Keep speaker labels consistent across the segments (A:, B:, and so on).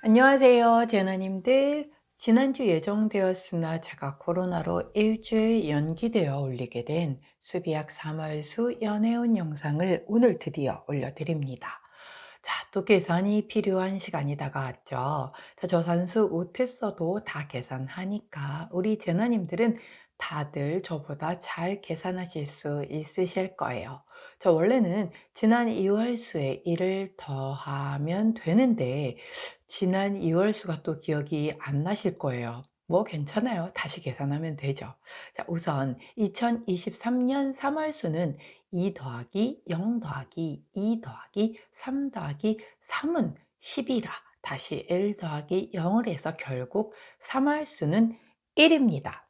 A: 안녕하세요, 제나님들. 지난주 예정되었으나 제가 코로나로 일주일 연기되어 올리게 된 수비학 3월수 연애운 영상을 오늘 드디어 올려드립니다. 자, 또 계산이 필요한 시간이 다가왔죠. 자, 저 산수 못했어도 다 계산하니까 우리 제나님들은 다들 저보다 잘 계산하실 수 있으실 거예요. 저 원래는 지난 2월수에 1을 더하면 되는데 지난 2월 수가 또 기억이 안 나실 거예요. 뭐 괜찮아요. 다시 계산하면 되죠. 자, 우선 2023년 3월 수는 2 더하기 0 더하기 2 더하기 3 더하기 3은 10이라 다시 1 더하기 0을 해서 결국 3월 수는 1입니다.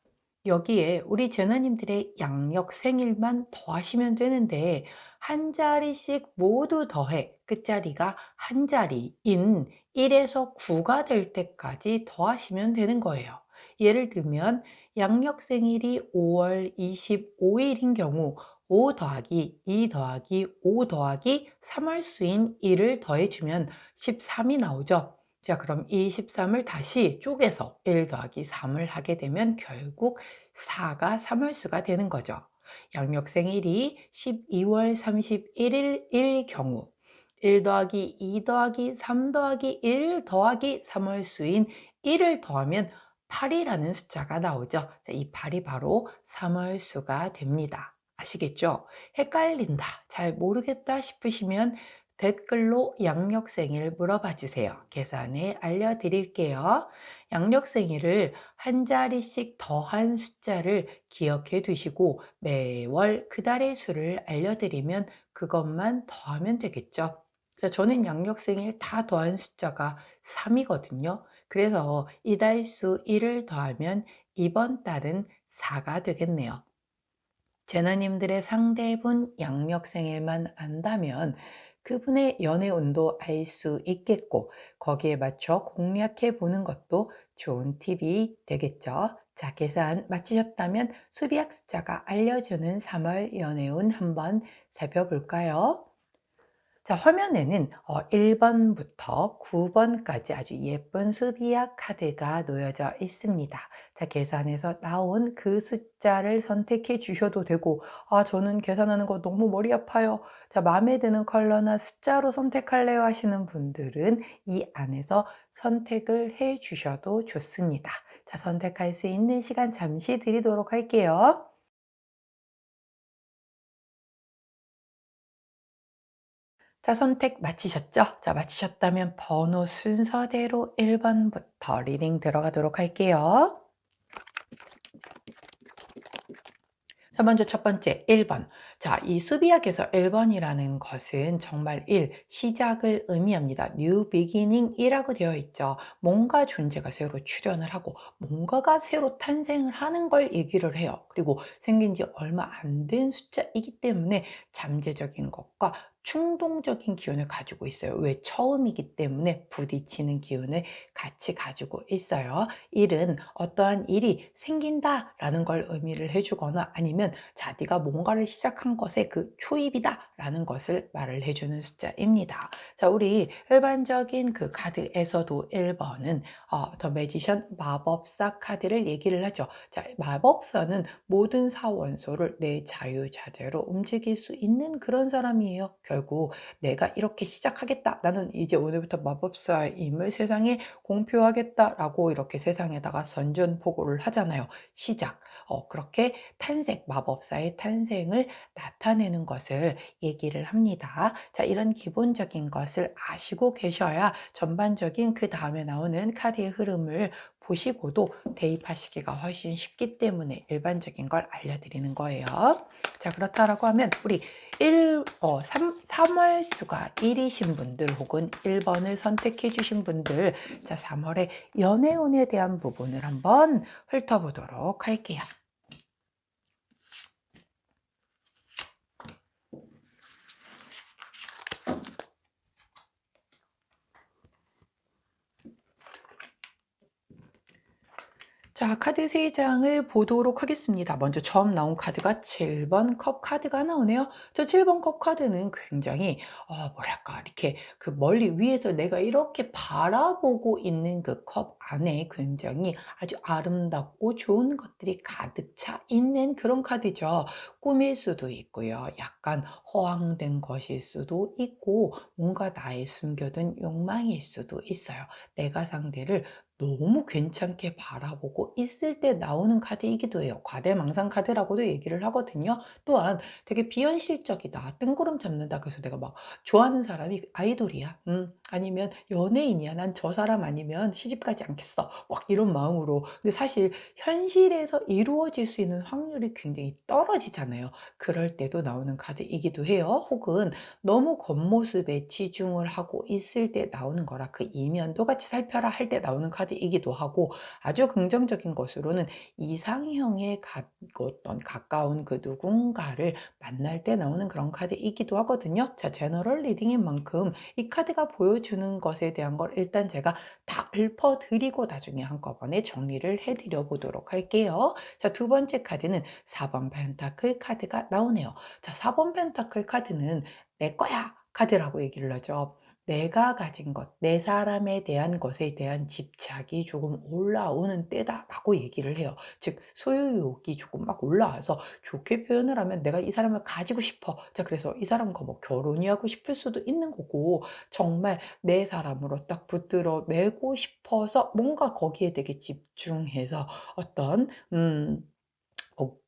A: 여기에 우리 제너님들의 양력 생일만 더하시면 되는데 한 자리씩 모두 더해 끝자리가 한 자리인 1에서 9가 될 때까지 더하시면 되는 거예요. 예를 들면 양력 생일이 5월 25일인 경우 5 더하기 2 더하기 5 더하기 3월 수인 1을 더해주면 13이 나오죠. 자, 그럼 이 13을 다시 쪼개서 1 더하기 3을 하게 되면 결국 4가 3월 수가 되는 거죠. 양력 생일이 12월 31일일 경우 1 더하기 2 더하기 3 더하기 1 더하기 3월 수인 1을 더하면 8이라는 숫자가 나오죠. 자, 이 8이 바로 3월 수가 됩니다. 아시겠죠? 헷갈린다, 잘 모르겠다 싶으시면 댓글로 양력생일 물어봐 주세요. 계산에 알려드릴게요. 양력생일을 한 자리씩 더한 숫자를 기억해 두시고 매월 그 달의 수를 알려드리면 그것만 더하면 되겠죠. 자, 저는 양력생일 다 더한 숫자가 3이거든요. 그래서 이달 수 1을 더하면 이번 달은 4가 되겠네요. 제나님들의 상대분 양력생일만 안다면 그분의 연애운도 알 수 있겠고 거기에 맞춰 공략해 보는 것도 좋은 팁이 되겠죠. 자, 계산 마치셨다면 수비학 숫자가 알려주는 3월 연애운 한번 살펴볼까요? 자, 화면에는 1번부터 9번까지 아주 예쁜 수비약 카드가 놓여져 있습니다. 자, 계산에서 나온 그 숫자를 선택해 주셔도 되고, 저는 계산하는 거 너무 머리 아파요. 자, 마음에 드는 컬러나 숫자로 선택할래요 하시는 분들은 이 안에서 선택을 해 주셔도 좋습니다. 자, 선택할 수 있는 시간 잠시 드리도록 할게요. 자, 선택 마치셨죠? 자, 마치셨다면 번호 순서대로 1번부터 리딩 들어가도록 할게요. 자, 먼저 첫 번째 1번. 자, 이 수비학에서 1번이라는 것은 정말 시작을 의미합니다. New beginning이라고 되어 있죠. 뭔가 존재가 새로 출현을 하고 뭔가가 새로 탄생을 하는 걸 얘기를 해요. 그리고 생긴 지 얼마 안 된 숫자이기 때문에 잠재적인 것과 충동적인 기운을 가지고 있어요. 왜? 처음이기 때문에 부딪히는 기운을 같이 가지고 있어요. 1은 어떠한 일이 생긴다라는 걸 의미를 해주거나 아니면 자, 네가 뭔가를 시작한 것의 그 초입이다라는 것을 말을 해주는 숫자입니다. 자, 우리 일반적인 그 카드에서도 1번은 더 매지션 마법사 카드를 얘기를 하죠. 자, 마법사는 모든 사원소를 내 자유자재로 움직일 수 있는 그런 사람이에요. 결국 내가 이렇게 시작하겠다. 나는 이제 오늘부터 마법사임을 세상에 공표하겠다라고 이렇게 세상에다가 선전포고를 하잖아요. 시작. 그렇게 탄생, 마법사의 탄생을 나타내는 것을 얘기를 합니다. 자, 이런 기본적인 것을 아시고 계셔야 전반적인 그 다음에 나오는 카드의 흐름을 보시고도 대입하시기가 훨씬 쉽기 때문에 일반적인 걸 알려드리는 거예요. 자, 그렇다라고 하면 우리 3월 수가 1이신 분들 혹은 1번을 선택해 주신 분들, 자, 3월의 연애운에 대한 부분을 한번 훑어보도록 할게요. 자, 카드 3장을 보도록 하겠습니다. 먼저 처음 나온 카드가 7번 컵 카드가 나오네요. 저 7번 컵 카드는 굉장히 뭐랄까 이렇게 그 멀리 위에서 내가 이렇게 바라보고 있는 그 컵 안에 굉장히 아주 아름답고 좋은 것들이 가득 차 있는 그런 카드죠. 꿈일 수도 있고요. 약간 허황된 것일 수도 있고 뭔가 나의 숨겨둔 욕망일 수도 있어요. 내가 상대를 너무 괜찮게 바라보고 있을 때 나오는 카드이기도 해요. 과대망상 카드라고도 얘기를 하거든요. 또한 되게 비현실적이다. 뜬구름 잡는다. 그래서 내가 막 좋아하는 사람이 아이돌이야. 아니면 연예인이야. 난 저 사람 아니면 시집가지 않겠어. 막 이런 마음으로. 근데 사실 현실에서 이루어질 수 있는 확률이 굉장히 떨어지잖아요. 그럴 때도 나오는 카드이기도 해요. 혹은 너무 겉모습에 치중을 하고 있을 때 나오는 거라 그 이면도 같이 살펴라 할 때 나오는 카드이기도 하고, 아주 긍정적인 것으로는 이상형에 어떤 가까운 그 누군가를 만날 때 나오는 그런 카드이기도 하거든요. 자, 제너럴 리딩인 만큼 이 카드가 보여주는 것에 대한 걸 일단 제가 다 읊어드리고 나중에 한꺼번에 정리를 해드려 보도록 할게요. 자, 두 번째 카드는 4번 펜타클 카드가 나오네요. 자, 4번 펜타클 카드는 내 거야 카드라고 얘기를 하죠. 내가 가진 것, 내 사람에 대한 것에 대한 집착이 조금 올라오는 때다라고 얘기를 해요. 즉 소유욕이 조금 막 올라와서, 좋게 표현을 하면 내가 이 사람을 가지고 싶어. 자, 그래서 이 사람과 뭐 결혼이 하고 싶을 수도 있는 거고, 정말 내 사람으로 딱 붙들어 매고 싶어서 뭔가 거기에 되게 집중해서 어떤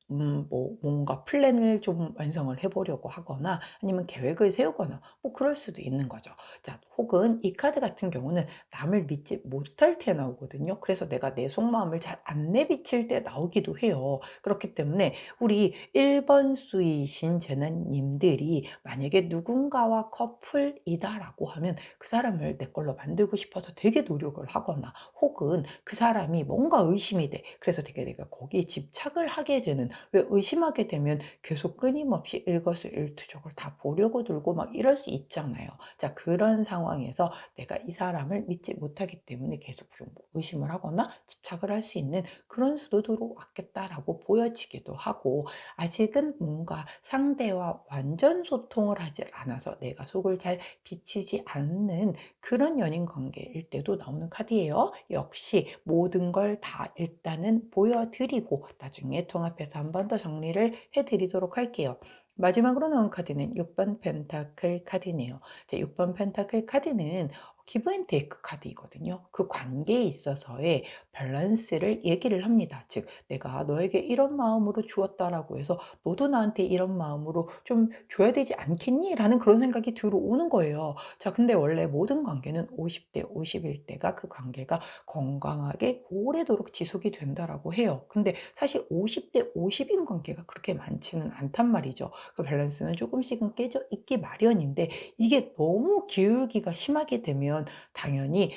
A: 뭐 뭔가 플랜을 좀 완성을 해 보려고 하거나 아니면 계획을 세우거나 뭐 그럴 수도 있는 거죠. 자, 혹은 이 카드 같은 경우는 남을 믿지 못할 때 나오거든요. 그래서 내가 내 속마음을 잘 안 내비칠 때 나오기도 해요. 그렇기 때문에 우리 1번 수이신 제나님들이 만약에 누군가와 커플이다라고 하면 그 사람을 내 걸로 만들고 싶어서 되게 노력을 하거나, 혹은 그 사람이 뭔가 의심이 돼. 그래서 되게 내가 거기에 집착을 하게 되는, 왜 의심하게 되면 계속 끊임없이 일거수일투족을 다 보려고 들고 막 이럴 수 있잖아요. 자, 그런 상황에서 내가 이 사람을 믿지 못하기 때문에 계속 좀 의심을 하거나 집착을 할 수 있는 그런 수도로 왔겠다라고 보여지기도 하고, 아직은 뭔가 상대와 완전 소통을 하지 않아서 내가 속을 잘 비치지 않는 그런 연인 관계일 때도 나오는 카드예요. 역시 모든 걸 다 일단은 보여드리고 나중에 통합해서 한 번 더 정리를 해드리도록 할게요. 마지막으로 나온 카드는 6번 펜타클 카드네요. 자, 6번 펜타클 카드는 기브 앤 테이크 카드이거든요. 그 관계에 있어서의 밸런스를 얘기를 합니다. 즉, 내가 너에게 이런 마음으로 주었다라고 해서 너도 나한테 이런 마음으로 좀 줘야 되지 않겠니? 라는 그런 생각이 들어오는 거예요. 자, 근데 원래 모든 관계는 50대 50일 때가 그 관계가 건강하게 오래도록 지속이 된다라고 해요. 근데 사실 50대 50인 관계가 그렇게 많지는 않단 말이죠. 그 밸런스는 조금씩은 깨져 있기 마련인데, 이게 너무 기울기가 심하게 되면 당연히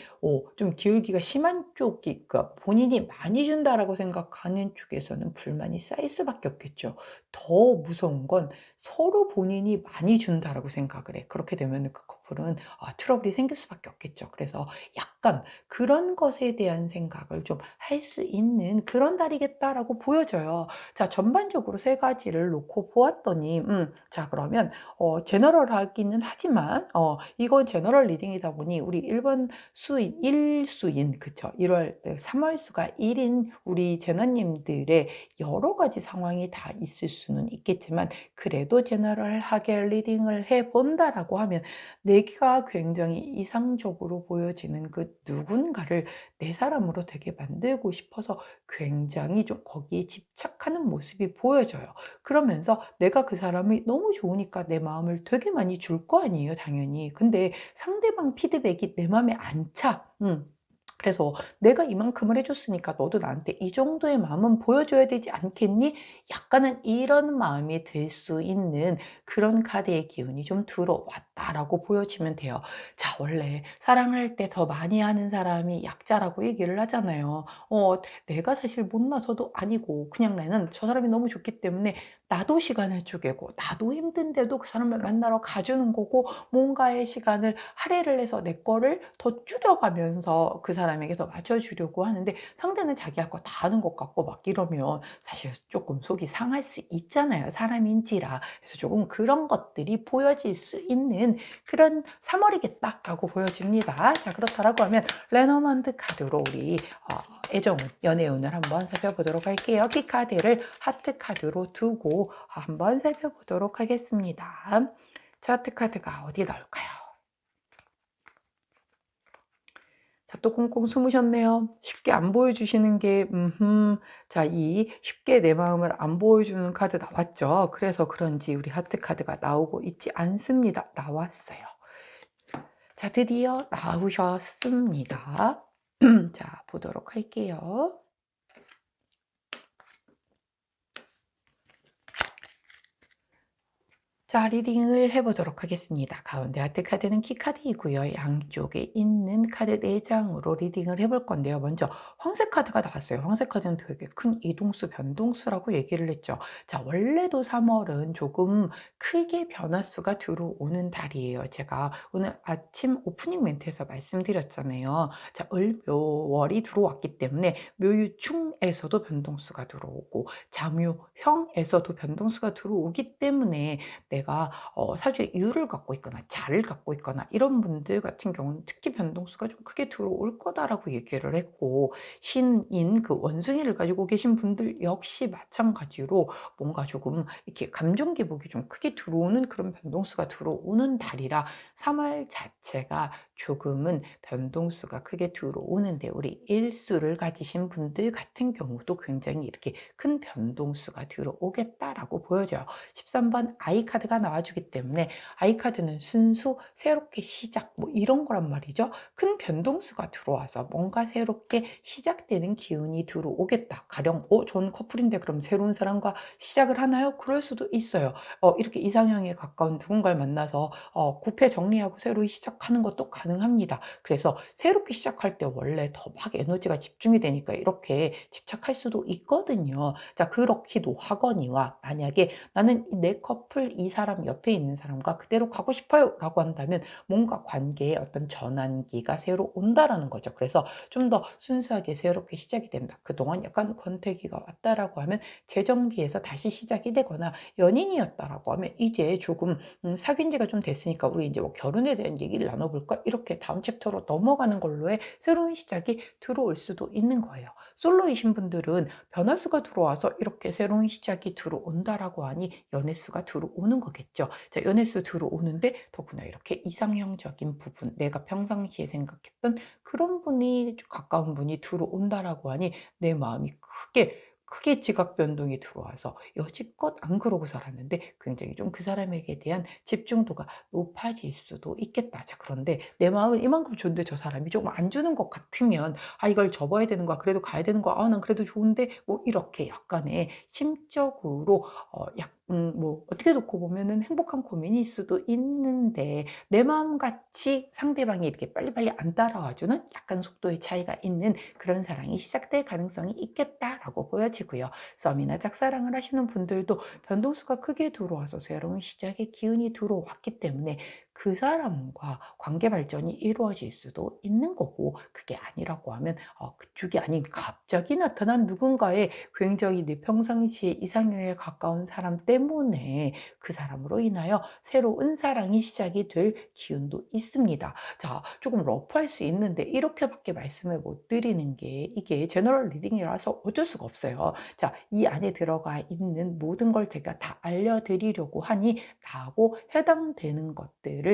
A: 좀 기울기가 심한 쪽이, 그러니까 본인이 많이 준다라고 생각하는 쪽에서는 불만이 쌓일 수밖에 없겠죠. 더 무서운 건 서로 본인이 많이 준다라고 생각을 해. 그렇게 되면 그 커플은 트러블이 생길 수밖에 없겠죠. 그래서 약간 그런 것에 대한 생각을 좀 할 수 있는 그런 달이겠다라고 보여져요. 자, 전반적으로 세 가지를 놓고 보았더니 자, 그러면 제너럴하기는 하지만 이건 제너럴 리딩이다 보니 우리 1번 수인 1수인, 그쵸, 1월 3월 수가 1인 우리 제너님들의 여러 가지 상황이 다 있을 수는 있겠지만, 그래도 제너럴하게 리딩을 해 본다라고 하면 내가 굉장히 이상적으로 보여지는 그 누군가를 내 사람으로 되게 만들고 싶어서 굉장히 좀 거기에 집착하는 모습이 보여져요. 그러면서 내가 그 사람이 너무 좋으니까 내 마음을 되게 많이 줄 거 아니에요, 당연히. 근데 상대방 피드백이 내 마음에 안 차. 그래서 '내가 이만큼을 해 줬으니까 너도 나한테 이 정도의 마음은 보여줘야 되지 않겠니?' 약간은 이런 마음이 들 수 있는 그런 카드의 기운이 좀 들어왔다라고 보여지면 돼요. 자, 원래 사랑할 때 더 많이 하는 사람이 약자라고 얘기를 하잖아요. 내가 사실 못나서도 아니고 그냥 나는 저 사람이 너무 좋기 때문에 나도 시간을 쪼개고 나도 힘든데도 그 사람을 만나러 가 주는 거고, 뭔가의 시간을 할애를 해서 내 거를 더 줄여 가면서 그 사람 사람에게 더 맞춰주려고 하는데 상대는 자기 할 거 다 아는 것 같고 막 이러면 사실 조금 속이 상할 수 있잖아요. 사람인지라. 그래서 조금 그런 것들이 보여질 수 있는 그런 3월이겠다라고 보여집니다. 자, 그렇다라고 하면 레너먼드 카드로 우리 애정운, 연애운을 한번 살펴보도록 할게요. 키 카드를 하트 카드로 두고 한번 살펴보도록 하겠습니다. 자, 하트 카드가 어디에 나올까요? 자, 또 꽁꽁 숨으셨네요. 쉽게 안 보여주시는 게, 자, 이 쉽게 내 마음을 안 보여주는 카드 나왔죠. 그래서 그런지 우리 하트 카드가 나오고 있지 않습니다. 나왔어요. 자, 드디어 나오셨습니다. 자, 보도록 할게요. 자, 리딩을 해보도록 하겠습니다. 가운데 하트 카드는 키 카드이고요. 양쪽에 있는 카드 4장으로 리딩을 해볼 건데요. 먼저 황색 카드가 나왔어요. 황색 카드는 되게 큰 이동수, 변동수라고 얘기를 했죠. 자, 원래도 3월은 조금 크게 변화수가 들어오는 달이에요. 제가 오늘 아침 오프닝 멘트에서 말씀드렸잖아요. 자, 을묘월이 들어왔기 때문에 묘유충에서도 변동수가 들어오고 자묘형에서도 변동수가 들어오기 때문에 내가 사주에 유를 갖고 있거나 자를 갖고 있거나 이런 분들 같은 경우는 특히 변동수가 좀 크게 들어올 거다라고 얘기를 했고, 신인 그 원숭이를 가지고 계신 분들 역시 마찬가지로 뭔가 조금 이렇게 감정 기복이 좀 크게 들어오는 그런 변동수가 들어오는 달이라 3월 자체가 조금은 변동수가 크게 들어오는데, 우리 일수를 가지신 분들 같은 경우도 굉장히 이렇게 큰 변동수가 들어오겠다라고 보여져요. 13번 아이 카드가 나와주기 때문에 아이 카드는 순수 새롭게 시작 뭐 이런 거란 말이죠. 큰 변동수가 들어와서 뭔가 새롭게 시작되는 기운이 들어오겠다. 가령 전 커플인데 그럼 새로운 사람과 시작을 하나요? 그럴 수도 있어요. 이렇게 이상형에 가까운 누군가를 만나서 구패 정리하고 새로 시작하는 것도 가능합니다. 그래서 새롭게 시작할 때 원래 더 막 에너지가 집중이 되니까 이렇게 집착할 수도 있거든요. 자, 그렇기도 하거니와 만약에 나는 내 커플 이 사람 옆에 있는 사람과 그대로 가고 싶어요 라고 한다면 뭔가 관계에 어떤 전환기가 새로 온다라는 거죠. 그래서 좀 더 순수하게 새롭게 시작이 된다. 그동안 약간 권태기가 왔다라고 하면 재정비해서 다시 시작이 되거나, 연인이었다라고 하면 이제 조금 사귄 지가 좀 됐으니까 우리 이제 뭐 결혼에 대한 얘기를 나눠볼까? 이렇게 다음 챕터로 넘어가는 걸로의 새로운 시작이 들어올 수도 있는 거예요. 솔로이신 분들은 변화수가 들어와서 이렇게 새로운 시작이 들어온다라고 하니 연애수가 들어오는 거겠죠. 자, 연애수 들어오는데 더구나 이렇게 이상형적인 부분, 내가 평상시에 생각했던 그런 분이, 가까운 분이 들어온다라고 하니 내 마음이 크게 지각 변동이 들어와서 여지껏 안 그러고 살았는데 굉장히 좀 그 사람에게 대한 집중도가 높아질 수도 있겠다. 자, 그런데 내 마음을 이만큼 줬는데 저 사람이 조금 안 주는 것 같으면 이걸 접어야 되는 거야. 그래도 가야 되는 거야. 난 그래도 좋은데 뭐 이렇게 약간의 심적으로 뭐 어떻게 놓고 보면은 행복한 고민일 수도 있는데, 내 마음같이 상대방이 이렇게 빨리빨리 안 따라와주는 약간 속도의 차이가 있는 그런 사랑이 시작될 가능성이 있겠다라고 보여지고요. 썸이나 짝사랑을 하시는 분들도 변동수가 크게 들어와서 새로운 시작의 기운이 들어왔기 때문에 그 사람과 관계 발전이 이루어질 수도 있는 거고, 그게 아니라고 하면 그쪽이 아닌 갑자기 나타난 누군가의 굉장히 내 평상시에 이상형에 가까운 사람 때문에 그 사람으로 인하여 새로운 사랑이 시작이 될 기운도 있습니다. 자, 조금 러프할 수 있는데 이렇게밖에 말씀을 못 드리는 게, 이게 제너럴 리딩이라서 어쩔 수가 없어요. 자, 이 안에 들어가 있는 모든 걸 제가 다 알려드리려고 하니 나하고 해당되는 것들을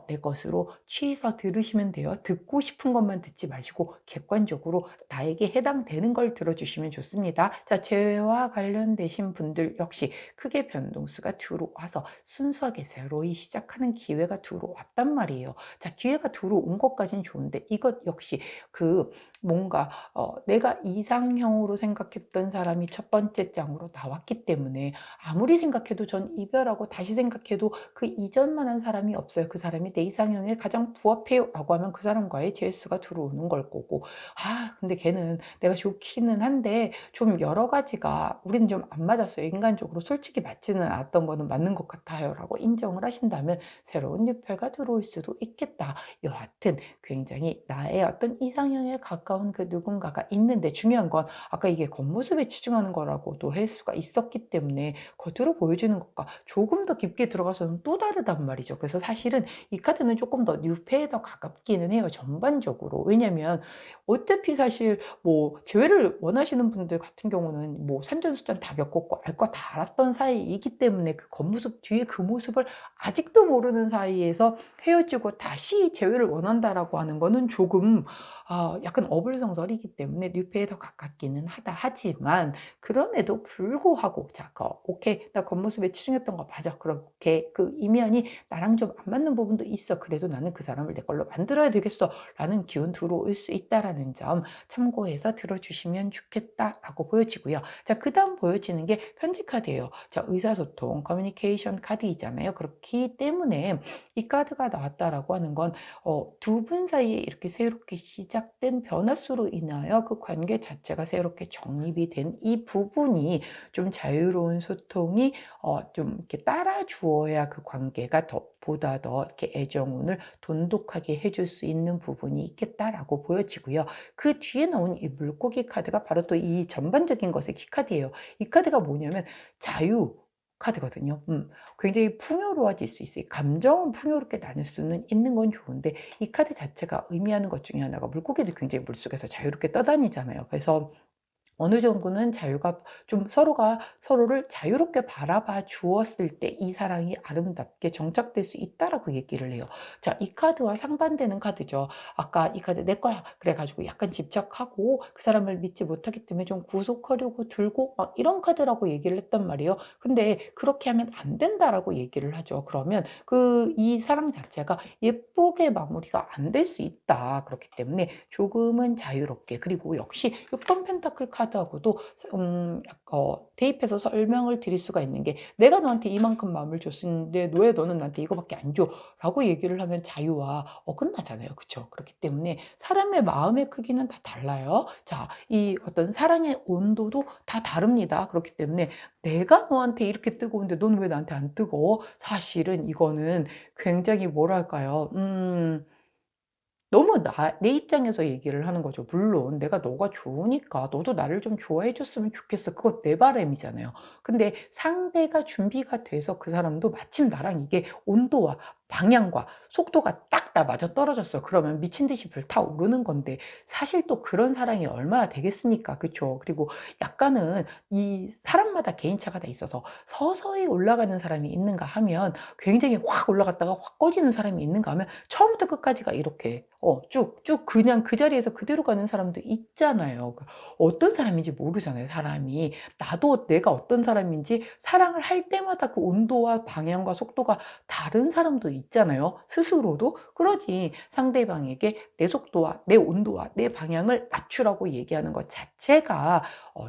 A: 내 것으로 취해서 들으시면 돼요. 듣고 싶은 것만 듣지 마시고 객관적으로 나에게 해당되는 걸 들어주시면 좋습니다. 자, 재회와 관련되신 분들 역시 크게 변동수가 들어와서 순수하게 새로이 시작하는 기회가 들어왔단 말이에요. 자, 기회가 들어온 것까지는 좋은데 이것 역시 뭔가 내가 이상형으로 생각했던 사람이 첫 번째 장으로 나왔기 때문에 아무리 생각해도 전 이별하고 다시 생각해도 그 이전만한 사람이 없어요. 봤어요. 그 사람이 내 이상형에 가장 부합해요 라고 하면 그 사람과의 제스가 들어오는 걸 거고, 근데 걔는 내가 좋기는 한데 좀 여러 가지가 우리는 좀 안 맞았어요. 인간적으로 솔직히 맞지는 않았던 거는 맞는 것 같아요 라고 인정을 하신다면 새로운 뉴페가 들어올 수도 있겠다. 여하튼 굉장히 나의 어떤 이상형에 가까운 그 누군가가 있는데, 중요한 건 아까 이게 겉모습에 치중하는 거라고도 할 수가 있었기 때문에 겉으로 보여지는 것과 조금 더 깊게 들어가서는 또 다르단 말이죠. 그래서 사실은 이 카드는 조금 더 뉴페에 더 가깝기는 해요, 전반적으로. 왜냐면 어차피 사실 뭐 재회를 원하시는 분들 같은 경우는 뭐 산전수전 다 겪었고 알 거 다 알았던 사이이기 때문에 그 겉모습 뒤에 그 모습을 아직도 모르는 사이에서 헤어지고 다시 재회를 원한다라고 하는 거는 조금 약간 어불성설이기 때문에 뉴페에 더 가깝기는 하다. 하지만 그럼에도 불구하고 자, 오케이, 나 겉모습에 치중했던 거 맞아. 그렇게 그 이면이 나랑 좀 안 맞는 부분도 있어. 그래도 나는 그 사람을 내 걸로 만들어야 되겠어 라는 기운 들어올 수 있다라는 점 참고해서 들어주시면 좋겠다라고 보여지고요. 자, 그 다음 보여지는 게 편지 카드예요. 자, 의사소통, 커뮤니케이션 카드이잖아요. 그렇기 때문에 이 카드가 나왔다라고 하는 건 두 분 사이에 이렇게 새롭게 시작된 변화수로 인하여 그 관계 자체가 새롭게 정립이 된 이 부분이 좀 자유로운 소통이 좀 이렇게 따라 주어야 그 관계가 보다 더 이렇게 애정운을 돈독하게 해줄 수 있는 부분이 있겠다라고 보여지고요. 그 뒤에 나온 이 물고기 카드가 바로 또 이 전반적인 것의 키카드예요. 이 카드가 뭐냐면 자유 카드거든요. 굉장히 풍요로워질 수 있어요. 감정은 풍요롭게 나눌 수는 있는 건 좋은데 이 카드 자체가 의미하는 것 중에 하나가, 물고기도 굉장히 물속에서 자유롭게 떠다니잖아요. 그래서 어느 정도는 자유가 좀 서로가 서로를 자유롭게 바라봐 주었을 때 이 사랑이 아름답게 정착될 수 있다라고 얘기를 해요. 자, 이 카드와 상반되는 카드죠. 아까 이 카드 내 거야 그래가지고 약간 집착하고 그 사람을 믿지 못하기 때문에 좀 구속하려고 들고 막 이런 카드라고 얘기를 했단 말이에요. 근데 그렇게 하면 안 된다라고 얘기를 하죠. 그러면 이 사랑 자체가 예쁘게 마무리가 안 될 수 있다. 그렇기 때문에 조금은 자유롭게, 그리고 역시 6번 펜타클 카드하고도 대입해서 설명을 드릴 수가 있는 게, 내가 너한테 이만큼 마음을 줬는데 왜 너는 나한테 이거밖에 안 줘? 라고 얘기를 하면 자유와 어긋나잖아요. 그렇죠? 그렇기 때문에 사람의 마음의 크기는 다 달라요. 자, 이 어떤 사랑의 온도도 다 다릅니다. 그렇기 때문에 내가 너한테 이렇게 뜨거운데 넌 왜 나한테 안 뜨거워? 사실은 이거는 굉장히 뭐랄까요? 너무 내 입장에서 얘기를 하는 거죠. 물론 내가 너가 좋으니까 너도 나를 좀 좋아해 줬으면 좋겠어. 그거 내 바람이잖아요. 근데 상대가 준비가 돼서 그 사람도 마침 나랑 이게 온도와 방향과 속도가 딱 다 맞아떨어졌어. 그러면 미친 듯이 불타오르는 건데 사실 또 그런 사랑이 얼마나 되겠습니까? 그쵸? 그리고 약간은 이 사람마다 개인차가 다 있어서 서서히 올라가는 사람이 있는가 하면, 굉장히 확 올라갔다가 확 꺼지는 사람이 있는가 하면, 처음부터 끝까지가 이렇게 쭉쭉 그냥 그 자리에서 그대로 가는 사람도 있잖아요. 어떤 사람인지 모르잖아요, 사람이. 나도 내가 어떤 사람인지 사랑을 할 때마다 그 온도와 방향과 속도가 다른 사람도 있잖아요, 스스로도. 그러지 상대방에게 내 속도와 내 온도와 내 방향을 맞추라고 얘기하는 것 자체가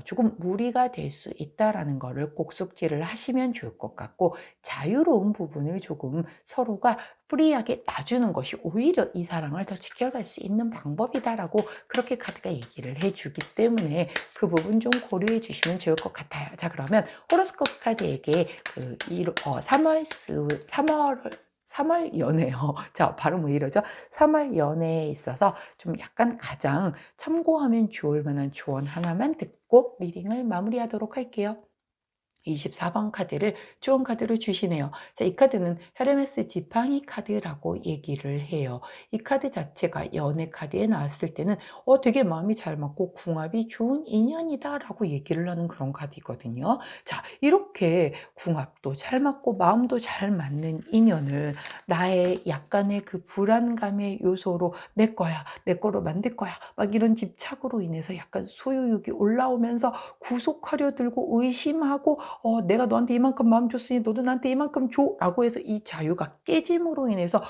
A: 조금 무리가 될 수 있다라는 거를 꼭 숙지를 하시면 좋을 것 같고, 자유로운 부분을 조금 서로가 프리하게 놔주는 것이 오히려 이 사랑을 더 지켜갈 수 있는 방법이다라고 그렇게 카드가 얘기를 해주기 때문에 그 부분 좀 고려해 주시면 좋을 것 같아요. 자, 그러면 호로스코프 카드에게 3월 연애요. 자, 발음 왜 이러죠? 3월 연애에 있어서 좀 약간 가장 참고하면 좋을 만한 조언 하나만 듣고 리딩을 마무리하도록 할게요. 24번 카드를 좋은 카드로 주시네요. 자, 이 카드는 헤르메스 지팡이 카드라고 얘기를 해요. 이 카드 자체가 연애 카드에 나왔을 때는 되게 마음이 잘 맞고 궁합이 좋은 인연이다라고 얘기를 하는 그런 카드거든요. 자, 이렇게 궁합도 잘 맞고 마음도 잘 맞는 인연을 나의 약간의 그 불안감의 요소로 내 거야, 내 거로 만들 거야, 막 이런 집착으로 인해서 약간 소유욕이 올라오면서 구속하려 들고 의심하고 내가 너한테 이만큼 마음 줬으니 너도 나한테 이만큼 줘 라고 해서 이 자유가 깨짐으로 인해서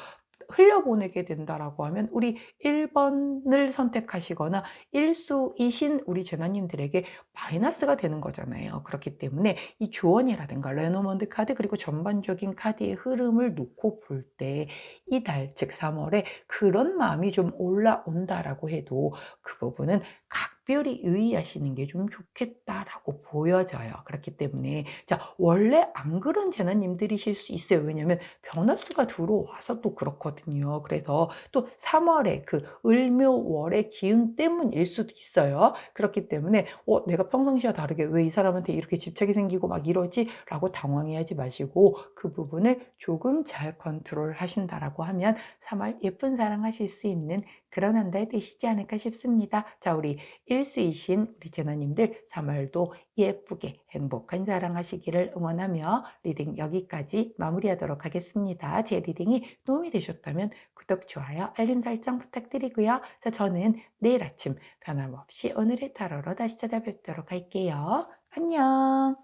A: 흘려보내게 된다라고 하면 우리 1 번을 선택하시거나 1 수이신 우리 재난님들에게 마이너스가 되는 거잖아요. 그렇기 때문에 이 주원이라든가 레노먼드 카드 그리고 전반적인 카드의 흐름을 놓고 볼 때 이달 즉 3 월에 그런 마음이 좀 올라온다라고 해도 그 부분은 각별히 유의하시는 게 좀 좋겠다라고 보여져요. 그렇기 때문에 자 원래 안 그런 재난님들이실 수 있어요. 왜냐하면 변화수가 들어와서 또 그렇거든요. 그래서 또 3 월에 그 을묘월의 기운 때문일 수도 있어요. 그렇기 때문에 '내가 평상시와 다르게 왜 이 사람한테 이렇게 집착이 생기고 막 이러지?'라고 당황해하지 마시고 그 부분을 조금 잘 컨트롤하신다라고 하면 3 월 예쁜 사랑하실 수 있는 그런 한 달 되시지 않을까 싶습니다. 자 우리 일수이신 우리 재나님들 3 월도 예쁘게 행복한 사랑하시기를 응원하며 리딩 여기까지 마무리하도록 하겠습니다. 제 리딩이 도움이 되셨다면 구독, 좋아요, 알림 설정 부탁드리고요. 자 저는 내일 아침 변함없이 오늘의 타로로 다시 찾아뵙도록 할게요. 안녕.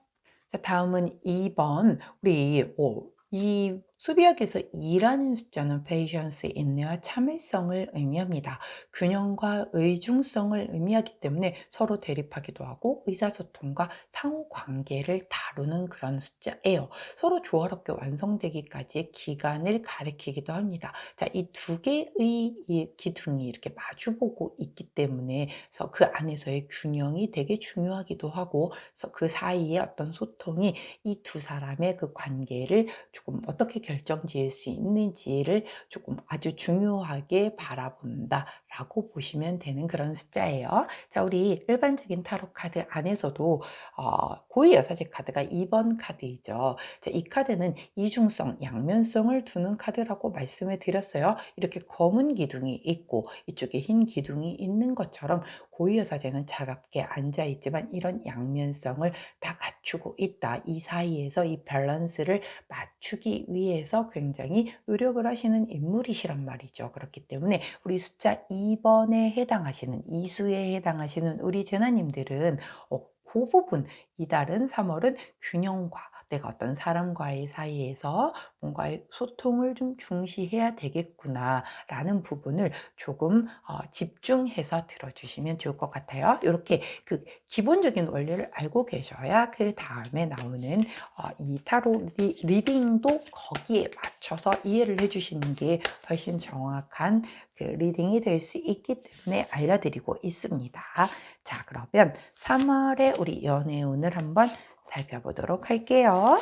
A: 자 다음은 2 번 우리 이 수비학에서 2라는 숫자는 patience, 인내와 참을성을 의미합니다. 균형과 의중성을 의미하기 때문에 서로 대립하기도 하고 의사소통과 상호관계를 다루는 그런 숫자예요. 서로 조화롭게 완성되기까지의 기간을 가리키기도 합니다. 자, 이 두 개의 이 기둥이 이렇게 마주보고 있기 때문에 그 안에서의 균형이 되게 중요하기도 하고 그 사이에 어떤 소통이 이 두 사람의 그 관계를 조금 어떻게 결정지을 수 있는지를 조금 아주 중요하게 바라본다라고 보시면 되는 그런 숫자예요. 자, 우리 일반적인 타로 카드 안에서도 고위 여사제 카드가 2번 카드이죠. 자, 이 카드는 이중성, 양면성을 두는 카드라고 말씀을 드렸어요. 이렇게 검은 기둥이 있고 이쪽에 흰 기둥이 있는 것처럼 고위 여사제는 차갑게 앉아 있지만 이런 양면성을 다 갖추고 있다. 이 사이에서 이 밸런스를 맞추기 위해서 굉장히 노력을 하시는 인물이시란 말이죠. 그렇기 때문에 우리 숫자 2번에 해당하시는 이수에 해당하시는 우리 재나님들은 그 부분 이달은 3월은 균형과 내가 어떤 사람과의 사이에서 뭔가의 소통을 좀 중시해야 되겠구나라는 부분을 조금 집중해서 들어주시면 좋을 것 같아요. 이렇게 그 기본적인 원리를 알고 계셔야 그 다음에 나오는 이 타로 리딩도 거기에 맞춰서 이해를 해주시는 게 훨씬 정확한 그 리딩이 될 수 있기 때문에 알려드리고 있습니다. 자, 그러면 3월에 우리 연애운을 한번 살펴보도록 할게요.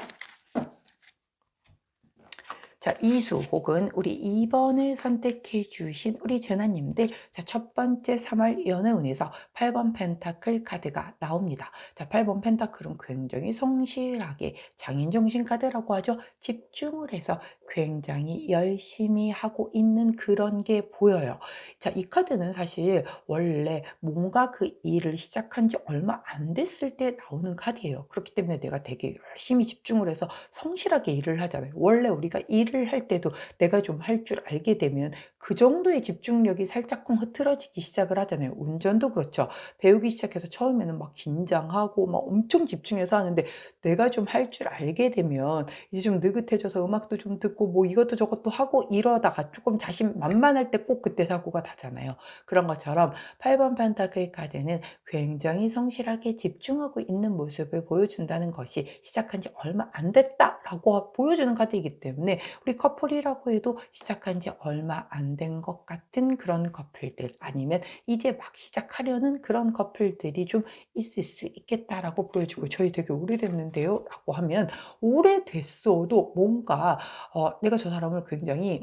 A: 자, 이수 혹은 우리 2번을 선택해 주신 우리 재나님들 자, 첫 번째 3월 연애운에서 8번 펜타클 카드가 나옵니다. 자, 8번 펜타클은 굉장히 성실하게 장인정신 카드라고 하죠. 집중을 해서 굉장히 열심히 하고 있는 그런 게 보여요. 자, 이 카드는 사실 원래 뭔가 그 일을 시작한 지 얼마 안 됐을 때 나오는 카드예요. 그렇기 때문에 내가 되게 열심히 집중을 해서 성실하게 일을 하잖아요. 원래 우리가 일을 할 때도 내가 좀 할 줄 알게 되면 그 정도의 집중력이 살짝쿵 흐트러지기 시작을 하잖아요. 운전도 그렇죠. 배우기 시작해서 처음에는 막 긴장하고 막 엄청 집중해서 하는데 내가 좀 할 줄 알게 되면 이제 좀 느긋해져서 음악도 좀 듣고 뭐 이것도 저것도 하고 이러다가 조금 자신만만할 때 꼭 그때 사고가 나잖아요. 그런 것처럼 8번 펜타클 카드는 굉장히 성실하게 집중하고 있는 모습을 보여준다는 것이 시작한 지 얼마 안 됐다라고 보여주는 카드이기 때문에 우리 커플이라고 해도 시작한 지 얼마 안 된 것 같은 그런 커플들 아니면 이제 막 시작하려는 그런 커플들이 좀 있을 수 있겠다라고 보여주고 저희 되게 오래됐는데요 라고 하면 오래됐어도 뭔가 내가 저 사람을 굉장히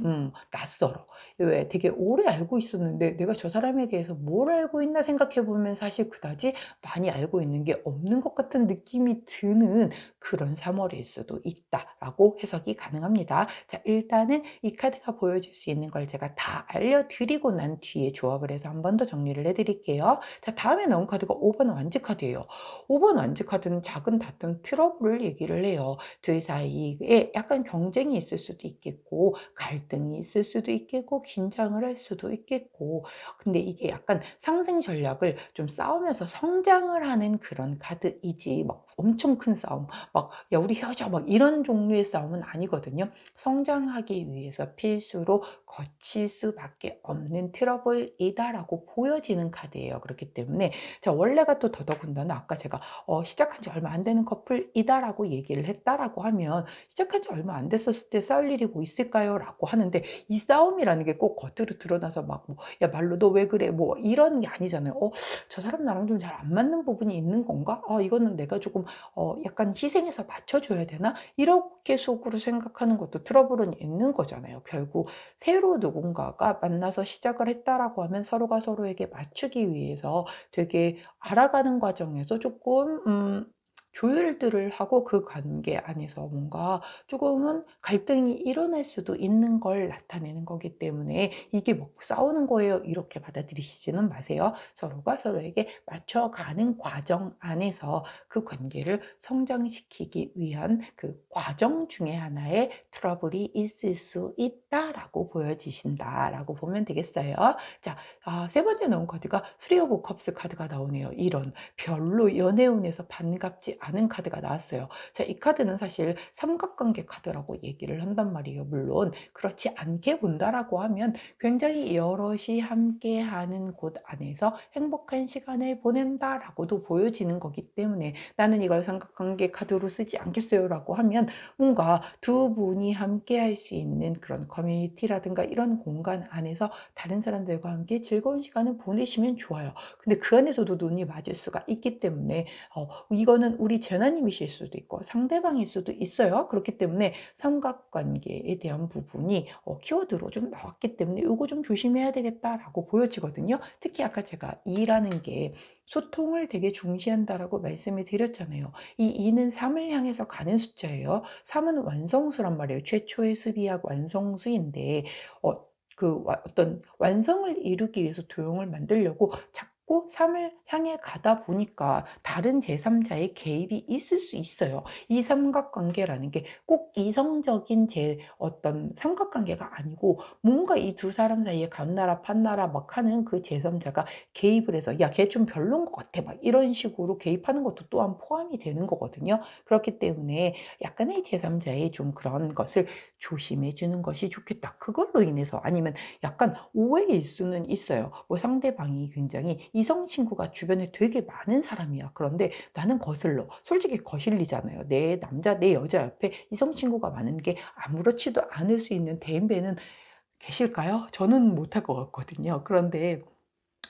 A: 낯설어. 왜 되게 오래 알고 있었는데 내가 저 사람에 대해서 뭘 알고 있나 생각해 보면 사실 그다지 많이 알고 있는 게 없는 것 같은 느낌이 드는 그런 3월일 수도 있다라고 해석이 가능합니다. 자, 일단은 이 카드가 보여줄 수 있는 걸 제가 다 알려드리고 난 뒤에 조합을 해서 한 번 더 정리를 해드릴게요. 자, 다음에 나온 카드가 5번 완지 카드예요. 5번 완지 카드는 작은 다툼 트러블을 얘기를 해요. 둘 사이에 약간 경쟁이 있을 수도 있겠고 갈등이 있을 수도 있겠고 긴장을 할 수도 있겠고 근데 이게 약간 상승 전략을 좀 싸우면서 성장을 하는 그런 카드이지 막 엄청 큰 싸움, 막 "야 우리 헤어져." 막 이런 종류의 싸움은 아니거든요. 성장하기 위해서 필수로 거칠 수밖에 없는 트러블이다라고 보여지는 카드예요. 그렇기 때문에 자 원래가 또 더더군다나 아까 제가 "시작한 지 얼마 안 되는 커플이다."라고 얘기를 했다라고 하면 "시작한 지 얼마 안 됐었을 때 싸울 일이 뭐 있을까요?"라고 하는데 이 싸움이라는 게 꼭 겉으로 드러나서 막 뭐 "야 말로 너 왜 그래?" 뭐 이런 게 아니잖아요. '저 사람 나랑 좀 잘 안 맞는 부분이 있는 건가? 이거는 내가 조금 약간 희생해서 맞춰 줘야 되나?' 이렇게 속으로 생각하는 것도 트러블은 있는 거잖아요. 결국 새로 누군가가 만나서 시작을 했다라고 하면 서로가 서로에게 맞추기 위해서 되게 알아가는 과정에서 조금 조율들을 하고 그 관계 안에서 뭔가 조금은 갈등이 일어날 수도 있는 걸 나타내는 거기 때문에 이게 뭐 "싸우는 거예요." 이렇게 받아들이시지는 마세요. 서로가 서로에게 맞춰가는 과정 안에서 그 관계를 성장시키기 위한 그 과정 중에 하나의 트러블이 있을 수 있다라고 보여지신다라고 보면 되겠어요. 자, 세 번째 나온 카드가 쓰리 오브 컵스 카드가 나오네요. 이런 별로 연애운에서 반갑지 않은 카드가 나왔어요. 자, 이 카드는 사실 삼각관계 카드라고 얘기를 한단 말이에요. 물론 그렇지 않게 본다라고 하면 굉장히 여럿이 함께하는 곳 안에서 행복한 시간을 보낸다라고도 보여지는 거기 때문에 나는 이걸 삼각관계 카드로 쓰지 않겠어요라고 하면 뭔가 두 분이 함께할 수 있는 그런 커뮤니티라든가 이런 공간 안에서 다른 사람들과 함께 즐거운 시간을 보내시면 좋아요. 근데 그 안에서도 눈이 맞을 수가 있기 때문에 이거는 우리 재나님이실 수도 있고 상대방일 수도 있어요. 그렇기 때문에 삼각관계에 대한 부분이 키워드로 좀 나왔기 때문에 요거 좀 조심해야 되겠다라고 보여지거든요. 특히 아까 제가 이라는 게 소통을 되게 중시한다라고 말씀을 드렸잖아요. 이 2는 3을 향해서 가는 숫자예요. 3은 완성수란 말이에요. 최초의 수비약 완성수인데 어떤 완성을 이루기 위해서 도형을 만들려고 자꾸 3을 향해 가다 보니까 다른 제3자의 개입이 있을 수 있어요. 이 삼각관계라는 게 꼭 이성적인 어떤 삼각관계가 아니고 뭔가 이 두 사람 사이에 감나라 판나라 막 하는 그 제3자가 개입을 해서 "야 걔 좀 별론 것 같아." 막 이런 식으로 개입하는 것도 또한 포함이 되는 거거든요. 그렇기 때문에 약간의 제3자의 좀 그런 것을 조심해 주는 것이 좋겠다. 그걸로 인해서 아니면 약간 오해일 수는 있어요. 뭐 상대방이 굉장히 이성 친구가 주변에 되게 많은 사람이야. 그런데 나는 거슬러. 솔직히 거슬리잖아요. 내 여자 옆에 이성 친구가 많은 게 아무렇지도 않을 수 있는 대인배는 계실까요? 저는 못할 것 같거든요. 그런데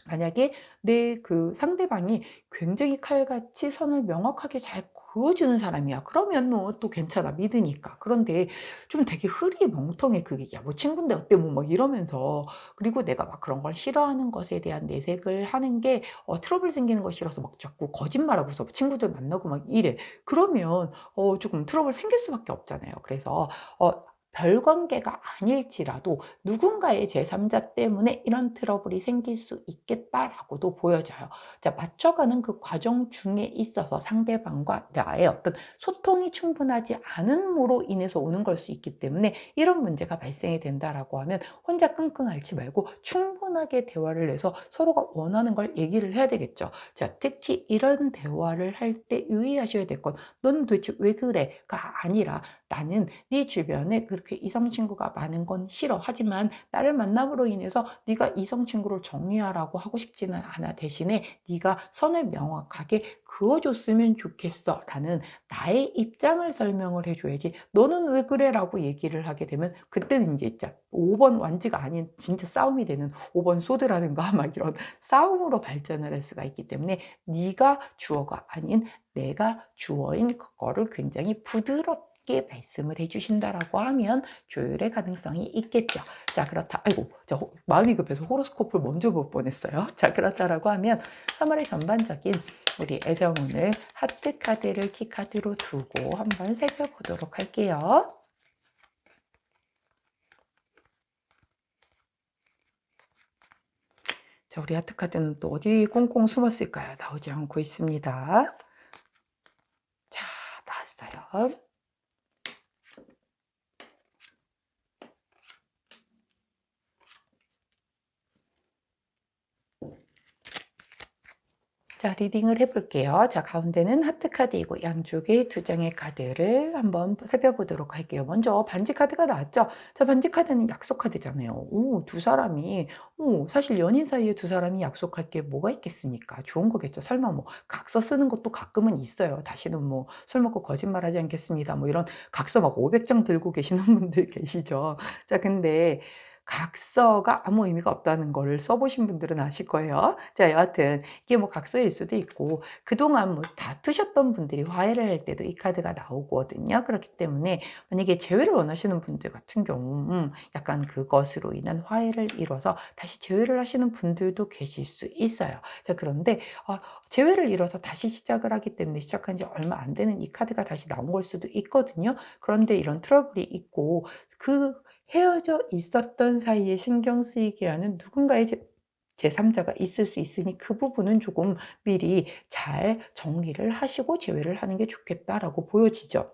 A: 만약에 내 그 상대방이 굉장히 칼같이 선을 명확하게 잘 그어주는 사람이야. 그러면 뭐 또 괜찮아. 믿으니까. 그런데 좀 되게 흐리멍텅해 그게. "야 뭐 친군데 어때?" 뭐 막 이러면서 그리고 내가 막 그런 걸 싫어하는 것에 대한 내색을 하는 게 트러블 생기는 거 싫어서 막 자꾸 거짓말하고서 친구들 만나고 막 이래. 그러면 조금 트러블 생길 수밖에 없잖아요. 그래서 별 관계가 아닐지라도 누군가의 제3자 때문에 이런 트러블이 생길 수 있겠다라고도 보여져요. 자, 맞춰가는 그 과정 중에 있어서 상대방과 나의 어떤 소통이 충분하지 않음으로 인해서 오는 걸 수 있기 때문에 이런 문제가 발생이 된다라고 하면 혼자 끙끙 앓지 말고 충분하게 대화를 해서 서로가 원하는 걸 얘기를 해야 되겠죠. 자, 특히 이런 대화를 할 때 유의하셔야 될 건 "너는 도대체 왜 그래?"가 아니라 "나는 네 주변에 그렇게 이성 친구가 많은 건 싫어. 하지만 나를 만남으로 인해서 네가 이성 친구를 정리하라고 하고 싶지는 않아. 대신에 네가 선을 명확하게 그어줬으면 좋겠어."라는 나의 입장을 설명을 해 줘야지 "너는 왜 그래?"라고 얘기를 하게 되면 그때는 인제 진짜 5번 완지가 아닌 진짜 싸움이 되는 5번 소드라든가 막 이런 싸움으로 발전을 할 수가 있기 때문에 네가 주어가 아닌 내가 주어인 그거를 굉장히 부드럽게 말씀을 해 주신다라고 하면 조율의 가능성이 있겠죠. 자, 그렇다. 아이고, 마음이 급해서 호로스코프를 먼저 볼 뻔했어요. 자, 그렇다라고 하면 3월의 전반적인 우리 애정운을 하트 카드를 키 카드로 두고 한번 살펴보도록 할게요. 자, 우리 하트 카드는 또 어디 꽁꽁 숨었을까요? 나오지 않고 있습니다. 자, 나왔어요. 자, 리딩을 해볼게요. 자, 가운데는 하트 카드이고 양쪽에 두 장의 카드를 한번 살펴보도록 할게요. 먼저 반지 카드가 나왔죠. 자, 반지 카드는 약속 카드잖아요. 두 사람이, 사실 연인 사이에 두 사람이 약속할 게 뭐가 있겠습니까? 좋은 거겠죠. 설마 뭐 각서 쓰는 것도 가끔은 있어요. 다시는 뭐 술 먹고 거짓말하지 않겠습니다. 뭐 이런 각서 막 500장 들고 계시는 분들 계시죠. 자, 근데 각서가 아무 의미가 없다는 거를 써보신 분들은 아실 거예요. 자, 여하튼 이게 뭐 각서일 수도 있고 그동안 뭐 다투셨던 분들이 화해를 할 때도 이 카드가 나오거든요. 그렇기 때문에 만약에 재회를 원하시는 분들 같은 경우 약간 그것으로 인한 화해를 이뤄서 다시 재회를 하시는 분들도 계실 수 있어요. 자, 그런데 재회를 이뤄서 다시 시작을 하기 때문에 시작한 지 얼마 안 되는 이 카드가 다시 나온 걸 수도 있거든요. 그런데 이런 트러블이 있고 그 헤어져 있었던 사이에 신경 쓰이게 하는 누군가의 제3자가 있을 수 있으니 그 부분은 조금 미리 잘 정리를 하시고 제외를 하는 게 좋겠다라고 보여지죠.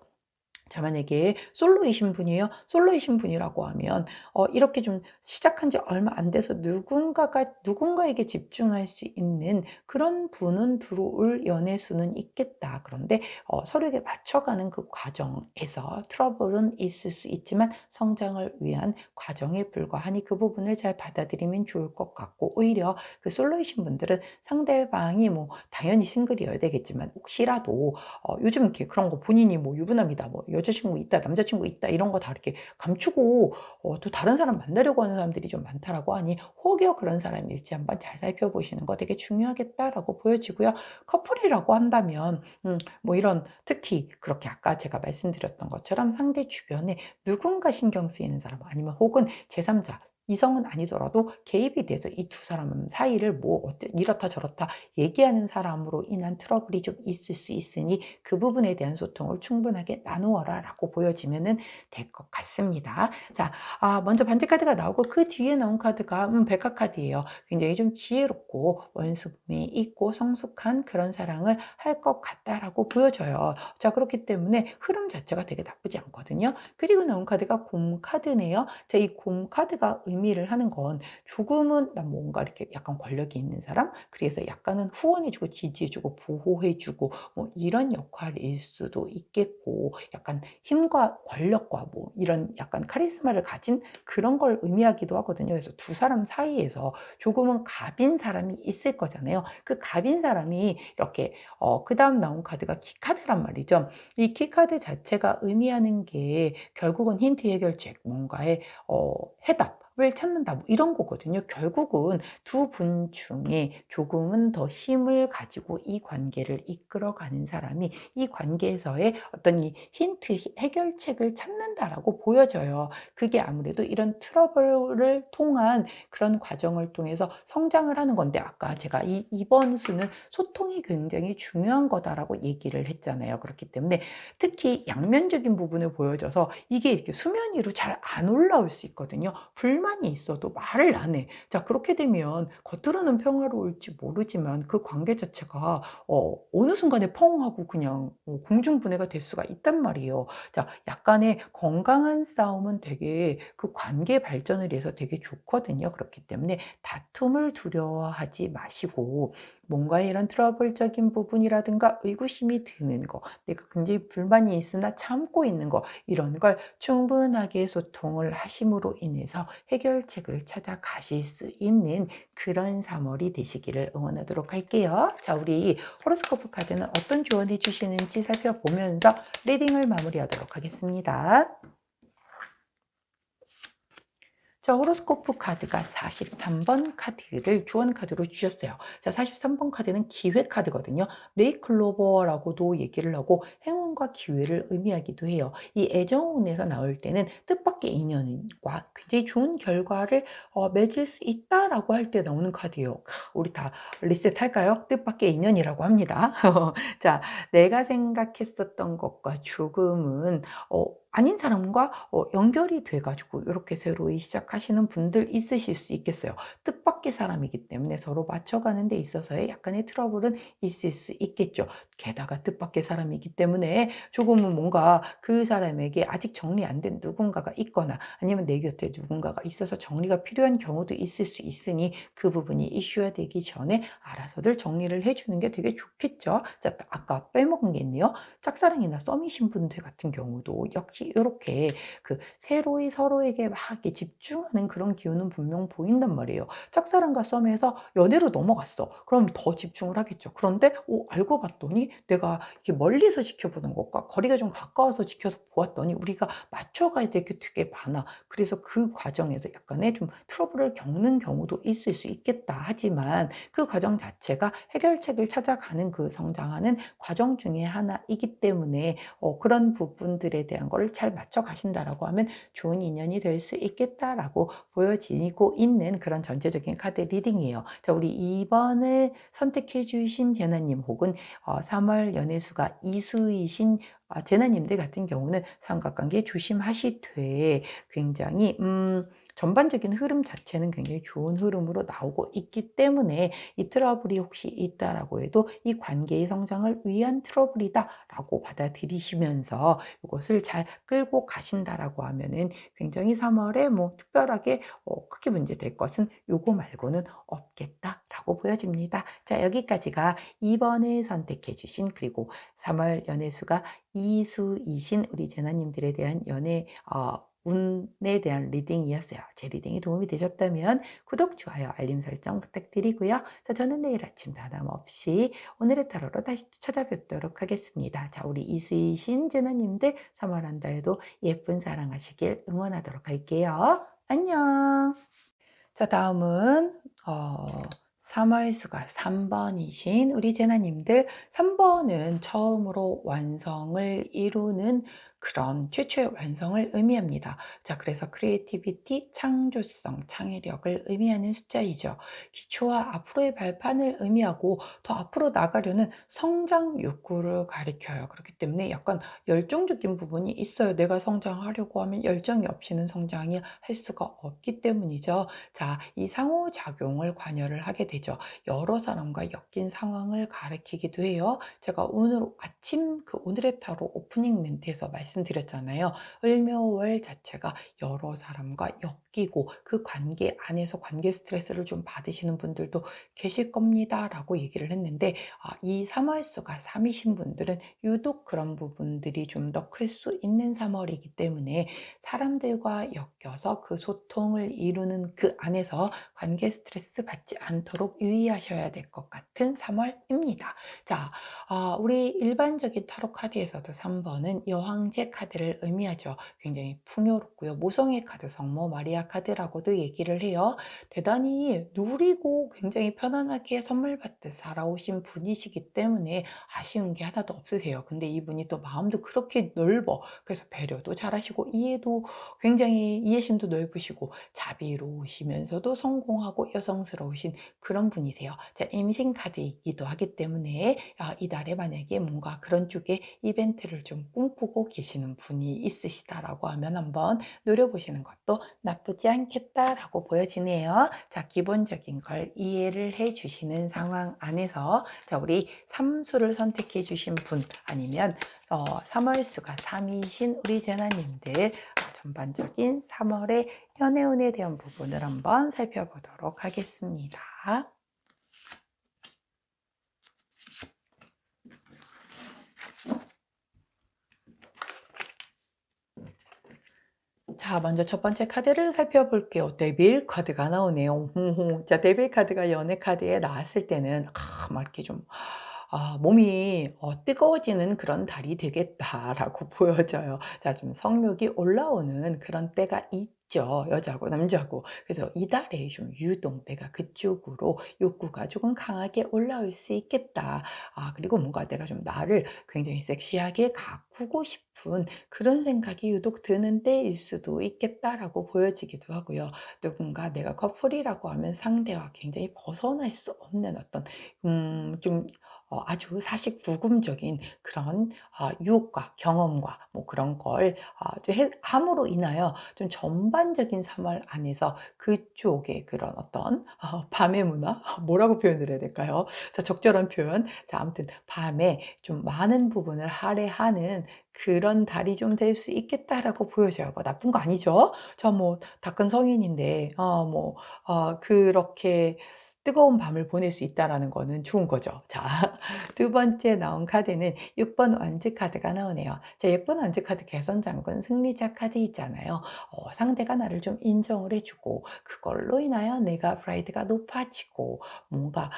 A: 자, 만약에 솔로이신 분이에요. 솔로이신 분이라고 하면 이렇게 좀 시작한 지 얼마 안 돼서 누군가에게 집중할 수 있는 그런 분은 들어올 연애 수는 있겠다. 그런데 서로에게 맞춰가는 그 과정에서 트러블은 있을 수 있지만 성장을 위한 과정에 불과하니 그 부분을 잘 받아들이면 좋을 것 같고, 오히려 그 솔로이신 분들은 상대방이 뭐 당연히 싱글이어야 되겠지만 혹시라도 요즘 이렇게 그런 거 본인이 뭐 유부남이다, 뭐 여자친구 있다, 남자친구 있다 이런 거 다 이렇게 감추고 또 다른 사람 만나려고 하는 사람들이 좀 많다라고 하니 혹여 그런 사람일지 한번 잘 살펴보시는 거 되게 중요하겠다라고 보여지고요. 커플이라고 한다면 뭐 이런 특히 그렇게 아까 제가 말씀드렸던 것처럼 상대 주변에 누군가 신경 쓰이는 사람 아니면 혹은 제3자 이성은 아니더라도 개입이 돼서 이 두 사람 사이를 뭐 이렇다 저렇다 얘기하는 사람으로 인한 트러블이 좀 있을 수 있으니 그 부분에 대한 소통을 충분하게 나누어라 라고 보여지면 될 것 같습니다. 자, 먼저 반지 카드가 나오고 그 뒤에 나온 카드가 백화 카드예요. 굉장히 좀 지혜롭고 원수분이 있고 성숙한 그런 사랑을 할 것 같다라고 보여져요. 자, 그렇기 때문에 흐름 자체가 되게 나쁘지 않거든요. 그리고 나온 카드가 곰 카드네요. 자, 이 곰 카드가 의미를 하는 건 조금은 나 뭔가 이렇게 약간 권력이 있는 사람, 그래서 약간은 후원해주고 지지해주고 보호해주고 뭐 이런 역할일 수도 있겠고, 약간 힘과 권력과 뭐 이런 약간 카리스마를 가진 그런 걸 의미하기도 하거든요. 그래서 두 사람 사이에서 조금은 갑인 사람이 있을 거잖아요. 그 갑인 사람이 이렇게 그 다음 나온 카드가 키카드란 말이죠. 이 키카드 자체가 의미하는 게 결국은 힌트 해결책, 뭔가의 해답을 찾는다 뭐 이런 거거든요. 결국은 두 분 중에 조금은 더 힘을 가지고 이 관계를 이끌어가는 사람이 이 관계에서의 어떤 이 힌트 해결책을 찾는다라고 보여져요. 그게 아무래도 이런 트러블을 통한 그런 과정을 통해서 성장을 하는 건데, 아까 제가 이번 수는 소통이 굉장히 중요한 거다라고 얘기를 했잖아요. 그렇기 때문에 특히 양면적인 부분을 보여줘서 이게 이렇게 수면 위로 잘 안 올라올 수 있거든요. 불만이 있어도 말을 안 해. 자, 그렇게 되면 겉으로는 평화로울지 모르지만 그 관계 자체가 어느 순간에 펑 하고 그냥 공중분해가 될 수가 있단 말이에요. 자, 약간의 건강한 싸움은 되게 그 관계 발전을 위해서 되게 좋거든요. 그렇기 때문에 다툼을 두려워하지 마시고 뭔가 이런 트러블적인 부분이라든가 의구심이 드는 거, 내가 굉장히 불만이 있으나 참고 있는 거, 이런 걸 충분하게 소통을 하심으로 인해서 해결책을 찾아가실 수 있는 그런 3월이 되시기를 응원하도록 할게요. 자, 우리 호로스코프 카드는 어떤 조언해 주시는지 살펴보면서 리딩을 마무리하도록 하겠습니다. 자, 호로스코프 카드가 43번 카드를 조언 카드로 주셨어요. 자, 43번 카드는 기회 카드거든요. 네이클로버라고도 얘기를 하고 행운과 기회를 의미하기도 해요. 이 애정운에서 나올 때는 뜻밖의 인연과 굉장히 좋은 결과를 맺을 수 있다라고 할 때 나오는 카드예요. 우리 다 리셋할까요? 뜻밖의 인연이라고 합니다. 자, 내가 생각했었던 것과 조금은 아닌 사람과 연결이 돼 가지고 이렇게 새로이 시작하시는 분들 있으실 수 있겠어요. 뜻밖의 사람이기 때문에 서로 맞춰가는 데 있어서의 약간의 트러블은 있을 수 있겠죠. 게다가 뜻밖의 사람이기 때문에 조금은 뭔가 그 사람에게 아직 정리 안 된 누군가가 있거나 아니면 내 곁에 누군가가 있어서 정리가 필요한 경우도 있을 수 있으니 그 부분이 이슈화 되기 전에 알아서들 정리를 해 주는 게 되게 좋겠죠. 자, 아까 빼먹은 게 있네요. 짝사랑이나 썸이신 분들 같은 경우도 역시 요렇게 그 새로이 서로에게 막 이렇게 집중하는 그런 기운은 분명 보인단 말이에요. 짝사랑과 썸에서 연애로 넘어갔어. 그럼 더 집중을 하겠죠. 그런데 알고 봤더니 내가 이렇게 멀리서 지켜보는 것과 거리가 좀 가까워서 지켜서 보았더니 우리가 맞춰가야 될 게 되게 많아. 그래서 그 과정에서 약간의 좀 트러블을 겪는 경우도 있을 수 있겠다. 하지만 그 과정 자체가 해결책을 찾아가는 그 성장하는 과정 중에 하나이기 때문에 그런 부분들에 대한 거를 잘 맞춰 가신다라고 하면 좋은 인연이 될 수 있겠다라고 보여지고 있는 그런 전체적인 카드 리딩이에요. 자, 우리 2번을 선택해 주신 제나님 혹은 3월 연애수가 이수이신 제나님들 같은 경우는 삼각관계 조심하시되 굉장히 전반적인 흐름 자체는 굉장히 좋은 흐름으로 나오고 있기 때문에 이 트러블이 혹시 있다라고 해도 이 관계의 성장을 위한 트러블이다라고 받아들이시면서 이것을 잘 끌고 가신다라고 하면은 굉장히 3월에 뭐 특별하게 크게 문제될 것은 요거 말고는 없겠다라고 보여집니다. 자, 여기까지가 2번을 선택해 주신 그리고 3월 연애수가 이수이신 우리 제나님들에 대한 연애 운에 대한 리딩이었어요. 제 리딩이 도움이 되셨다면 구독, 좋아요, 알림 설정 부탁드리고요. 자, 저는 내일 아침 변함없이 오늘의 타로로 다시 찾아뵙도록 하겠습니다. 자, 우리 이수이신 제나님들 3월 한 달도 예쁜 사랑하시길 응원하도록 할게요. 안녕. 자, 다음은 3월 수가 3번이신 우리 제나님들 3번은 처음으로 완성을 이루는 그런 최초의 완성을 의미합니다. 자, 그래서 크리에이티비티, 창조성, 창의력을 의미하는 숫자이죠. 기초와 앞으로의 발판을 의미하고 더 앞으로 나가려는 성장 욕구를 가리켜요. 그렇기 때문에 약간 열정적인 부분이 있어요. 내가 성장하려고 하면 열정이 없이는 성장이 할 수가 없기 때문이죠. 자, 이 상호작용을 관여를 하게 되죠. 여러 사람과 엮인 상황을 가리키기도 해요. 제가 오늘 아침 그 오늘의 타로 오프닝 멘트에서 말씀드렸잖아요. 을묘월 자체가 여러 사람과 엮이고 그 관계 안에서 관계 스트레스를 좀 받으시는 분들도 계실 겁니다라고 얘기를 했는데 이 3월수가 3이신 분들은 유독 그런 부분들이 좀 더 클 수 있는 3월이기 때문에 사람들과 엮여서 그 소통을 이루는 그 안에서 관계 스트레스 받지 않도록 유의하셔야 될 것 같은 3월입니다. 자, 우리 일반적인 타로 카드에서도 3번은 여황제 카드를 의미하죠. 굉장히 풍요롭고요. 모성의 카드, 성모 마리아 카드라고도 얘기를 해요. 대단히 누리고 굉장히 편안하게 선물 받듯 살아오신 분이시기 때문에 아쉬운 게 하나도 없으세요. 근데 이분이 또 마음도 그렇게 넓어. 그래서 배려도 잘하시고 이해도 굉장히 이해심도 넓으시고 자비로우시면서도 성공하고 여성스러우신 그런 분이세요. 자, 임신 카드이기도 하기 때문에 이달에 만약에 뭔가 그런 쪽에 이벤트를 좀 꿈꾸고 계시는 분이 있으시다라고 하면 한번 노려보시는 것도 나쁘지 않겠다라고 보여지네요. 자, 기본적인 걸 이해를 해 주시는 상황 안에서 자, 우리 삼수를 선택해 주신 분 아니면 3월수가 3이신 우리 제나님들 전반적인 3월의 연애운에 대한 부분을 한번 살펴보도록 하겠습니다. 자, 먼저 첫 번째 카드를 살펴볼게요. 데빌 카드가 나오네요. 자, 데빌 카드가 연애 카드에 나왔을 때는 막 이렇게 좀 몸이 뜨거워지는 그런 달이 되겠다라고 보여져요. 자, 좀 성욕이 올라오는 그런 때가 있죠. 여자고 남자고. 그래서 이달에 좀 유독 내가 그쪽으로 욕구가 조금 강하게 올라올 수 있겠다. 그리고 뭔가 내가 좀 나를 굉장히 섹시하게 가꾸고 싶은 그런 생각이 유독 드는 때일 수도 있겠다라고 보여지기도 하고요. 누군가 내가 커플이라고 하면 상대와 굉장히 벗어날 수 없는 어떤 좀 아주 사실구금적인 그런 유혹과 경험과 뭐 그런 걸 좀 함으로 인하여 좀 전반적인 생활 안에서 그쪽의 그런 어떤 밤의 문화 뭐라고 표현을 해야 될까요? 자, 적절한 표현. 자, 아무튼 밤에 좀 많은 부분을 할애하는 그런 달이 좀 될 수 있겠다라고 보여져요. 뭐 나쁜 거 아니죠? 저 뭐 다 큰 성인인데 그렇게 뜨거운 밤을 보낼 수 있다라는 거는 좋은 거죠. 자, 두 번째 나온 카드는 6번 완즈 카드가 나오네요. 자, 6번 완즈 카드 개선 장군 승리자 카드 있잖아요. 상대가 나를 좀 인정을 해주고 그걸로 인하여 내가 프라이드가 높아지고 뭔가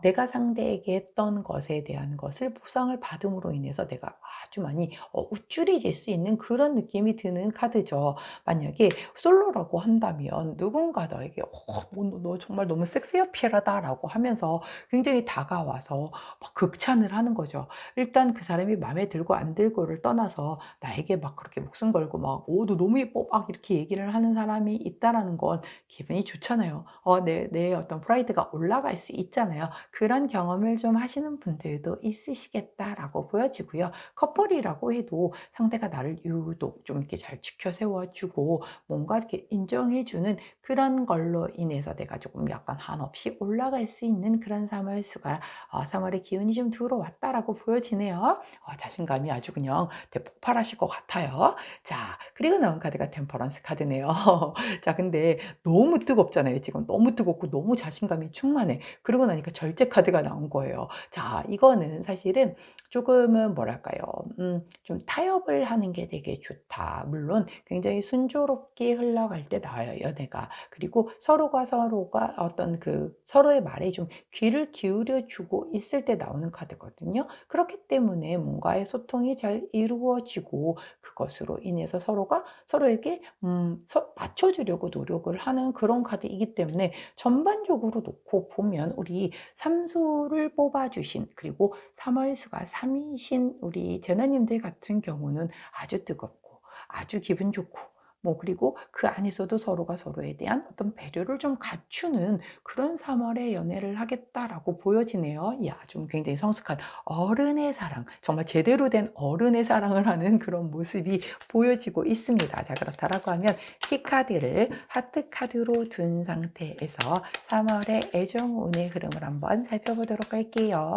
A: 내가 상대에게 했던 것에 대한 것을 보상을 받음으로 인해서 내가 아주 많이 우쭐해질 수 있는 그런 느낌이 드는 카드죠. 만약에 솔로라고 한다면 누군가 너에게 너 정말 너무 섹시 어필하다라고 하면서 굉장히 다가와서 막 극찬을 하는 거죠. 일단 그 사람이 마음에 들고 안 들고를 떠나서 나에게 막 그렇게 목숨 걸고 막 너 너무 예뻐 막 이렇게 얘기를 하는 사람이 있다라는 건 기분이 좋잖아요. 내 어떤 프라이드가 올라갈 수 있잖아요. 그런 경험을 좀 하시는 분들도 있으시겠다라고 보여지고요. 커플이라고 해도 상대가 나를 유독 좀 이렇게 잘 지켜 세워주고 뭔가 이렇게 인정해주는 그런 걸로 인해서 내가 조금 약간 한없이 올라갈 수 있는 그런 3월수가 3월의 기운이 좀 들어왔다라고 보여지네요. 자신감이 아주 그냥 대폭발하실 것 같아요. 자, 그리고 나온 카드가 템퍼런스 카드네요. 자, 근데 너무 뜨겁잖아요. 지금 너무 뜨겁고 너무 자신감이 충만해. 그러고 나니까 절제 카드가 나온 거예요. 자, 이거는 사실은 조금은 뭐랄까요? 좀 타협을 하는 게 되게 좋다. 물론 굉장히 순조롭게 흘러갈 때 나와요, 연애가. 그리고 서로가 어떤 그 서로의 말에 좀 귀를 기울여 주고 있을 때 나오는 카드거든요. 그렇기 때문에 뭔가의 소통이 잘 이루어지고 그것으로 인해서 서로가 서로에게 맞춰주려고 노력을 하는 그런 카드이기 때문에 전반적으로 놓고 보면 우리 삼수를 뽑아주신 그리고 3월수가 3이신 우리 제나님들 같은 경우는 아주 뜨겁고 아주 기분 좋고 뭐 그리고 그 안에서도 서로가 서로에 대한 어떤 배려를 좀 갖추는 그런 3월에 연애를 하겠다라고 보여지네요. 야, 좀 굉장히 성숙한 어른의 사랑, 정말 제대로 된 어른의 사랑을 하는 그런 모습이 보여지고 있습니다. 자, 그렇다라고 하면 키카드를 하트카드로 둔 상태에서 3월의 애정운의 흐름을 한번 살펴보도록 할게요.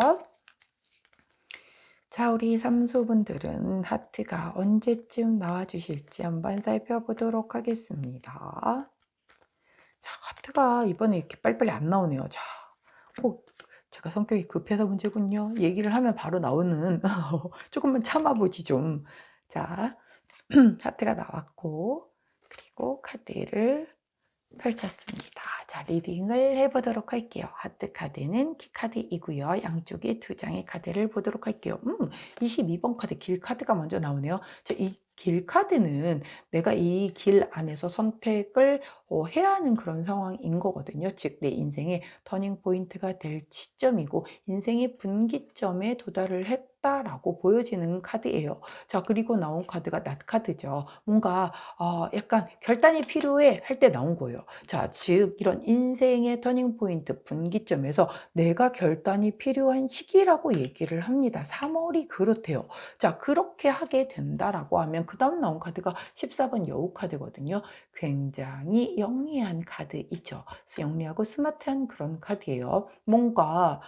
A: 자, 우리 삼수분들은 하트가 언제쯤 나와주실지 한번 살펴보도록 하겠습니다. 자, 하트가 이번에 이렇게 빨리빨리 안 나오네요. 자, 꼭 제가 성격이 급해서 문제군요. 얘기를 하면 바로 나오는 조금만 참아보지 좀. 자, 하트가 나왔고 그리고 카드를 펼쳤습니다. 자, 리딩을 해보도록 할게요. 하트 카드는 키카드이고요. 양쪽에 두 장의 카드를 보도록 할게요. 22번 카드 길 카드가 먼저 나오네요. 자, 이 길 카드는 내가 이 길 안에서 선택을 해야 하는 그런 상황인 거거든요. 즉, 내 인생의 터닝 포인트가 될 시점이고 인생의 분기점에 도달을 했다라고 보여지는 카드예요. 자, 그리고 나온 카드가 낫 카드죠. 뭔가 약간 결단이 필요해 할 때 나온 거예요. 자, 즉 이런 인생의 터닝 포인트 분기점에서 내가 결단이 필요한 시기라고 얘기를 합니다. 3월이 그렇대요. 자, 그렇게 하게 된다라고 하면 그다음 나온 카드가 14번 여우 카드거든요. 굉장히 영리한 카드이죠. 영리하고 스마트한 그런 카드예요. 뭔가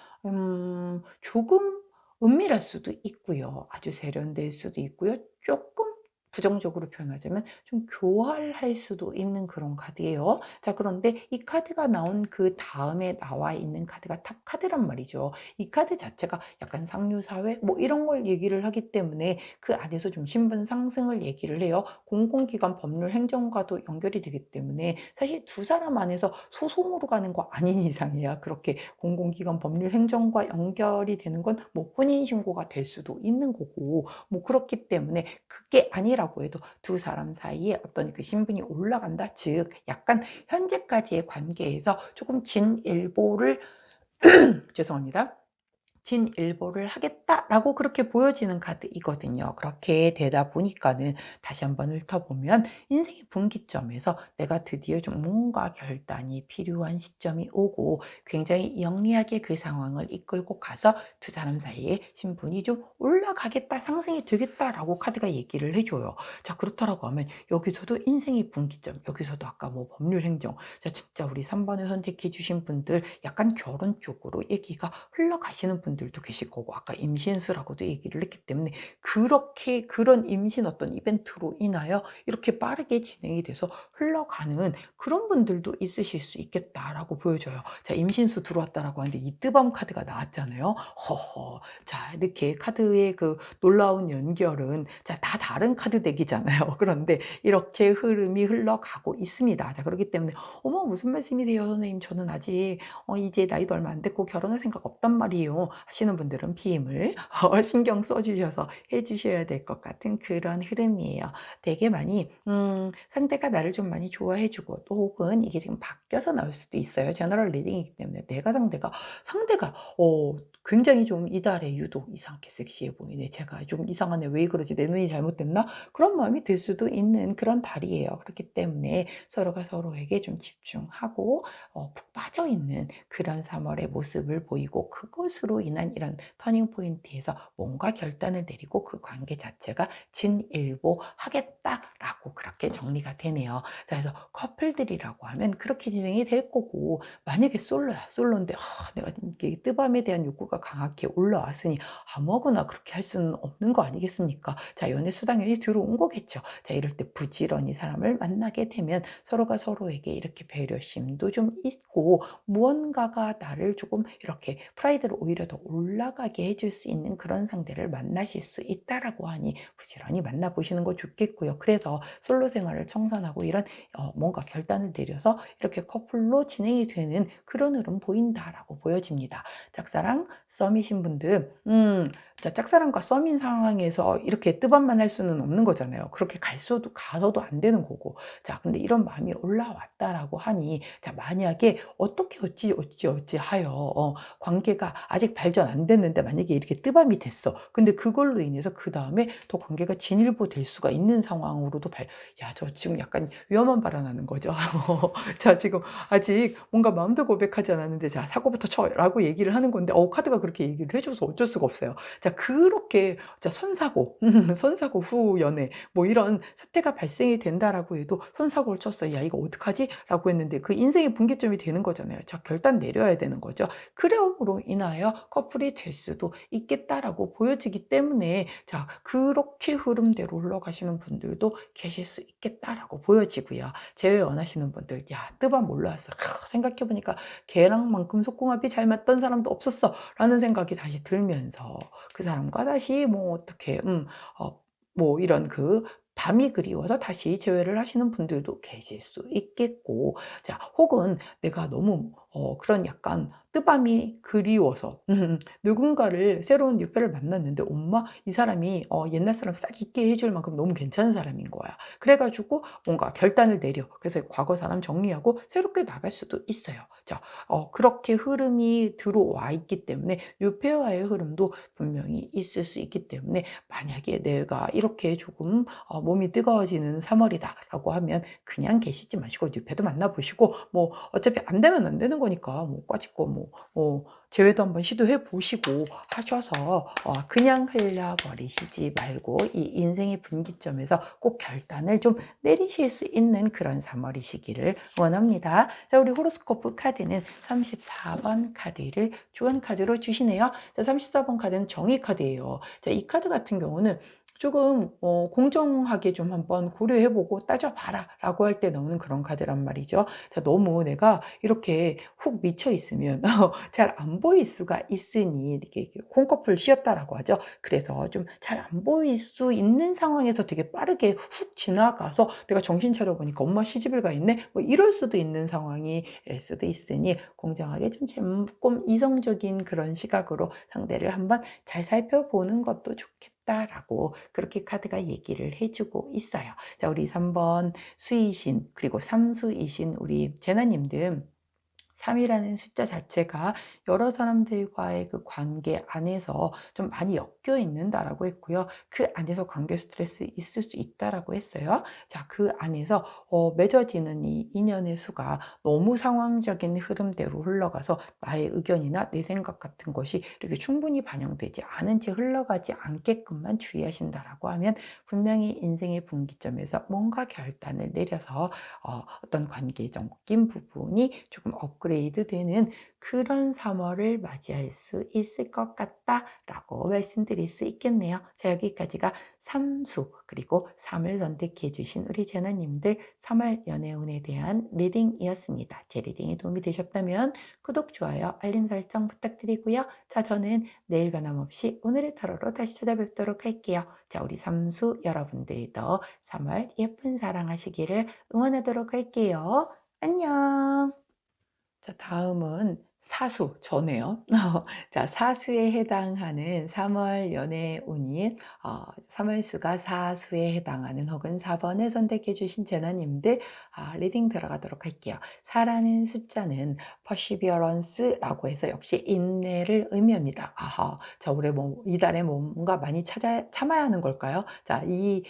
A: 조금 은밀할 수도 있고요. 아주 세련될 수도 있고요. 조금 부정적으로 표현하자면 좀 교활할 수도 있는 그런 카드예요. 자, 그런데 이 카드가 나온 그 다음에 나와 있는 카드가 탑 카드란 말이죠. 이 카드 자체가 약간 상류사회 뭐 이런 걸 얘기를 하기 때문에 그 안에서 좀 신분 상승을 얘기를 해요. 공공기관 법률 행정과도 연결이 되기 때문에 사실 두 사람 안에서 소송으로 가는 거 아닌 이상이야. 그렇게 공공기관 법률 행정과 연결이 되는 건 뭐 혼인신고가 될 수도 있는 거고 뭐 그렇기 때문에 그게 아니라고 해도 두 사람 사이에 어떤 그 신분이 올라간다. 즉 약간 현재까지의 관계에서 조금 진일보를 죄송합니다. 진일보를 하겠다라고 그렇게 보여지는 카드이거든요. 그렇게 되다 보니까는 다시 한번 훑어보면 인생의 분기점에서 내가 드디어 좀 뭔가 결단이 필요한 시점이 오고 굉장히 영리하게 그 상황을 이끌고 가서 두 사람 사이에 신분이 좀 올라가겠다, 상승이 되겠다라고 카드가 얘기를 해줘요. 자, 그렇다라고 하면 여기서도 인생의 분기점, 여기서도 아까 뭐 법률 행정, 자, 진짜 우리 3번을 선택해 주신 분들 약간 결혼 쪽으로 얘기가 흘러가시는 분들도 계실 거고 아까 임신수라고도 얘기를 했기 때문에 그렇게 그런 임신 어떤 이벤트로 인하여 이렇게 빠르게 진행이 돼서 흘러가는 그런 분들도 있으실 수 있겠다라고 보여져요. 자, 임신수 들어왔다라고 하는데 이 뜨밤 카드가 나왔잖아요. 허허. 자, 이렇게 카드의 그 놀라운 연결은 자, 다 다른 카드 덱이잖아요. 그런데 이렇게 흐름이 흘러가고 있습니다. 자, 그렇기 때문에 어머 무슨 말씀이세요 선생님, 저는 아직 이제 나이도 얼마 안 됐고 결혼할 생각 없단 말이에요 하시는 분들은 PM을 신경 써주셔서 해주셔야 될 것 같은 그런 흐름이에요. 되게 많이 상대가 나를 좀 많이 좋아해주고 또 혹은 이게 지금 바뀌어서 나올 수도 있어요. 제너럴 리딩이기 때문에 내가 상대가 굉장히 좀 이달에 유독 이상하게 섹시해 보이네. 제가 좀 이상하네. 왜 그러지? 내 눈이 잘못됐나? 그런 마음이 들 수도 있는 그런 달이에요. 그렇기 때문에 서로가 서로에게 좀 집중하고 푹 빠져 있는 그런 3월의 모습을 보이고 그것으로 인한 이런 터닝 포인트에서 뭔가 결단을 내리고 그 관계 자체가 진일보하겠다라고 그렇게 정리가 되네요. 자, 그래서 커플들이라고 하면 그렇게 진행이 될 거고 만약에 솔로야. 솔로인데 내가 이게 뜨밤에 대한 욕구가 강하게 올라왔으니 아무거나 그렇게 할 수는 없는 거 아니겠습니까? 자, 연애 수당연히 들어온 거겠죠. 자, 이럴 때 부지런히 사람을 만나게 되면 서로가 서로에게 이렇게 배려심도 좀 있고 무언가가 나를 조금 이렇게 프라이드를 오히려 더 올라가게 해줄 수 있는 그런 상대를 만나실 수 있다라고 하니 부지런히 만나보시는 거 좋겠고요. 그래서 솔로 생활을 청산하고 이런 뭔가 결단을 내려서 이렇게 커플로 진행이 되는 그런 흐름 보인다라고 보여집니다. 짝사랑 썸이신 분들 자, 짝사랑과 썸인 상황에서 이렇게 뜨밤만 할 수는 없는 거잖아요. 그렇게 가서도 안 되는 거고. 자, 근데 이런 마음이 올라왔다라고 하니, 자, 만약에 어떻게 어찌 하여, 관계가 아직 발전 안 됐는데 만약에 이렇게 뜨밤이 됐어. 근데 그걸로 인해서 그 다음에 더 관계가 진일보 될 수가 있는 상황으로도 야, 저 지금 약간 위험한 발언하는 거죠. 자, 지금 아직 뭔가 마음도 고백하지 않았는데, 자, 사고부터 쳐라고 얘기를 하는 건데, 카드가 그렇게 얘기를 해줘서 어쩔 수가 없어요. 자, 그렇게 자, 선사고, 선사고 후 연애 뭐 이런 사태가 발생이 된다라고 해도 선사고를 쳤어요. 야, 이거 어떡하지? 라고 했는데 그 인생의 분기점이 되는 거잖아요. 자, 결단 내려야 되는 거죠. 그럼으로 인하여 커플이 될 수도 있겠다라고 보여지기 때문에 자, 그렇게 흐름대로 흘러가시는 분들도 계실 수 있겠다라고 보여지고요. 재회 원하시는 분들, 야, 뜨밤 올라왔어. 생각해보니까 걔랑만큼 속궁합이 잘 맞던 사람도 없었어. 라는 생각이 다시 들면서 그 사람과 다시 뭐 어떻게 뭐 이런 그 밤이 그리워서 다시 재회를 하시는 분들도 계실 수 있겠고, 자, 혹은 내가 너무 그런 약간 뜨밤이 그리워서 누군가를 새로운 뉴페를 만났는데 엄마 이 사람이 옛날 사람 싹 잊게 해줄 만큼 너무 괜찮은 사람인 거야. 그래가지고 뭔가 결단을 내려. 그래서 과거 사람 정리하고 새롭게 나갈 수도 있어요. 자, 그렇게 흐름이 들어와 있기 때문에 뉴페와의 흐름도 분명히 있을 수 있기 때문에 만약에 내가 이렇게 조금 몸이 뜨거워지는 3월이다라고 하면 그냥 계시지 마시고 뉴페도 만나보시고 뭐 어차피 안 되면 안 되는 거니까 뭐 까짓거 제외도 한번 시도해 보시고 하셔서 그냥 흘려버리시지 말고 이 인생의 분기점에서 꼭 결단을 좀 내리실 수 있는 그런 3월이시기를 원합니다. 자, 우리 호로스코프 카드는 34번 카드를 주원 카드로 주시네요. 자, 34번 카드는 정의 카드예요. 자, 이 카드 같은 경우는 조금 공정하게 좀 한번 고려해보고 따져봐라 라고 할 때 나오는 그런 카드란 말이죠. 자, 너무 내가 이렇게 훅 미쳐 있으면 잘 안 보일 수가 있으니 이렇게 콩꺼풀 씌었다라고 하죠. 그래서 좀 잘 안 보일 수 있는 상황에서 되게 빠르게 훅 지나가서 내가 정신 차려보니까 엄마 시집을 가 있네? 뭐 이럴 수도 있는 상황이 일 수도 있으니 공정하게 조금 이성적인 그런 시각으로 상대를 한번 잘 살펴보는 것도 좋겠다라고 그렇게 카드가 얘기를 해주고 있어요. 자, 우리 3번 수이신 그리고 삼수이신 우리 제나님들 3이라는 숫자 자체가 여러 사람들과의 그 관계 안에서 좀 많이 엮여 있는다라고 했고요. 그 안에서 관계 스트레스 있을 수 있다라고 했어요. 자, 그 안에서 맺어지는 이 인연의 수가 너무 상황적인 흐름대로 흘러가서 나의 의견이나 내 생각 같은 것이 이렇게 충분히 반영되지 않은 채 흘러가지 않게끔만 주의하신다라고 하면 분명히 인생의 분기점에서 뭔가 결단을 내려서 어떤 관계적인 부분이 조금 업그레이드 되는 그런 3월을 맞이할 수 있을 것 같다라고 말씀드릴 수 있겠네요. 자, 여기까지가 삼수 그리고 3을 선택해 주신 우리 제나님들 3월 연애운에 대한 리딩이었습니다. 제 리딩이 도움이 되셨다면 구독, 좋아요, 알림 설정 부탁드리고요. 자, 저는 내일 변함없이 오늘의 타로로 다시 찾아뵙도록 할게요. 자, 우리 삼수 여러분들도 3월 예쁜 사랑하시기를 응원하도록 할게요. 안녕. 자, 다음은 사수, 저네요. 자, 사수에 해당하는 3월 연애운인 3월수가 사수에 해당하는 혹은 4번을 선택해 주신 제나님들 리딩 들어가도록 할게요. 4라는 숫자는 perseverance라고 해서 역시 인내를 의미합니다. 자, 올해 이달에 뭔가 많이 참아야 하는 걸까요? 자, 이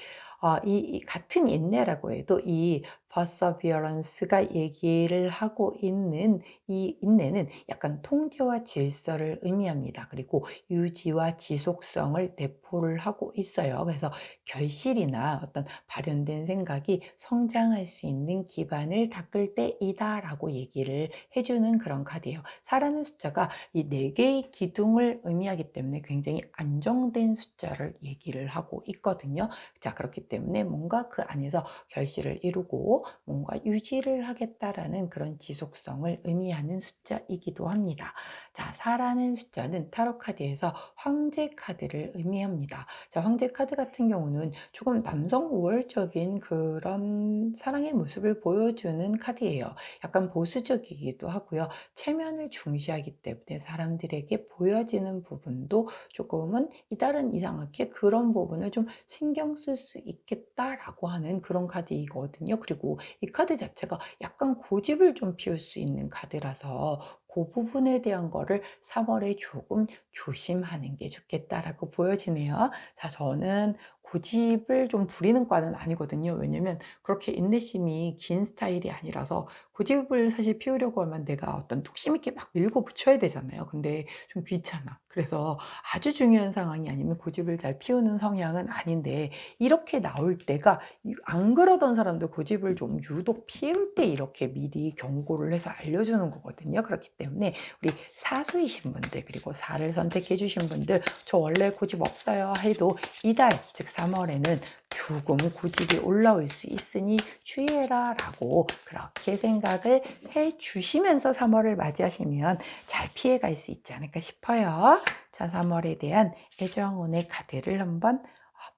A: 같은 인내라고 해도 이 perseverance가 얘기를 하고 있는 이 인내는 약간 통제와 질서를 의미합니다. 그리고 유지와 지속성을 내포를 하고 있어요. 그래서 결실이나 어떤 발현된 생각이 성장할 수 있는 기반을 닦을 때이다라고 얘기를 해주는 그런 카드예요. 4라는 숫자가 이 4개의 기둥을 의미하기 때문에 굉장히 안정된 숫자를 얘기를 하고 있거든요. 자, 그렇기 때문에 뭔가 그 안에서 결실을 이루고 뭔가 유지를 하겠다라는 그런 지속성을 의미하는 숫자이기도 합니다. 자, 4라는 숫자는 타로 카드에서 황제 카드를 의미합니다. 자, 황제 카드 같은 경우는 조금 남성 우월적인 그런 사랑의 모습을 보여주는 카드예요. 약간 보수적이기도 하고요. 체면을 중시하기 때문에 사람들에게 보여지는 부분도 조금은 이달은 이상하게 그런 부분을 좀 신경 쓸 수 있겠다라고 하는 그런 카드이거든요. 그리고 이 카드 자체가 약간 고집을 좀 피울 수 있는 카드라서 그 부분에 대한 거를 3월에 조금 조심하는 게 좋겠다라고 보여지네요. 자, 저는 고집을 좀 부리는 과는 아니거든요. 왜냐면 그렇게 인내심이 긴 스타일이 아니라서 고집을 사실 피우려고 하면 내가 어떤 뚝심 있게 막 밀고 붙여야 되잖아요. 근데 좀 귀찮아. 그래서 아주 중요한 상황이 아니면 고집을 잘 피우는 성향은 아닌데 이렇게 나올 때가 안 그러던 사람도 고집을 좀 유독 피울 때 이렇게 미리 경고를 해서 알려주는 거거든요. 그렇기 때문에 우리 사수이신 분들 그리고 4를 선택해 주신 분들 저 원래 고집 없어요 해도 이달 즉 3월에는 조금 고집이 올라올 수 있으니 주의해라 라고 그렇게 생각을 해 주시면서 3월을 맞이하시면 잘 피해갈 수 있지 않을까 싶어요. 자, 3월에 대한 애정운의 카드를 한번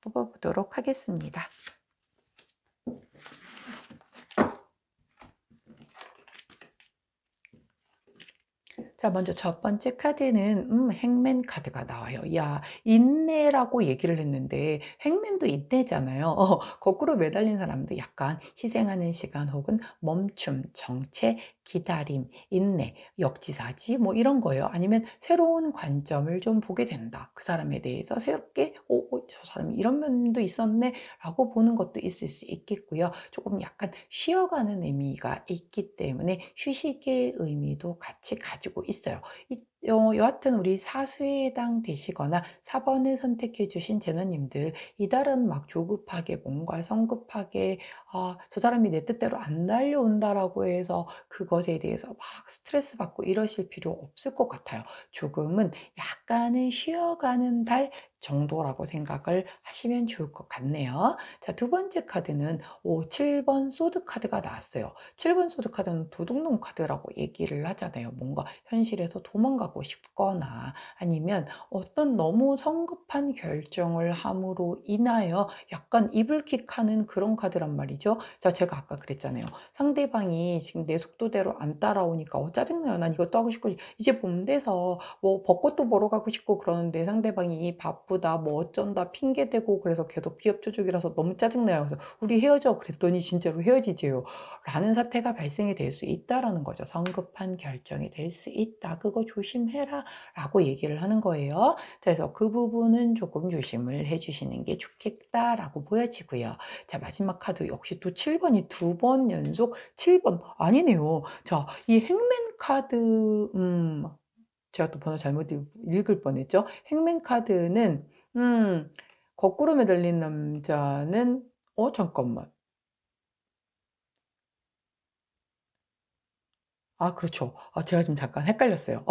A: 뽑아보도록 하겠습니다. 자, 먼저 첫 번째 카드는 행맨 카드가 나와요. 야, 인내라고 얘기를 했는데 행맨도 인내잖아요. 거꾸로 매달린 사람도 약간 희생하는 시간 혹은 멈춤, 정체, 기다림, 인내, 역지사지 뭐 이런 거예요. 아니면 새로운 관점을 좀 보게 된다. 그 사람에 대해서 새롭게 저 사람이 이런 면도 있었네 라고 보는 것도 있을 수 있겠고요. 조금 약간 쉬어가는 의미가 있기 때문에 휴식의 의미도 같이 가지고 있어요. 여하튼 우리 사수에 해당되시거나 4번을 선택해 주신 제너님들 이달은 막 조급하게 뭔가 성급하게 저 사람이 내 뜻대로 안 달려온다라고 해서 그것에 대해서 막 스트레스 받고 이러실 필요 없을 것 같아요. 조금은 약간은 쉬어가는 달 정도라고 생각을 하시면 좋을 것 같네요. 자, 두 번째 카드는 7번 소드 카드가 나왔어요. 7번 소드 카드는 도둑놈 카드라고 얘기를 하잖아요. 뭔가 현실에서 도망가 넘어가고 싶거나 아니면 어떤 너무 성급한 결정을 함으로 인하여 약간 이불킥하는 그런 카드란 말이죠. 자, 제가 아까 그랬잖아요. 상대방이 지금 내 속도대로 안 따라오니까 짜증나요. 난 이것도 하고 싶고 이제 봄 돼서 뭐 벚꽃도 보러 가고 싶고 그러는데 상대방이 바쁘다 뭐 어쩐다 핑계 대고 그래서 계속 비협조적이라서 너무 짜증나요. 그래서 "우리 헤어져." 그랬더니 진짜로 헤어지지요. 라는 사태가 발생이 될 수 있다라는 거죠. "성급한 결정이 될 수 있다. 그거 조심해라."라고 얘기를 하는 거예요. 자, 그래서 그 부분은 조금 조심을 해 주시는 게 좋겠다라고 보여지고요. 자, 마지막 카드 역시 또 7 번이 두 번 연속 7 번 아니네요. 자, 이 행맨 카드 제가 또 번호 잘못 읽을 뻔했죠. 행맨 카드는 거꾸로 매달린 남자는 잠깐만. 아, 그렇죠. 제가 지금 잠깐 헷갈렸어요.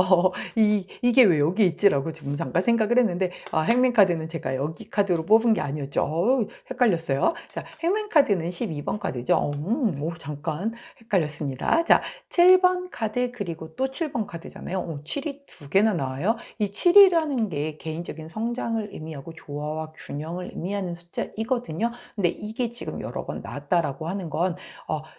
A: '이게 왜 여기 있지?'라고 지금 잠깐 생각을 했는데 행맨 카드는 제가 여기 카드로 뽑은 게 아니었죠. 헷갈렸어요. 자, 행맨 카드는 12번 카드죠. 잠깐 헷갈렸습니다. 자, 7번 카드 그리고 또 7번 카드잖아요. 7이 두 개나 나와요. 이 7 이라는 게 개인적인 성장을 의미하고 조화와 균형을 의미하는 숫자이거든요. 근데 이게 지금 여러 번 나왔다라고 하는 건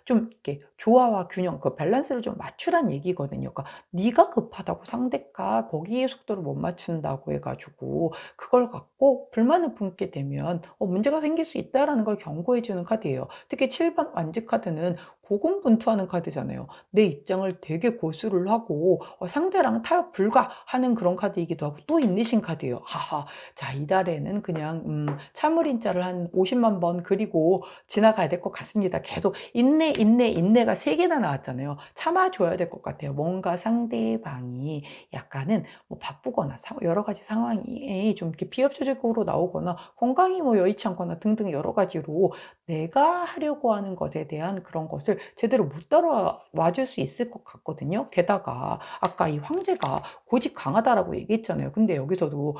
A: 좀 이렇게 조화와 균형 그 밸런스를 좀 맞추란 얘기거든요. 그러니까 네가 급하다고 상대가 거기에 속도를 못 맞춘다고 해 가지고 그걸 갖고 불만을 품게 되면 문제가 생길 수 있다라는 걸 경고해 주는 카드예요. 특히 7번 완즈 카드는 고군분투하는 카드잖아요. 내 입장을 되게 고수를 하고 상대랑 타협 불가하는 그런 카드이기도 하고 또 인내심 카드예요. 하하. 자, 이달에는 그냥 참을인자를 한 50만 번 그리고 지나가야 될 것 같습니다. 계속 인내, 인내, 인내가 3 개나 나왔잖아요. 참아 줘야 될 것 같아요. 뭔가 상대방이 약간은 뭐 바쁘거나 여러 가지 상황이 좀 이렇게 비협조적으로 나오거나 건강이 뭐 여의치 않거나 등등 여러 가지로 내가 하려고 하는 것에 대한 그런 것을 제대로 못 따라와 줄 수 있을 것 같거든요. 게다가 아까 이 황제가 고집 강하다라고 얘기했잖아요. 근데 여기서도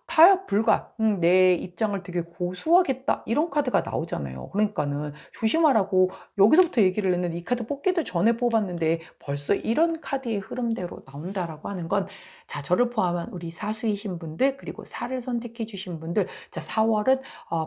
A: 타협 불가, 내 입장을 되게 고수하겠다 이런 카드가 나오잖아요. 그러니까는 조심하라고 여기서부터 얘기를 했는데 이 카드 뽑기도 전에 뽑았는데 벌써 이런 카드의 흐름대로 나온다라고 하는 건 자, 저를 포함한 우리 사수이신 분들 그리고 사를 선택해 주신 분들 자, 4 월은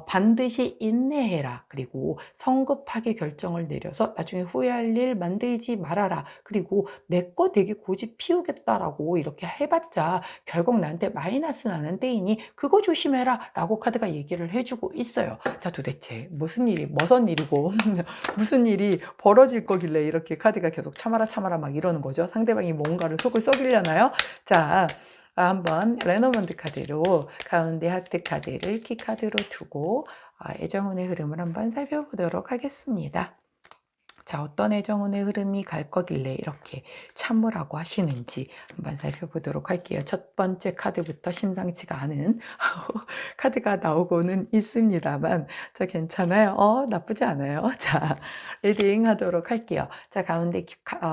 A: 반드시 인내해라. 그리고 성급하게 결정을 내려서 나중에 후회할 일 만들지 말아라. 그리고 "내 거 되게 고집 피우겠다."라고 이렇게 해 봤자 결국 나한테 마이너스 나는 때이니 "그거 조심해라."라고 카드가 얘기를 해 주고 있어요. 자, 도대체 무슨 일이 머선 일이고 무슨 일이 벌어질 거길래 이렇게 카드가 계속 "참아라, 참아라." 막 이러는 거죠. 상대방이 뭔가를 속을 썩이려나요? 자, 한번 레노먼드 카드로 가운데 하트 카드를 키 카드로 두고 애정운의 흐름을 한번 살펴보도록 하겠습니다. 자, 어떤 애정운의 흐름이 갈 거길래 이렇게 참으라고 하시는지 한번 살펴보도록 할게요. 첫 번째 카드부터 심상치가 않은 카드가 나오고는 있습니다만 자, 괜찮아요. 나쁘지 않아요. 자, 리딩하도록 할게요. 자, 가운데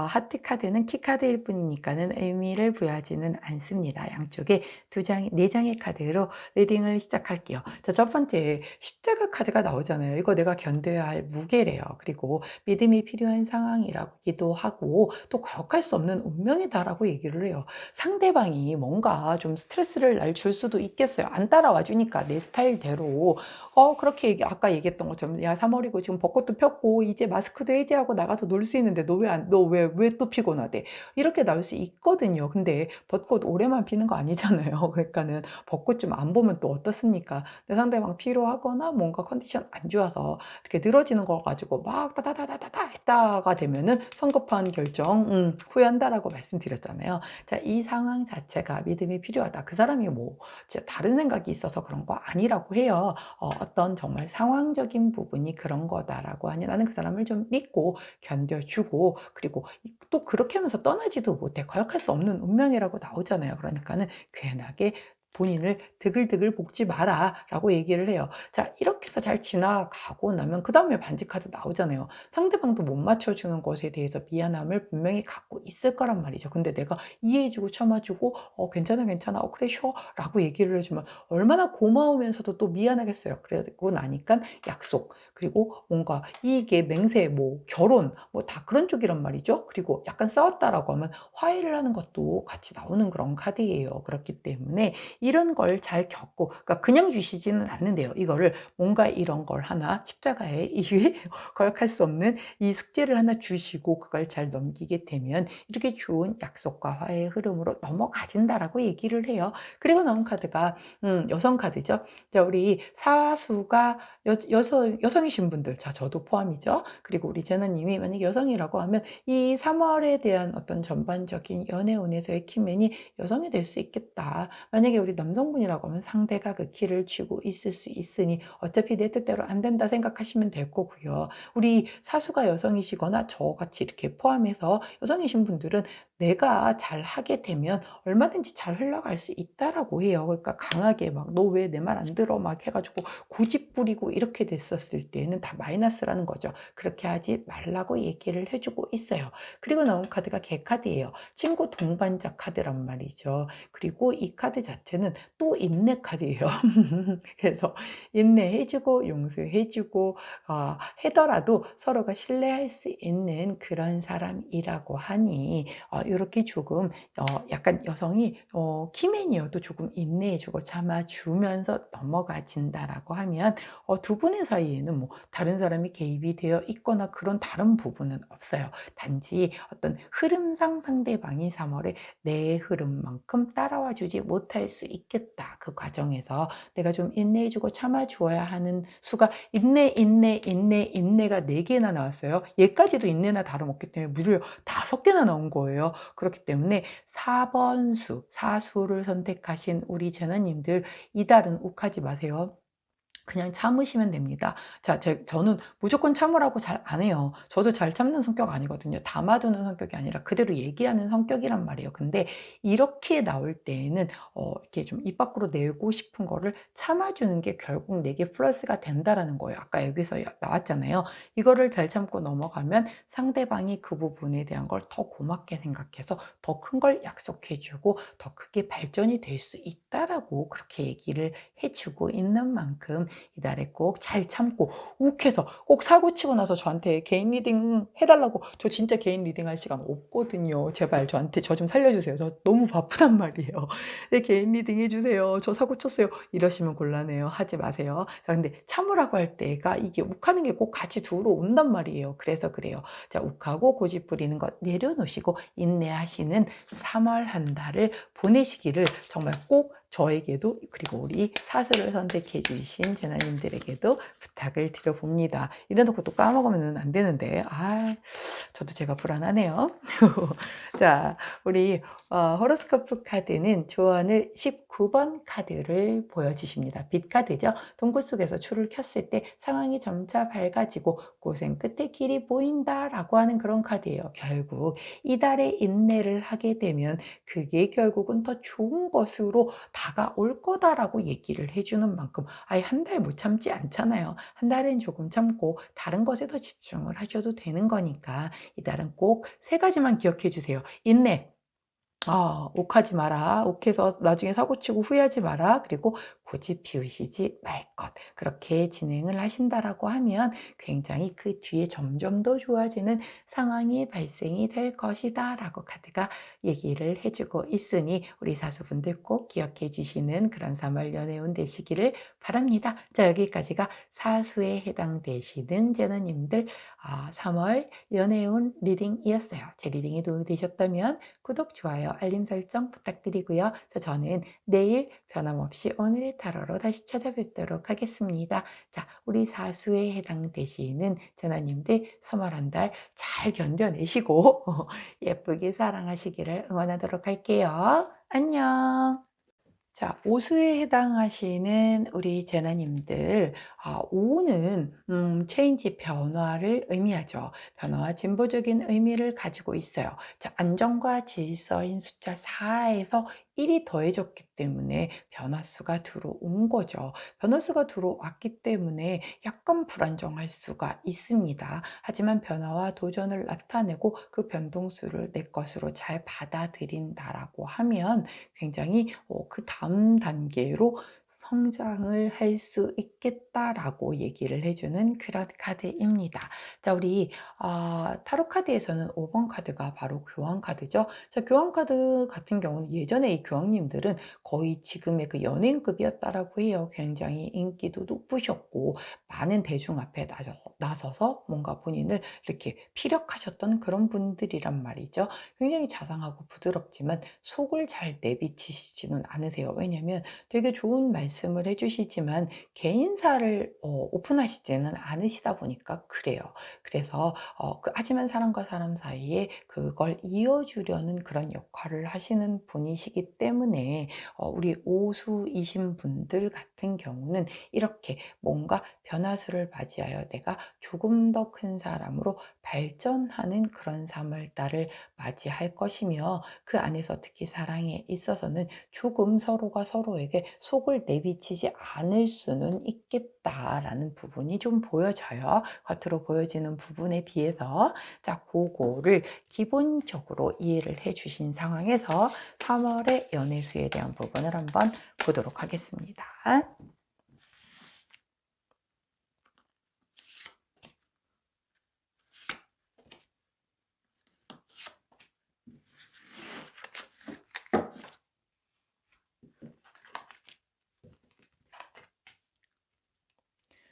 A: 하트 카드는 키 카드일 뿐이니까는 의미를 부여하지는 않습니다. 양쪽에 두 장, 네 장의 카드로 리딩을 시작할게요. 자, 첫 번째 십자가 카드가 나오잖아요. 이거 내가 견뎌야 할 무게래요. 그리고 믿음이 필요한 상황이라기도 하고 또 거역할 수 없는 운명이다라고 얘기를 해요. 상대방이 뭔가 좀 스트레스를 날 줄 수도 있겠어요. 안 따라와 주니까 내 스타일대로. 그렇게 아까 얘기했던 것처럼 "야, 3 월이고 지금 벚꽃도 폈고 이제 마스크도 해제하고 나가서 놀 수 있는데 너 왜 또 피곤하대?" 이렇게 나올 수 있거든요. 근데 벚꽃 올해만 피는 거 아니잖아요. 그러니까는 벚꽃 좀 안 보면 또 어떻습니까? 내 상대방 피로하거나 뭔가 컨디션 안 좋아서 이렇게 늘어지는 거 가지고 막 다다다다다다 했다가 되면은 성급한 결정 후회한다라고 말씀드렸잖아요. 자, 이 상황 자체가 믿음이 필요하다. 그 사람이 뭐 진짜 다른 생각이 있어서 그런 거 아니라고 해요. 어떤 정말 상황적인 부분이 그런 거다라고 하니 나는 그 사람을 좀 믿고 견뎌주고 그리고 또 그렇게 하면서 떠나지도 못해. 거역할 수 없는 운명이라고 나오잖아요. 그러니까는 괜하게 본인을 드글드글 볶지 마라라고 얘기를 해요. 자, 이렇게 해서 잘 지나가고 나면 그다음에 반지 카드 나오잖아요. 상대방도 못 맞춰주는 것에 대해서 미안함을 분명히 갖고 있을 거란 말이죠. 근데 내가 이해해주고 참아주고 괜찮아 괜찮아 그래 쉬어라고 얘기를 해주면 얼마나 고마우면서도 또 미안하겠어요. 그러고 나니까 약속 그리고 뭔가 이게 맹세 뭐 결혼 뭐 다 그런 쪽이란 말이죠. 그리고 약간 싸웠다라고 하면 화해를 하는 것도 같이 나오는 그런 카드예요. 그렇기 때문에 이런 걸 잘 겪고 그러니까 그냥 주시지는 않는데요. 이거를 뭔가 이런 걸 하나 십자가에 이게 거역할 수 없는 이 숙제를 하나 주시고 그걸 잘 넘기게 되면 이렇게 좋은 약속과 화해의 흐름으로 넘어가진다라고 얘기를 해요. 그리고 나온 카드가 여성 카드죠. 자, 우리 사수가 여성이신 분들, 자, 저도 포함이죠. 그리고 우리 제너님이 만약에 여성이라고 하면 이 3월에 대한 어떤 전반적인 연애운에서의 키맨이 여성이 될 수 있겠다. 만약에 우리 남성분이라고 하면 상대가 그 키를 쥐고 있을 수 있으니 어차피 내 뜻대로 안 된다 생각하시면 될 거고요. 우리 사수가 여성이시거나 저같이 이렇게 포함해서 여성이신 분들은 내가 잘 하게 되면 얼마든지 잘 흘러갈 수 있다라고 해요. 그러니까 강하게 막 너 왜 내 말 안 들어 막 해가지고 고집 부리고 이렇게 됐었을 때는 다 마이너스라는 거죠. 그렇게 하지 말라고 얘기를 해주고 있어요. 그리고 나온 카드가 개 카드예요. 친구 동반자 카드란 말이죠. 그리고 이 카드 자체는 또 인내 카드예요. 그래서 인내해주고 용서해주고 해더라도 서로가 신뢰할 수 있는 그런 사람이라고 하니 이렇게 조금 약간 여성이 키맨이어도 조금 인내해주고 참아주면서 넘어가진다라고 하면 두 분의 사이에는 뭐 다른 사람이 개입이 되어 있거나 그런 다른 부분은 없어요. 단지 어떤 흐름상 상대방이 3월에 내 흐름만큼 따라와 주지 못할 수 있겠다. 그 과정에서 내가 좀 인내해주고 참아주어야 하는 수가 인내가 4개나 나왔어요. 얘까지도 인내나 다름없기 때문에 무려 5개나 나온 거예요. 그렇기 때문에 4번 수, 사수를 선택하신 우리 제너님들 이달은 욱하지 마세요. 그냥 참으시면 됩니다. 자, 저는 무조건 참으라고 잘 안 해요. 저도 잘 참는 성격 아니거든요. 담아두는 성격이 아니라 그대로 얘기하는 성격이란 말이에요. 근데 이렇게 나올 때에는 이렇게 좀 입 밖으로 내고 싶은 거를 참아주는 게 결국 내게 플러스가 된다라는 거예요. 아까 여기서 나왔잖아요. 이거를 잘 참고 넘어가면 상대방이 그 부분에 대한 걸 더 고맙게 생각해서 더 큰 걸 약속해주고 더 크게 발전이 될 수 있다라고 그렇게 얘기를 해주고 있는 만큼 이달에 꼭 잘 참고 욱해서 꼭 사고 치고 나서 저한테 개인 리딩 해달라고 저 진짜 개인 리딩 할 시간 없거든요. 제발 저한테 저 좀 살려주세요. 저 너무 바쁘단 말이에요. 네, 개인 리딩 해주세요. 저 사고 쳤어요. 이러시면 곤란해요. 하지 마세요. 자, 근데 참으라고 할 때가 이게 욱하는 게 꼭 같이 들어온단 말이에요. 그래서 그래요. 자, 욱하고 고집 부리는 것 내려놓으시고 인내하시는 3월 한 달을 보내시기를 정말 꼭 저에게도 그리고 우리 사수를 선택해 주신 제나님들에게도 부탁을 드려봅니다. 이래놓고 또 까먹으면 안 되는데 저도 제가 불안하네요. 자, 우리 호로스코프 카드는 조언을 19번 카드를 보여주십니다. 빛 카드죠. 동굴 속에서 줄을 켰을 때 상황이 점차 밝아지고 고생 끝에 길이 보인다라고 하는 그런 카드예요. 결국 이달의 인내를 하게 되면 그게 결국은 더 좋은 것으로 다가올 거다라고 얘기를 해주는 만큼 아예 한 달 못 참지 않잖아요. 한 달은 조금 참고 다른 것에 더 집중을 하셔도 되는 거니까 이달은 꼭 3가지만 기억해 주세요. 인내, 욱하지 마라. 욱해서 나중에 사고치고 후회하지 마라. 그리고 고집 피우시지 말 것. 그렇게 진행을 하신다라고 하면 굉장히 그 뒤에 점점 더 좋아지는 상황이 발생이 될 것이다 라고 카드가 얘기를 해주고 있으니 우리 사수분들 꼭 기억해 주시는 그런 3월 연애운 되시기를 바랍니다. 자, 여기까지가 사수에 해당되시는 제너님들 3월 연애운 리딩이었어요. 제 리딩이 도움이 되셨다면 구독, 좋아요, 알림 설정 부탁드리고요. 저는 내일 변함없이 오늘의 타로로 다시 찾아뵙도록 하겠습니다. 자, 우리 사수에 해당되시는 전하님들 3월 한 달 잘 견뎌내시고 예쁘게 사랑하시기를 응원하도록 할게요. 안녕. 자, 오수에 해당하시는 우리 제나님들, 오는 체인지 변화를 의미하죠. 변화와 진보적인 의미를 가지고 있어요. 자, 안정과 질서인 숫자 4에서 일이 더해졌기 때문에 변화수가 들어온 거죠. 변화수가 들어왔기 때문에 약간 불안정할 수가 있습니다. 하지만 변화와 도전을 나타내고 그 변동수를 내 것으로 잘 받아들인다라고 하면 굉장히 그 다음 단계로 성장을 할 수 있겠다라고 얘기를 해주는 그런 카드입니다. 자, 우리 타로 카드에서는 5번 카드가 바로 교황 카드죠. 자, 교황 카드 같은 경우는 예전에 이 교황님들은 거의 지금의 그 연예인급이었다라고 해요. 굉장히 인기도 높으셨고 많은 대중 앞에 나서서 뭔가 본인을 이렇게 피력하셨던 그런 분들이란 말이죠. 굉장히 자상하고 부드럽지만 속을 잘 내비치시지는 않으세요. 왜냐하면 되게 좋은 말씀을 해주시지만 개인사를 오픈하시지는 않으시다 보니까 그래요. 그래서 하지만 사람과 사람 사이에 그걸 이어주려는 그런 역할을 하시는 분이시기 때문에 우리 오수이신 분들 같은 경우는 이렇게 뭔가 변화수를 맞이하여 내가 조금 더 큰 사람으로 발전하는 그런 3월달을 맞이할 것이며 그 안에서 특히 사랑에 있어서는 조금 서로가 서로에게 속을 내비치지 않을 수는 있겠다라는 부분이 좀 보여져요. 겉으로 보여지는 부분에 비해서. 자, 그거를 기본적으로 이해를 해 주신 상황에서 3월의 연애수에 대한 부분을 한번 보도록 하겠습니다.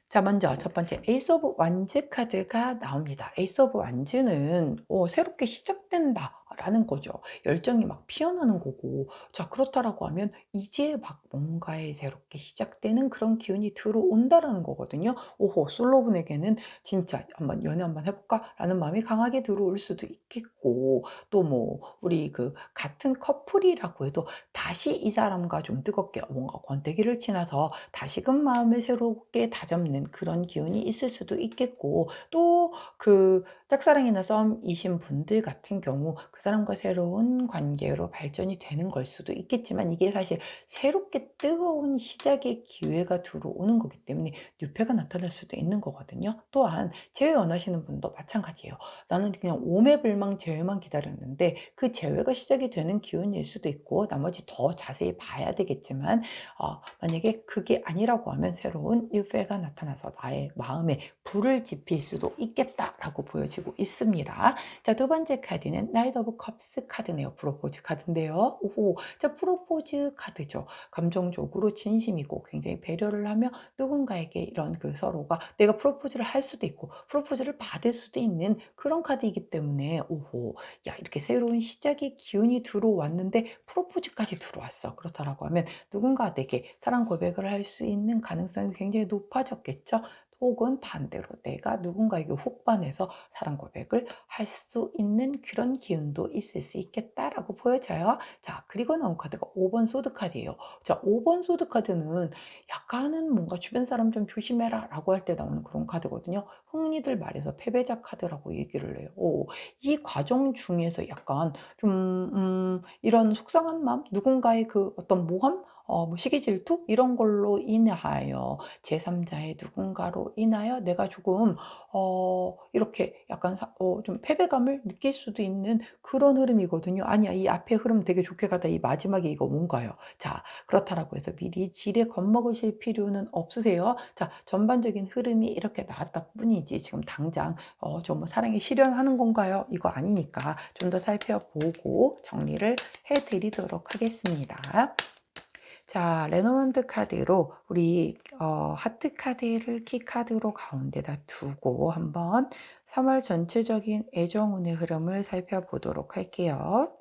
A: 자, 먼저 첫 번째 에이스 오브 완즈 카드가 나옵니다. 에이스 오브 완즈는 새롭게 시작된다라는 거죠. 열정이 막 피어나는 거고. 자, 그렇다라고 하면 이제 막 뭔가에 새롭게 시작되는 그런 기운이 들어온다라는 거거든요. 오호, 솔로분에게는 진짜 한번 연애 한번 해볼까라는 마음이 강하게 들어올 수도 있겠고, 또 뭐 우리 그 같은 커플이라고 해도 다시 이 사람과 좀 뜨겁게 뭔가 권태기를 지나서 다시금 마음을 새롭게 다잡는 그런 기운이 있을 수도 있겠고, 또 그 짝사랑이나 썸이신 분들 같은 경우 그 사람과 새로운 관계로 발전이 되는 걸 수도 있겠지만, 이게 사실 새롭게 뜨거운 시작의 기회가 들어오는 거기 때문에 뉴페가 나타날 수도 있는 거거든요. 또한 재회 원하시는 분도 마찬가지예요. 나는 그냥 오매불망 재회만 기다렸는데 그 재회가 시작이 되는 기운일 수도 있고, 나머지 더 자세히 봐야 되겠지만 만약에 그게 아니라고 하면 새로운 뉴페가 나타나서 나의 마음에 불을 지필 수도 있겠다라고 보여지고 있습니다. 자, 두 번째 카드는 나이트 오브 컵스 카드네요. 프로포즈 카드인데요. 오호, 자, 프로포즈 카드죠. 감정적으로 진심이고 굉장히 배려를 하며 누군가에게 이런 그 서로가 내가 프로포즈를 할 수도 있고 프로포즈를 받을 수도 있는 그런 카드이기 때문에, 오호, 야, 이렇게 새로운 시작의 기운이 들어왔는데 프로포즈까지 들어왔어. 그렇다라고 하면 누군가 내게 사랑 고백을 할 수 있는 가능성이 굉장히 높아졌겠죠. 혹은 반대로 내가 누군가에게 훅 반해서 사랑 고백을 할 수 있는 그런 기운도 있을 수 있겠다라고 보여져요. 자, 그리고 나온 카드가 5번 소드 카드예요. 자, 5번 소드 카드는 약간은 뭔가 주변 사람 좀 조심해라 라고 할 때 나오는 그런 카드거든요. 흔히들 말해서 패배자 카드라고 얘기를 해요. 이 과정 중에서 약간 좀 이런 속상한 마음, 누군가의 그 어떤 모함, 뭐 시기 질투 이런 걸로 인하여 제3자의 누군가로 인하여 내가 조금 이렇게 약간 좀 패배감을 느낄 수도 있는 그런 흐름이거든요. 아니야, 이 앞에 흐름 되게 좋게 가다 이 마지막에 이거 뭔가요? 자, 그렇다라고 해서 미리 지레 겁먹으실 필요는 없으세요. 자, 전반적인 흐름이 이렇게 나왔다 뿐이지 지금 당장 좀 뭐 사랑에 실현하는 건가요? 이거 아니니까 좀 더 살펴보고 정리를 해드리도록 하겠습니다. 자, 레노먼드 카드로 우리 하트 카드를 키 카드로 가운데다 두고 한번 3월 전체적인 애정운의 흐름을 살펴보도록 할게요.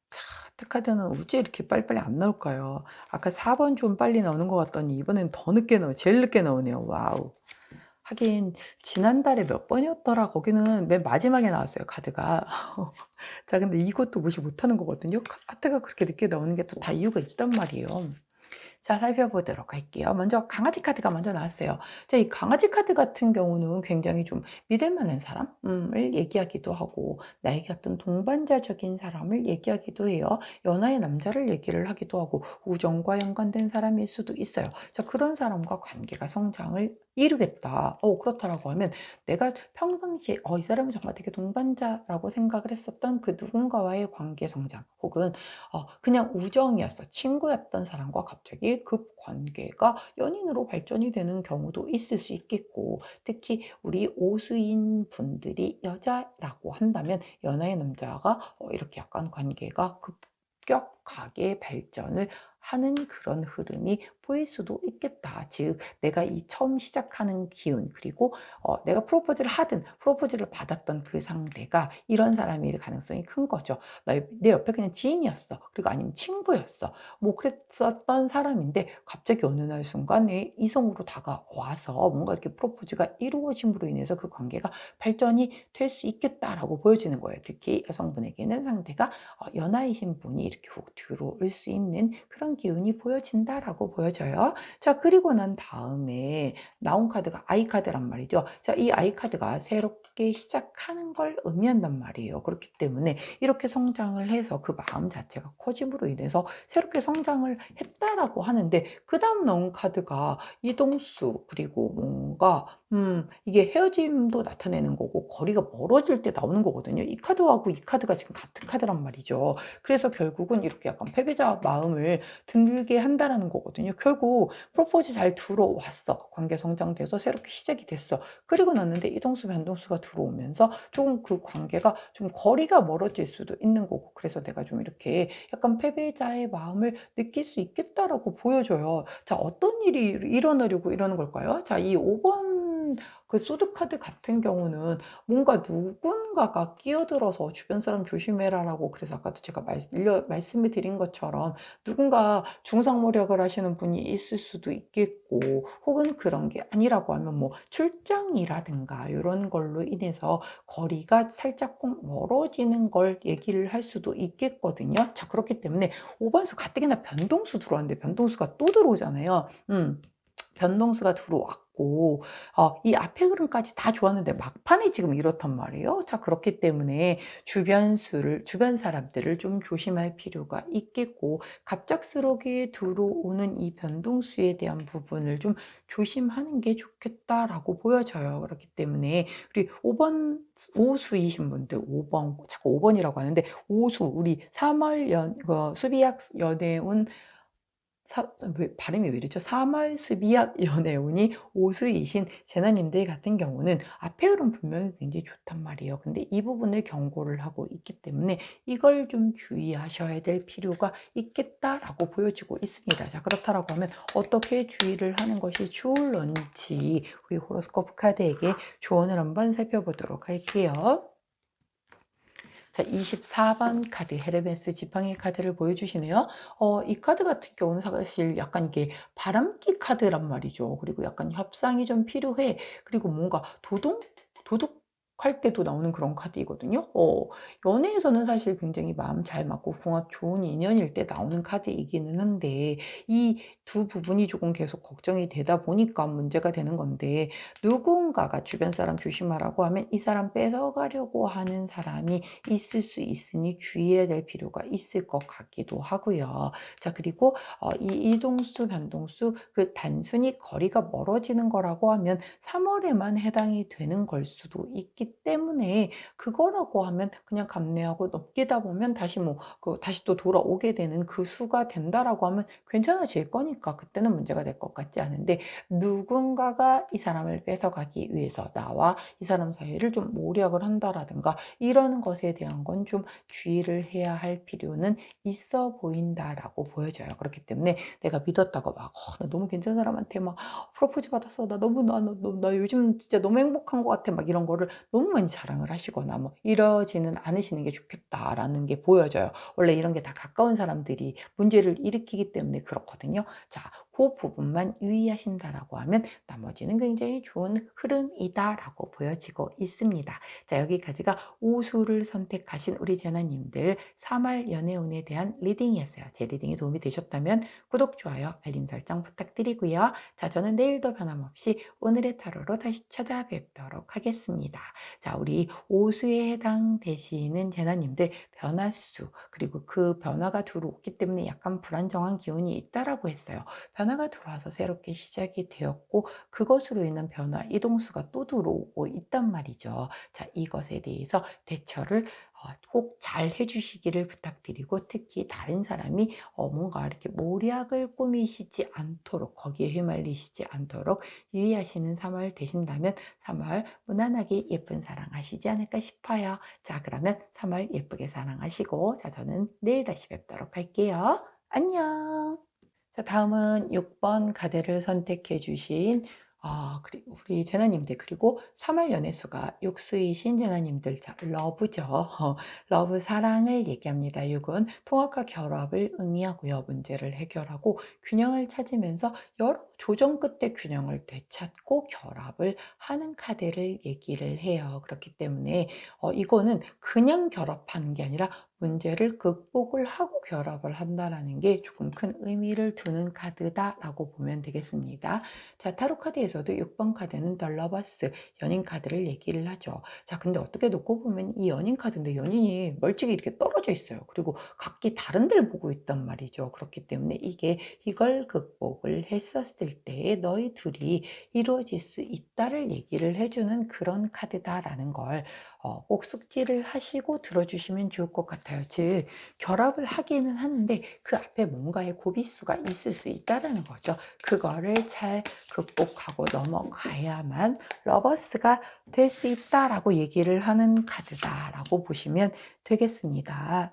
A: 자, 하트 카드는 어째 이렇게 빨리빨리 안 나올까요? 아까 4번 좀 빨리 나오는 것 같더니 이번엔 더 늦게 제일 늦게 나오네요. 와우. 하긴 지난달에 몇 번이었더라. 거기는 맨 마지막에 나왔어요, 카드가. 자, 근데 이것도 무시 못하는 거거든요. 하트가 그렇게 늦게 나오는 게 또 다 이유가 있단 말이에요. 자, 살펴보도록 할게요. 먼저 강아지 카드가 먼저 나왔어요. 자, 이 강아지 카드 같은 경우는 굉장히 좀 믿을 만한 사람을 얘기하기도 하고 나에게 어떤 동반자적인 사람을 얘기하기도 해요. 연하의 남자를 얘기를 하기도 하고 우정과 연관된 사람일 수도 있어요. 자, 그런 사람과 관계가 성장을 이루겠다. 그렇다라고 하면 내가 평상시에 이 사람은 정말 되게 동반자라고 생각을 했었던 그 누군가와의 관계 성장 혹은 그냥 우정이었어. 친구였던 사람과 갑자기 급 관계가 연인으로 발전이 되는 경우도 있을 수 있겠고, 특히 우리 오수인 분들이 여자라고 한다면 연하의 남자가 이렇게 약간 관계가 급격하게 발전을 하는 그런 흐름이 보일 수도 있겠다. 즉, 내가 이 처음 시작하는 기운, 그리고 내가 프로포즈를 하든 프로포즈를 받았던 그 상대가 이런 사람일 가능성이 큰 거죠. 내 옆에 그냥 지인이었어. 그리고 아니면 친구였어. 뭐 그랬었던 사람인데 갑자기 어느 날 순간에 이성으로 다가와서 뭔가 이렇게 프로포즈가 이루어짐으로 인해서 그 관계가 발전이 될 수 있겠다라고 보여지는 거예요. 특히 여성분에게는 상대가 연하이신 분이 이렇게 훅 들어올 수 있는 그런 기운이 보여진다라고 보여져요. 자, 그리고 난 다음에 나온 카드가 아이 카드란 말이죠. 자, 이 아이 카드가 새롭게 시작하는 걸 의미한단 말이에요. 그렇기 때문에 이렇게 성장을 해서 그 마음 자체가 커짐으로 인해서 새롭게 성장을 했다라고 하는데, 그다음 나온 카드가 이동수, 그리고 뭔가 이게 헤어짐도 나타내는 거고 거리가 멀어질 때 나오는 거거든요. 이 카드하고 이 카드가 지금 같은 카드란 말이죠. 그래서 결국은 이렇게 약간 패배자 마음을 들게 한다라는 거거든요. 결국 프로포즈 잘 들어왔어. 관계 성장돼서 새롭게 시작이 됐어. 그리고 났는데 이동수, 변동수가 들어오면서 조금 그 관계가 좀 거리가 멀어질 수도 있는 거고, 그래서 내가 좀 이렇게 약간 패배자의 마음을 느낄 수 있겠다라고 보여져요. 자, 어떤 일이 일어나려고 이러는 걸까요? 자, 이 5번 그 소드 카드 같은 경우는 뭔가 누군가가 끼어들어서 주변 사람 조심해라라고, 그래서 아까도 제가 말씀을 드린 것처럼 누군가 중상모략을 하시는 분이 있을 수도 있겠고, 혹은 그런 게 아니라고 하면 뭐 출장이라든가 이런 걸로 인해서 거리가 살짝쿵 멀어지는 걸 얘기를 할 수도 있겠거든요. 자, 그렇기 때문에 5번수 가뜩이나 변동수 들어왔는데 변동수가 또 들어오잖아요. 변동수가 들어왔고 이 앞에 그림까지 다 좋았는데 막판에 지금 이렇단 말이에요. 자, 그렇기 때문에 주변 사람들을 좀 조심할 필요가 있겠고, 갑작스럽게 들어오는 이 변동수에 대한 부분을 좀 조심하는 게 좋겠다라고 보여져요. 그렇기 때문에 우리 5번 오수이신 분들, 5번 자꾸 5번이라고 하는데, 오수 우리 3월 수비학 연애운 발음이 왜 이러죠? 3월 수비학 연애운이 오수이신 제나님들 같은 경우는 앞에 흐름 분명히 굉장히 좋단 말이에요. 근데 이 부분을 경고를 하고 있기 때문에 이걸 좀 주의하셔야 될 필요가 있겠다라고 보여지고 있습니다. 자, 그렇다라고 하면 어떻게 주의를 하는 것이 좋을런지 우리 호로스코프 카드에게 조언을 한번 살펴보도록 할게요. 자, 24번 카드 헤르메스 지팡이 카드를 보여주시네요. 이 카드 같은 경우는 사실 약간 이게 바람기 카드란 말이죠. 그리고 약간 협상이 좀 필요해. 그리고 뭔가 도둑할 때도 나오는 그런 카드이거든요. 연애에서는 사실 굉장히 마음 잘 맞고 궁합 좋은 인연일 때 나오는 카드이기는 한데, 이 두 부분이 조금 계속 걱정이 되다 보니까 문제가 되는 건데, 누군가가 주변 사람 조심하라고 하면 이 사람 뺏어가려고 하는 사람이 있을 수 있으니 주의해야 될 필요가 있을 것 같기도 하고요. 자, 그리고 이 이동수, 변동수 그 단순히 거리가 멀어지는 거라고 하면 3월에만 해당이 되는 걸 수도 있기 때문에, 그거라고 하면 그냥 감내하고 넘기다 보면 다시 또 돌아오게 되는 그 수가 된다라고 하면 괜찮아질 거니까 그때는 문제가 될 것 같지 않은데, 누군가가 이 사람을 뺏어가기 위해서 나와 이 사람 사이를 좀 모략을 한다라든가 이러는 것에 대한 건 좀 주의를 해야 할 필요는 있어 보인다라고 보여져요. 그렇기 때문에 내가 믿었다고 막 나 너무 괜찮은 사람한테 막 프로포즈 받았어. 나 요즘 진짜 너무 행복한 것 같아. 막 이런 거를 너무 많이 자랑을 하시거나 뭐 이러지는 않으시는 게 좋겠다라는 게 보여져요. 원래 이런 게 다 가까운 사람들이 문제를 일으키기 때문에 그렇거든요. 자, 그 부분만 유의하신다라고 하면 나머지는 굉장히 좋은 흐름이다라고 보여지고 있습니다. 자, 여기까지가 오수를 선택하신 우리 재나님들 3월 연애운에 대한 리딩이었어요. 제 리딩이 도움이 되셨다면 구독, 좋아요, 알림 설정 부탁드리고요. 자, 저는 내일도 변함없이 오늘의 타로로 다시 찾아뵙도록 하겠습니다. 자, 우리 오수에 해당되시는 재나님들 변화수, 그리고 그 변화가 들어오기 때문에 약간 불안정한 기운이 있다라고 했어요. 변화가 들어와서 새롭게 시작이 되었고 그것으로 인한 변화, 이동수가 또 들어오고 있단 말이죠. 자, 이것에 대해서 대처를 꼭 잘 해주시기를 부탁드리고, 특히 다른 사람이 뭔가 이렇게 모략을 꾸미시지 않도록, 거기에 휘말리시지 않도록 유의하시는 3월 되신다면 3월 무난하게 예쁜 사랑하시지 않을까 싶어요. 자, 그러면 3월 예쁘게 사랑하시고, 자, 저는 내일 다시 뵙도록 할게요. 안녕. 자, 다음은 6번 카드를 선택해 주신 그리고 우리 제나님들, 그리고 3월 연애수가 육수이신 제나님들, 자, 러브죠. 러브, 사랑을 얘기합니다. 6은 통합과 결합을 의미하고요. 문제를 해결하고 균형을 찾으면서 여러 조정 끝에 균형을 되찾고 결합을 하는 카드를 얘기를 해요. 그렇기 때문에 이거는 그냥 결합하는 게 아니라 문제를 극복을 하고 결합을 한다라는 게 조금 큰 의미를 두는 카드다라고 보면 되겠습니다. 자, 타로 카드에서도 6번 카드는 더 러버스, 연인 카드를 얘기를 하죠. 자, 근데 어떻게 놓고 보면 이 연인 카드인데 연인이 멀찍이 이렇게 떨어져 있어요. 그리고 각기 다른 데를 보고 있단 말이죠. 그렇기 때문에 이걸 극복을 했었을 때 너희 둘이 이루어질 수 있다를 얘기를 해주는 그런 카드다라는 걸 꼭 숙지를 하시고 들어주시면 좋을 것 같아요. 즉, 결합을 하기는 하는데 그 앞에 뭔가의 고비수가 있을 수 있다는 거죠. 그거를 잘 극복하고 넘어가야만 러버스가 될 수 있다라고 얘기를 하는 카드다라고 보시면 되겠습니다.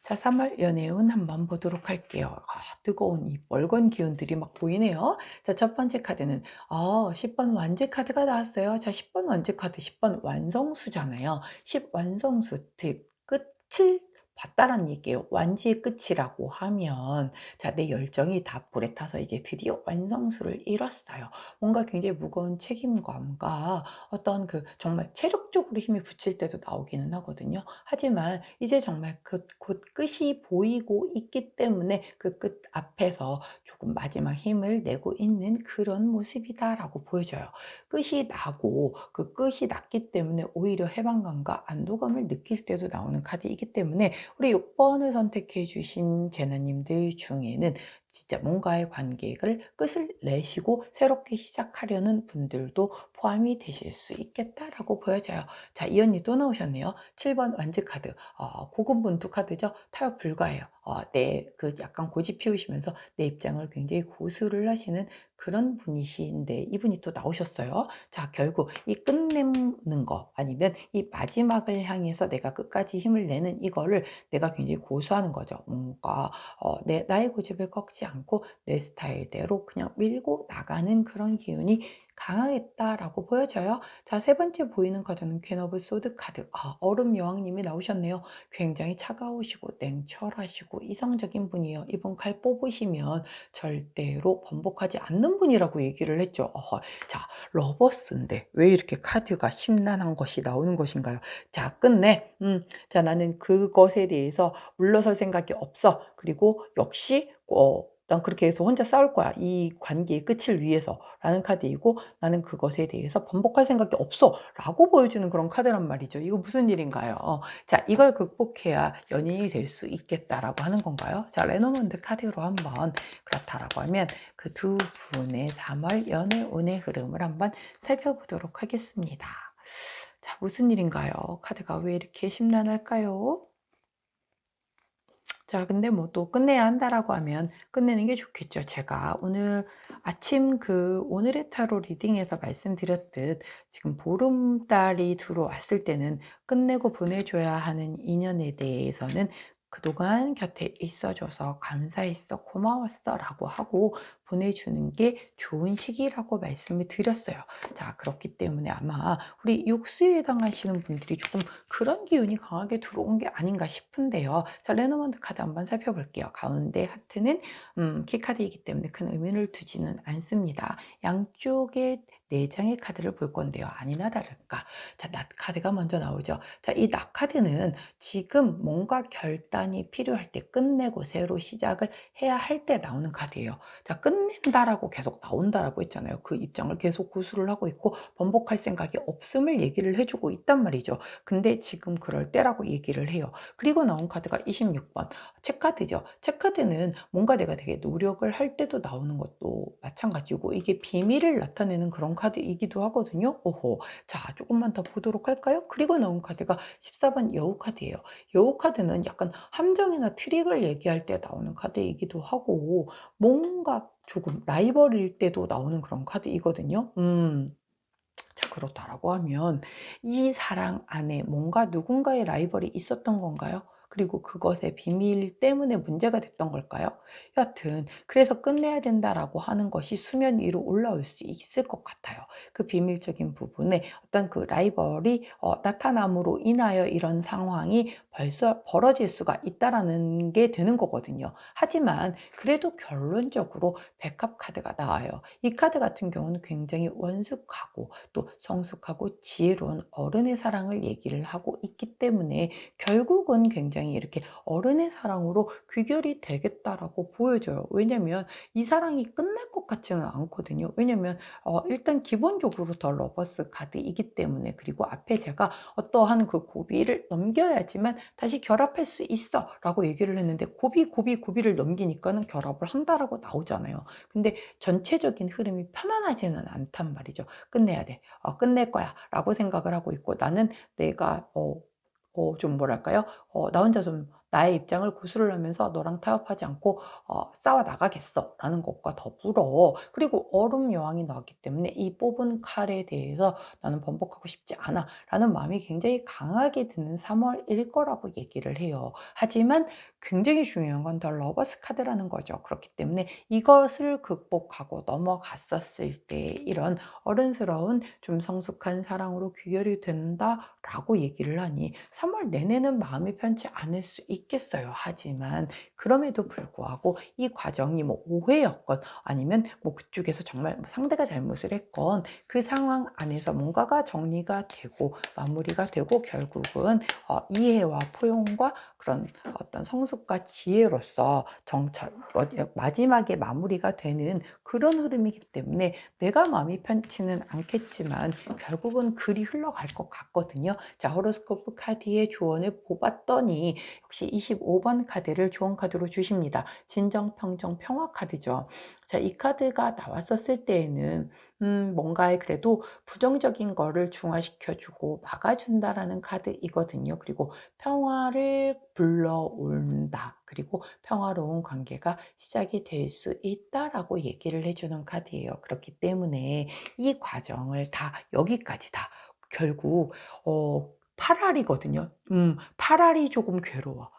A: 자, 3월 연애운 한번 보도록 할게요. 뜨거운 이 멀건 기운들이 막 보이네요. 자, 첫 번째 카드는 10번 완제 카드가 나왔어요. 자, 10번 완제 카드, 10번 완성수잖아요. 10 완성수, 즉 끝을 봤다라는 얘기예요. 완지의 끝이라고 하면, 자, 내 열정이 다 불에 타서 이제 드디어 완성수를 이뤘어요. 뭔가 굉장히 무거운 책임감과 어떤 그 정말 체력적으로 힘이 붙일 때도 나오기는 하거든요. 하지만 이제 정말 곧 끝이 보이고 있기 때문에 그 끝 앞에서 조금 마지막 힘을 내고 있는 그런 모습이다라고 보여져요. 끝이 나고 그 끝이 났기 때문에 오히려 해방감과 안도감을 느낄 때도 나오는 카드이기 때문에 우리 6번을 선택해 주신 제나님들 중에는 진짜 뭔가의 관계를 끝을 내시고 새롭게 시작하려는 분들도 포함이 되실 수 있겠다라고 보여져요. 자, 이 언니 또 나오셨네요. 7번 완즈 카드. 고군분투 카드죠. 타협 불가해요. 그 약간 고집 피우시면서 내 입장을 굉장히 고수를 하시는 그런 분이신데 이분이 또 나오셨어요. 자, 결국 이 끝내는 거 아니면 이 마지막을 향해서 내가 끝까지 힘을 내는 이거를 내가 굉장히 고수하는 거죠. 뭔가 나의 고집을 꺾지 않고 내 스타일대로 그냥 밀고 나가는 그런 기운이 강하겠다라고 보여져요. 자, 세 번째 보이는 카드는 퀸 오브 소드 카드. 얼음 여왕님이 나오셨네요. 굉장히 차가우시고 냉철하시고 이성적인 분이에요. 이분 칼 뽑으시면 절대로 번복하지 않는 분이라고 얘기를 했죠. 자, 러버스인데 왜 이렇게 카드가 심란한 것이 나오는 것인가요? 자, 끝내. 자, 나는 그것에 대해서 물러설 생각이 없어. 그리고 역시 난 그렇게 해서 혼자 싸울 거야. 이 관계의 끝을 위해서. 라는 카드이고 나는 그것에 대해서 번복할 생각이 없어. 라고 보여주는 그런 카드란 말이죠. 이거 무슨 일인가요? 자, 이걸 극복해야 연인이 될 수 있겠다라고 하는 건가요? 자, 레노먼드 카드로 한번 그렇다라고 하면 그 두 분의 3월 연애운의 흐름을 한번 살펴보도록 하겠습니다. 자, 무슨 일인가요? 카드가 왜 이렇게 심란할까요? 자, 근데 뭐 또 끝내야 한다라고 하면 끝내는 게 좋겠죠. 제가 오늘 아침 오늘의 타로 리딩에서 말씀드렸듯 지금 보름달이 들어왔을 때는 끝내고 보내줘야 하는 인연에 대해서는 그동안 곁에 있어줘서 감사했어, 고마웠어 라고 하고 보내주는 게 좋은 시기라고 말씀을 드렸어요. 자, 그렇기 때문에 아마 우리 육수에 해당하시는 분들이 조금 그런 기운이 강하게 들어온 게 아닌가 싶은데요. 자, 레노먼드 카드 한번 살펴볼게요. 가운데 하트는 키카드이기 때문에 큰 의미를 두지는 않습니다. 양쪽에 4장의 카드를 볼 건데요. 아니나 다를까. 자, 낫 카드가 먼저 나오죠. 자, 이 낫 카드는 지금 뭔가 결단이 필요할 때 끝내고 새로 시작을 해야 할 때 나오는 카드예요. 자, 끝낸다라고 계속 나온다라고 했잖아요. 그 입장을 계속 고수를 하고 있고 번복할 생각이 없음을 얘기를 해주고 있단 말이죠. 근데 지금 그럴 때라고 얘기를 해요. 그리고 나온 카드가 26번 체카드죠. 체카드는 뭔가 내가 되게 노력을 할 때도 나오는 것도 마찬가지고 이게 비밀을 나타내는 그런 카드이기도 하거든요. 오호. 자, 조금만 더 보도록 할까요? 그리고 나온 카드가 14번 여우 카드예요. 여우 카드는 약간 함정이나 트릭을 얘기할 때 나오는 카드이기도 하고 뭔가 조금 라이벌일 때도 나오는 그런 카드이거든요. 자, 그렇다라고 하면 이 사랑 안에 뭔가 누군가의 라이벌이 있었던 건가요? 그리고 그것의 비밀 때문에 문제가 됐던 걸까요? 여하튼 그래서 끝내야 된다라고 하는 것이 수면 위로 올라올 수 있을 것 같아요. 그 비밀적인 부분에 어떤 그 라이벌이 나타남으로 인하여 이런 상황이 벌써 벌어질 수가 있다라는 게 되는 거거든요. 하지만 그래도 결론적으로 백합 카드가 나와요. 이 카드 같은 경우는 굉장히 원숙하고 또 성숙하고 지혜로운 어른의 사랑을 얘기를 하고 있기 때문에 결국은 굉장히 이렇게 어른의 사랑으로 귀결이 되겠다라고 보여져요. 왜냐면 이 사랑이 끝날 것 같지는 않거든요. 왜냐면 일단 기본적으로 더 러버스 카드이기 때문에 그리고 앞에 제가 어떠한 그 고비를 넘겨야지만 다시 결합할 수 있어 라고 얘기를 했는데 고비를 넘기니까는 결합을 한다라고 나오잖아요. 근데 전체적인 흐름이 편안하지는 않단 말이죠. 끝내야 돼. 끝낼 거야. 라고 생각을 하고 있고 나는 내가 좀 뭐랄까요? 나 혼자 좀 나의 입장을 고수를 하면서 너랑 타협하지 않고 싸워 나가겠어 라는 것과 더불어 그리고 얼음 여왕이 나왔기 때문에 이 뽑은 칼에 대해서 나는 번복하고 싶지 않아 라는 마음이 굉장히 강하게 드는 3월일 거라고 얘기를 해요. 하지만 굉장히 중요한 건 더 러버스 카드라는 거죠. 그렇기 때문에 이것을 극복하고 넘어갔었을 때 이런 어른스러운 좀 성숙한 사랑으로 귀결이 된다라고 얘기를 하니 3월 내내는 마음이 편치 않을 수 있겠어요. 하지만 그럼에도 불구하고 이 과정이 뭐 오해였건 아니면 뭐 그쪽에서 정말 뭐 상대가 잘못을 했건 그 상황 안에서 뭔가가 정리가 되고 마무리가 되고 결국은 이해와 포용과 그런 어떤 성숙과 지혜로서 마지막에 마무리가 되는 그런 흐름이기 때문에 내가 마음이 편치는 않겠지만 결국은 글이 흘러갈 것 같거든요. 자, 호로스코프 카드의 조언을 뽑았더니 역시 25번 카드를 조언 카드로 주십니다. 진정, 평정, 평화 카드죠. 자, 이 카드가 나왔었을 때에는 뭔가에 그래도 부정적인 거를 중화시켜주고 막아준다라는 카드이거든요. 그리고 평화를 불러온다. 그리고 평화로운 관계가 시작이 될 수 있다라고 얘기를 해주는 카드예요. 그렇기 때문에 이 과정을 다 여기까지 다 결국 8알이거든요. 8알이 조금 괴로워.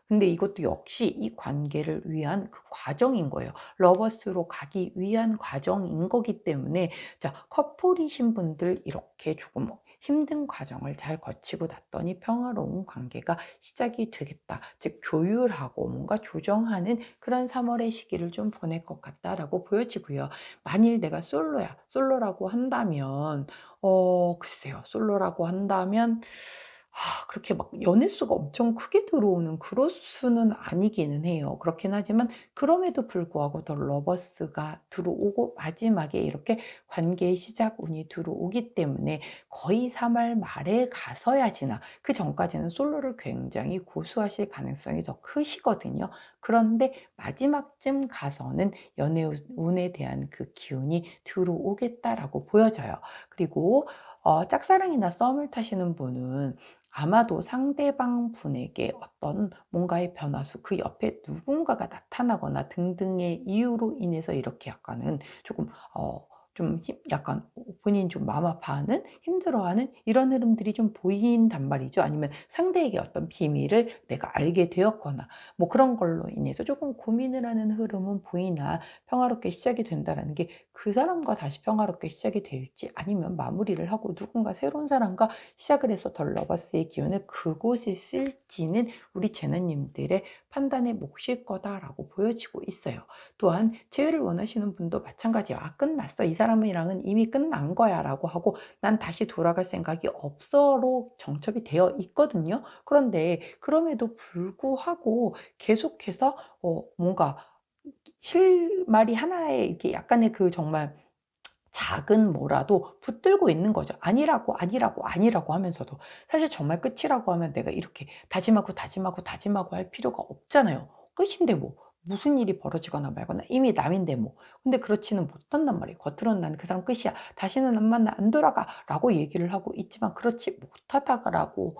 A: 근데 이것도 역시 이 관계를 위한 그 과정인 거예요. 러버스로 가기 위한 과정인 거기 때문에 자, 커플이신 분들 이렇게 조금 힘든 과정을 잘 거치고 났더니 평화로운 관계가 시작이 되겠다. 즉 조율하고 뭔가 조정하는 그런 3월의 시기를 좀 보낼 것 같다라고 보여지고요. 만일 내가 솔로라고 한다면 글쎄요. 솔로라고 한다면 그렇게 막 연애수가 엄청 크게 들어오는 그럴 수는 아니기는 해요. 그렇긴 하지만 그럼에도 불구하고 더 러버스가 들어오고 마지막에 이렇게 관계의 시작 운이 들어오기 때문에 거의 3월 말에 가서야 지나 그 전까지는 솔로를 굉장히 고수하실 가능성이 더 크시거든요. 그런데 마지막쯤 가서는 연애운에 대한 그 기운이 들어오겠다라고 보여져요. 그리고 짝사랑이나 썸을 타시는 분은 아마도 상대방 분에게 어떤 뭔가의 변화수, 그 옆에 누군가가 나타나거나 등등의 이유로 인해서 이렇게 약간은 조금 좀 약간 본인이 좀 마음 아파하는, 힘들어하는 이런 흐름들이 좀 보인단 말이죠. 아니면 상대에게 어떤 비밀을 내가 알게 되었거나 뭐 그런 걸로 인해서 조금 고민을 하는 흐름은 보이나, 평화롭게 시작이 된다라는 게 그 사람과 다시 평화롭게 시작이 될지, 아니면 마무리를 하고 누군가 새로운 사람과 시작을 해서 더 러버스의 기운을 그곳에 쓸지는 우리 제너님들의 판단의 몫일 거다라고 보여지고 있어요. 또한 재회를 원하시는 분도 마찬가지예요. 아, 끝났어. 이 사람이랑은 이미 끝난 거야 라고 하고 난 다시 돌아갈 생각이 없어로 정첩이 되어 있거든요. 그런데 그럼에도 불구하고 계속해서 뭔가 실마리 하나에 이렇게 약간의 그 정말 작은 뭐라도 붙들고 있는 거죠. 아니라고, 아니라고, 아니라고 하면서도. 사실 정말 끝이라고 하면 내가 이렇게 다짐하고, 다짐하고, 다짐하고 할 필요가 없잖아요. 끝인데 뭐. 무슨 일이 벌어지거나 말거나 이미 남인데 뭐. 근데 그렇지는 못한단 말이에요. 겉으로는 난 그 사람 끝이야. 다시는 안 만나, 안 돌아가. 라고 얘기를 하고 있지만 그렇지 못하다라고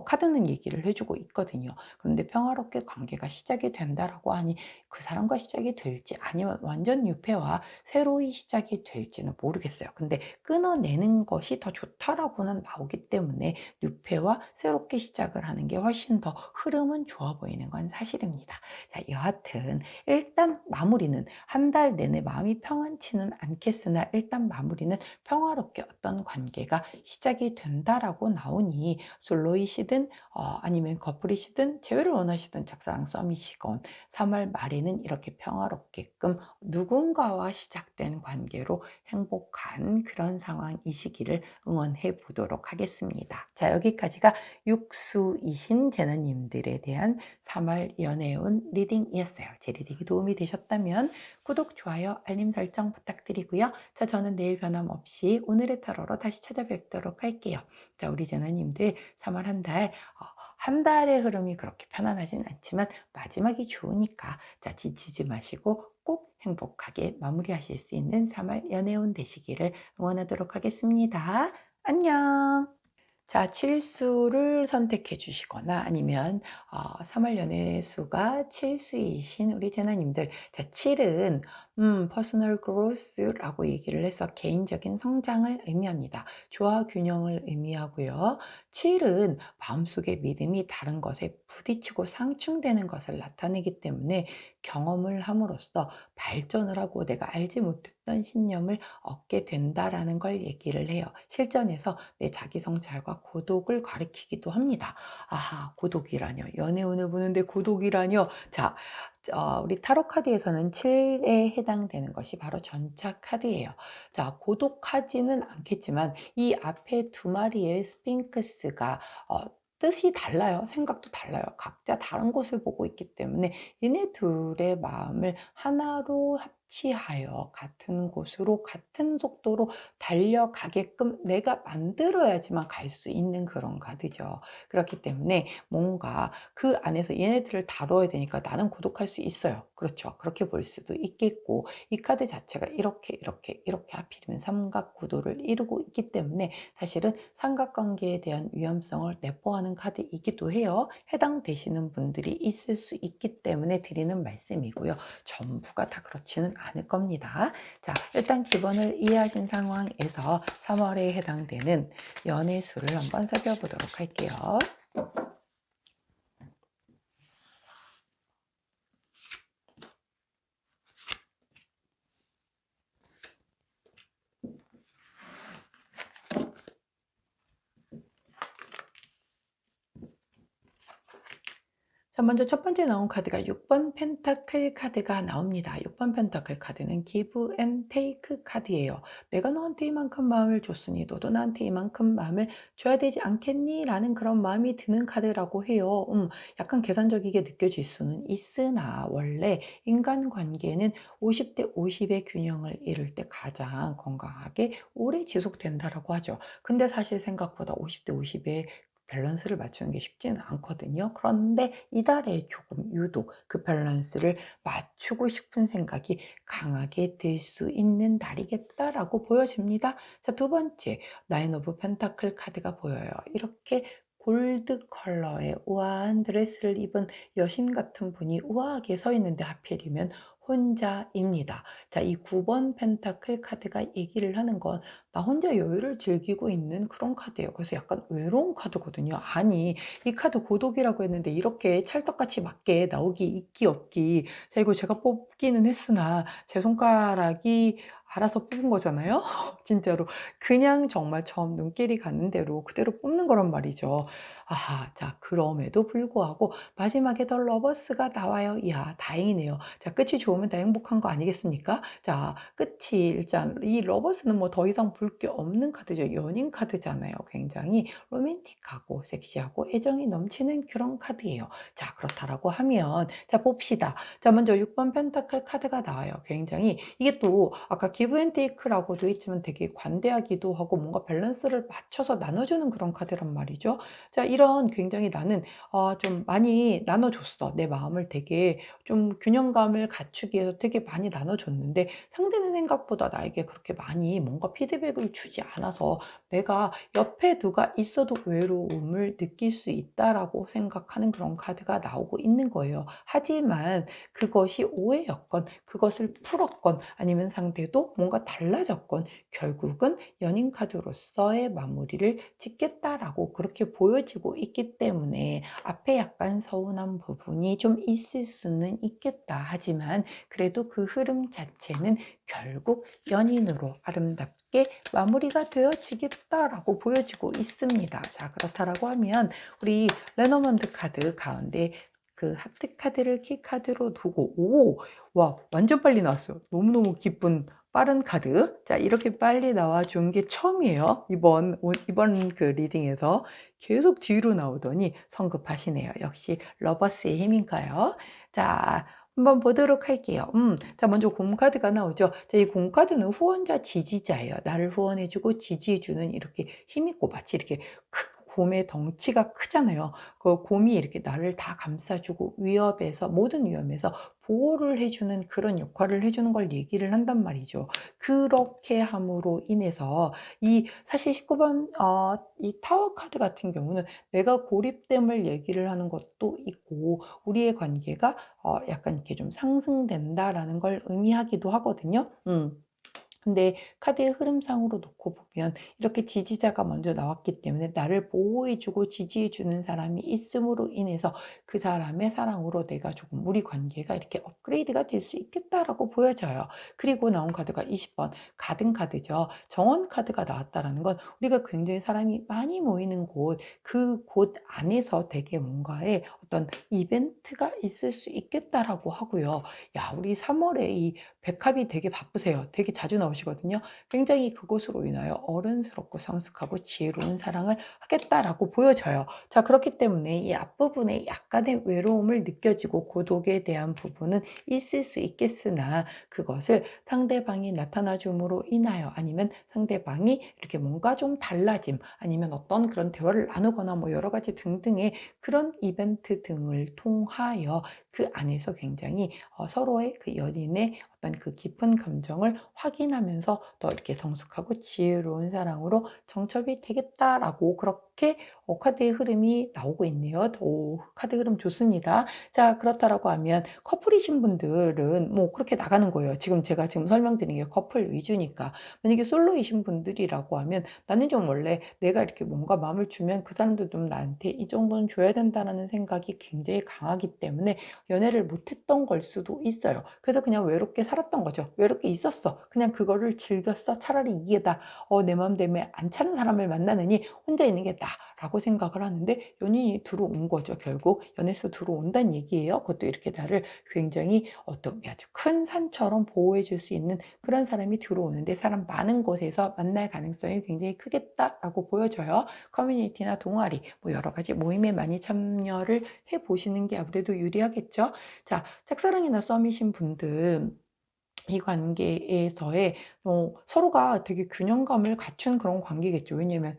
A: 카드는 얘기를 해주고 있거든요. 그런데 평화롭게 관계가 시작이 된다라고 하니 그 사람과 시작이 될지, 아니면 완전 유패와 새로이 시작이 될지는 모르겠어요. 근데 끊어내는 것이 더 좋다라고는 나오기 때문에 뉴페와 새롭게 시작을 하는 게 훨씬 더 흐름은 좋아 보이는 건 사실입니다. 자, 여하튼 일단 마무리는 한 달 내내 마음이 평안치는 않겠으나 일단 마무리는 평화롭게 어떤 관계가 시작이 된다라고 나오니, 솔로이시든 아니면 커플이시든 재회를 원하시든 짝사랑 썸이시건 3월 말에는 이렇게 평화롭게끔 누군가와 시작된 관계로 행복한 그런 상황이시기를 응원해 보도록 하겠습니다. 자, 여기까지가 육수이신 제너님들에 대한 3월 연애운 리딩이었어요. 제 리딩이 도움이 되셨다면 구독, 좋아요, 알림 설정 부탁드리고요. 자, 저는 내일 변함없이 오늘의 타로로 다시 찾아뵙도록 할게요. 자, 우리 제너님들 3월 한 달의 흐름이 그렇게 편안하진 않지만 마지막이 좋으니까, 자, 지치지 마시고 꼭 행복하게 마무리하실 수 있는 3월 연애운 되시기를 응원하도록 하겠습니다. 안녕. 자, 칠수를 선택해 주시거나 아니면 3월 연애수가 칠수이신 우리 제나님들, 자, 7은 퍼스널 그로스라고 얘기를 해서 개인적인 성장을 의미합니다. 조화 균형을 의미하고요. 7은 마음속의 믿음이 다른 것에 부딪히고 상충되는 것을 나타내기 때문에 경험을 함으로써 발전을 하고 내가 알지 못했던 신념을 얻게 된다라는 걸 얘기를 해요. 실전에서 내 자기 성찰과 고독을 가리키기도 합니다. 아하, 고독이라뇨. 연애운을 보는데 고독이라뇨. 자, 우리 타로 카드에서는 7에 해당되는 것이 바로 전차 카드예요. 자, 고독하지는 않겠지만 이 앞에 두 마리의 스핑크스가 뜻이 달라요. 생각도 달라요. 각자 다른 곳을 보고 있기 때문에 얘네 둘의 마음을 하나로 합치하여 같은 곳으로 같은 속도로 달려가게끔 내가 만들어야지만 갈 수 있는 그런 카드죠. 그렇기 때문에 뭔가 그 안에서 얘네들을 다뤄야 되니까 나는 고독할 수 있어요. 그렇죠. 그렇게 볼 수도 있겠고, 이 카드 자체가 이렇게 하필이면 삼각 구도를 이루고 있기 때문에 사실은 삼각관계에 대한 위험성을 내포하는 카드이기도 해요. 해당되시는 분들이 있을 수 있기 때문에 드리는 말씀이고요. 전부가 다 그렇지는 않을 겁니다. 자, 일단 기본을 이해하신 상황에서 3월에 해당되는 연애 수를 한번 살펴보도록 할게요. 자, 먼저 첫 번째 나온 카드가 6번 펜타클 카드가 나옵니다. 6번 펜타클 카드는 give and take 카드예요. 내가 너한테 이만큼 마음을 줬으니 너도 나한테 이만큼 마음을 줘야 되지 않겠니? 라는 그런 마음이 드는 카드라고 해요. 약간 계산적이게 느껴질 수는 있으나 원래 인간관계는 50대 50의 균형을 이룰 때 가장 건강하게 오래 지속된다라고 하죠. 근데 사실 생각보다 50대 50의 밸런스를 맞추는 게 쉽지는 않거든요. 그런데 이달에 조금 유독 그 밸런스를 맞추고 싶은 생각이 강하게 들 수 있는 달이겠다라고 보여집니다. 자, 두 번째, 나인 오브 펜타클 카드가 보여요. 이렇게 골드 컬러의 우아한 드레스를 입은 여신 같은 분이 우아하게 서 있는데 하필이면 혼자입니다. 자, 이 9번 펜타클 카드가 얘기를 하는 건 나 혼자 여유를 즐기고 있는 그런 카드예요. 그래서 약간 외로운 카드거든요. 아니, 이 카드 고독이라고 했는데 이렇게 찰떡같이 맞게 나오기 있기 없기. 자, 이거 제가 뽑기는 했으나 제 손가락이 알아서 뽑은 거잖아요. 진짜로 그냥 정말 처음 눈길이 가는 대로 그대로 뽑는 거란 말이죠. 아하, 자, 그럼에도 불구하고 마지막에 더 러버스가 나와요. 이야, 다행이네요. 자, 끝이 좋으면 다 행복한 거 아니겠습니까? 자, 끝이 일단 이 러버스는 뭐 더 이상 볼 게 없는 카드죠. 연인 카드잖아요. 굉장히 로맨틱하고 섹시하고 애정이 넘치는 그런 카드예요. 자, 그렇다라고 하면 자, 봅시다. 자, 먼저 6번 펜타클 카드가 나와요. 굉장히 이게 또 아까 기브 앤 테이크라고도 했지만 되게 관대하기도 하고 뭔가 밸런스를 맞춰서 나눠주는 그런 카드란 말이죠. 자, 이런 굉장히 나는 좀 많이 나눠줬어. 내 마음을 되게 좀 균형감을 갖추기 위해서 되게 많이 나눠줬는데 상대는 생각보다 나에게 그렇게 많이 뭔가 피드백을 주지 않아서 내가 옆에 누가 있어도 외로움을 느낄 수 있다라고 생각하는 그런 카드가 나오고 있는 거예요. 하지만 그것이 오해였건 그것을 풀었건 아니면 상대도 뭔가 달라졌건 결국은 연인 카드로서의 마무리를 짓겠다라고 그렇게 보여지고 있기 때문에 앞에 약간 서운한 부분이 좀 있을 수는 있겠다. 하지만 그래도 그 흐름 자체는 결국 연인으로 아름답게 마무리가 되어지겠다라고 보여지고 있습니다. 자, 그렇다라고 하면 우리 레너먼드 카드 가운데 그 하트 카드를 키 카드로 두고 와, 완전 빨리 나왔어요. 너무너무 기쁜 빠른 카드. 자, 이렇게 빨리 나와준 게 처음이에요. 이번 그 리딩에서 계속 뒤로 나오더니 성급하시네요. 역시 러버스의 힘인가요? 자, 한번 보도록 할게요. 자, 먼저 곰 카드가 나오죠. 자, 이 곰 카드는 후원자 지지자예요. 나를 후원해주고 지지해주는 이렇게 힘있고 마치 이렇게 곰의 덩치가 크잖아요. 그 곰이 이렇게 나를 다 감싸주고 모든 위험에서 보호를 해주는 그런 역할을 해주는 걸 얘기를 한단 말이죠. 그렇게 함으로 인해서 사실 19번 이 타워 카드 같은 경우는 내가 고립됨을 얘기를 하는 것도 있고 우리의 관계가 약간 이렇게 좀 상승된다라는 걸 의미하기도 하거든요. 근데 카드의 흐름상으로 놓고 보면 이렇게 지지자가 먼저 나왔기 때문에 나를 보호해주고 지지해주는 사람이 있음으로 인해서 그 사람의 사랑으로 내가 조금 우리 관계가 이렇게 업그레이드가 될 수 있겠다라고 보여져요. 그리고 나온 카드가 20번 가든 카드죠. 정원 카드가 나왔다라는 건 우리가 굉장히 사람이 많이 모이는 그 곳 안에서 되게 뭔가의 어떤 이벤트가 있을 수 있겠다라고 하고요. 야, 우리 3월에 이 백합이 되게 바쁘세요. 되게 자주 나오시거든요. 굉장히 그것으로 인하여 어른스럽고 성숙하고 지혜로운 사랑을 하겠다라고 보여져요. 자, 그렇기 때문에 이 앞부분에 약간의 외로움을 느껴지고 고독에 대한 부분은 있을 수 있겠으나 그것을 상대방이 나타나 줌으로 인하여 아니면 상대방이 이렇게 뭔가 좀 달라짐 아니면 어떤 그런 대화를 나누거나 뭐 여러 가지 등등의 그런 이벤트 등을 통하여 그 안에서 굉장히 서로의 그 연인의 어떤 그 깊은 감정을 확인하면서 더 이렇게 성숙하고 지혜로운 사랑으로 정첩이 되겠다라고 그렇게 카드의 흐름이 나오고 있네요. 오, 카드 흐름 좋습니다. 자, 그렇다라고 하면 커플이신 분들은 뭐 그렇게 나가는 거예요. 제가 지금 설명드린 게 커플 위주니까. 만약에 솔로이신 분들이라고 하면 나는 좀 원래 내가 이렇게 뭔가 마음을 주면 그 사람도 좀 나한테 이 정도는 줘야 된다라는 생각이 굉장히 강하기 때문에 연애를 못했던 걸 수도 있어요. 그래서 그냥 외롭게 살았던 거죠. 외롭게 있었어. 그냥 그거를 즐겼어. 차라리 이게 다 내 맘대로 안 차는 사람을 만나느니 혼자 있는 게 나라고 생각을 하는데 연인이 들어온 거죠. 결국 연애에서 들어온다는 얘기예요. 그것도 이렇게 나를 굉장히 어떤 아주 큰 산처럼 보호해 줄 수 있는 그런 사람이 들어오는데 사람 많은 곳에서 만날 가능성이 굉장히 크겠다라고 보여져요. 커뮤니티나 동아리 뭐 여러 가지 모임에 많이 참여를 해 보시는 게 아무래도 유리하겠죠. 자, 짝사랑이나 썸이신 분들 이 관계에서의 서로가 되게 균형감을 갖춘 그런 관계겠죠. 왜냐면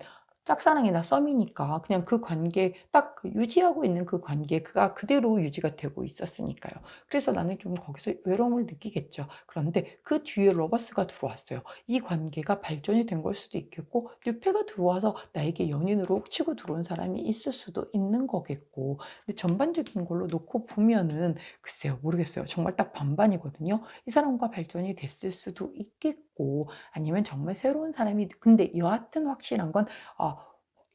A: 짝사랑이나 썸이니까 그냥 그 관계 딱 그 유지하고 있는 그 관계가 그대로 유지가 되고 있었으니까요. 그래서 나는 좀 거기서 외로움을 느끼겠죠. 그런데 그 뒤에 러버스가 들어왔어요. 이 관계가 발전이 된 걸 수도 있겠고 뉴페가 들어와서 나에게 연인으로 치고 들어온 사람이 있을 수도 있는 거겠고 근데 전반적인 걸로 놓고 보면은 글쎄요 모르겠어요. 정말 딱 반반이거든요. 이 사람과 발전이 됐을 수도 있겠고 아니면 정말 새로운 사람이 근데 여하튼 확실한 건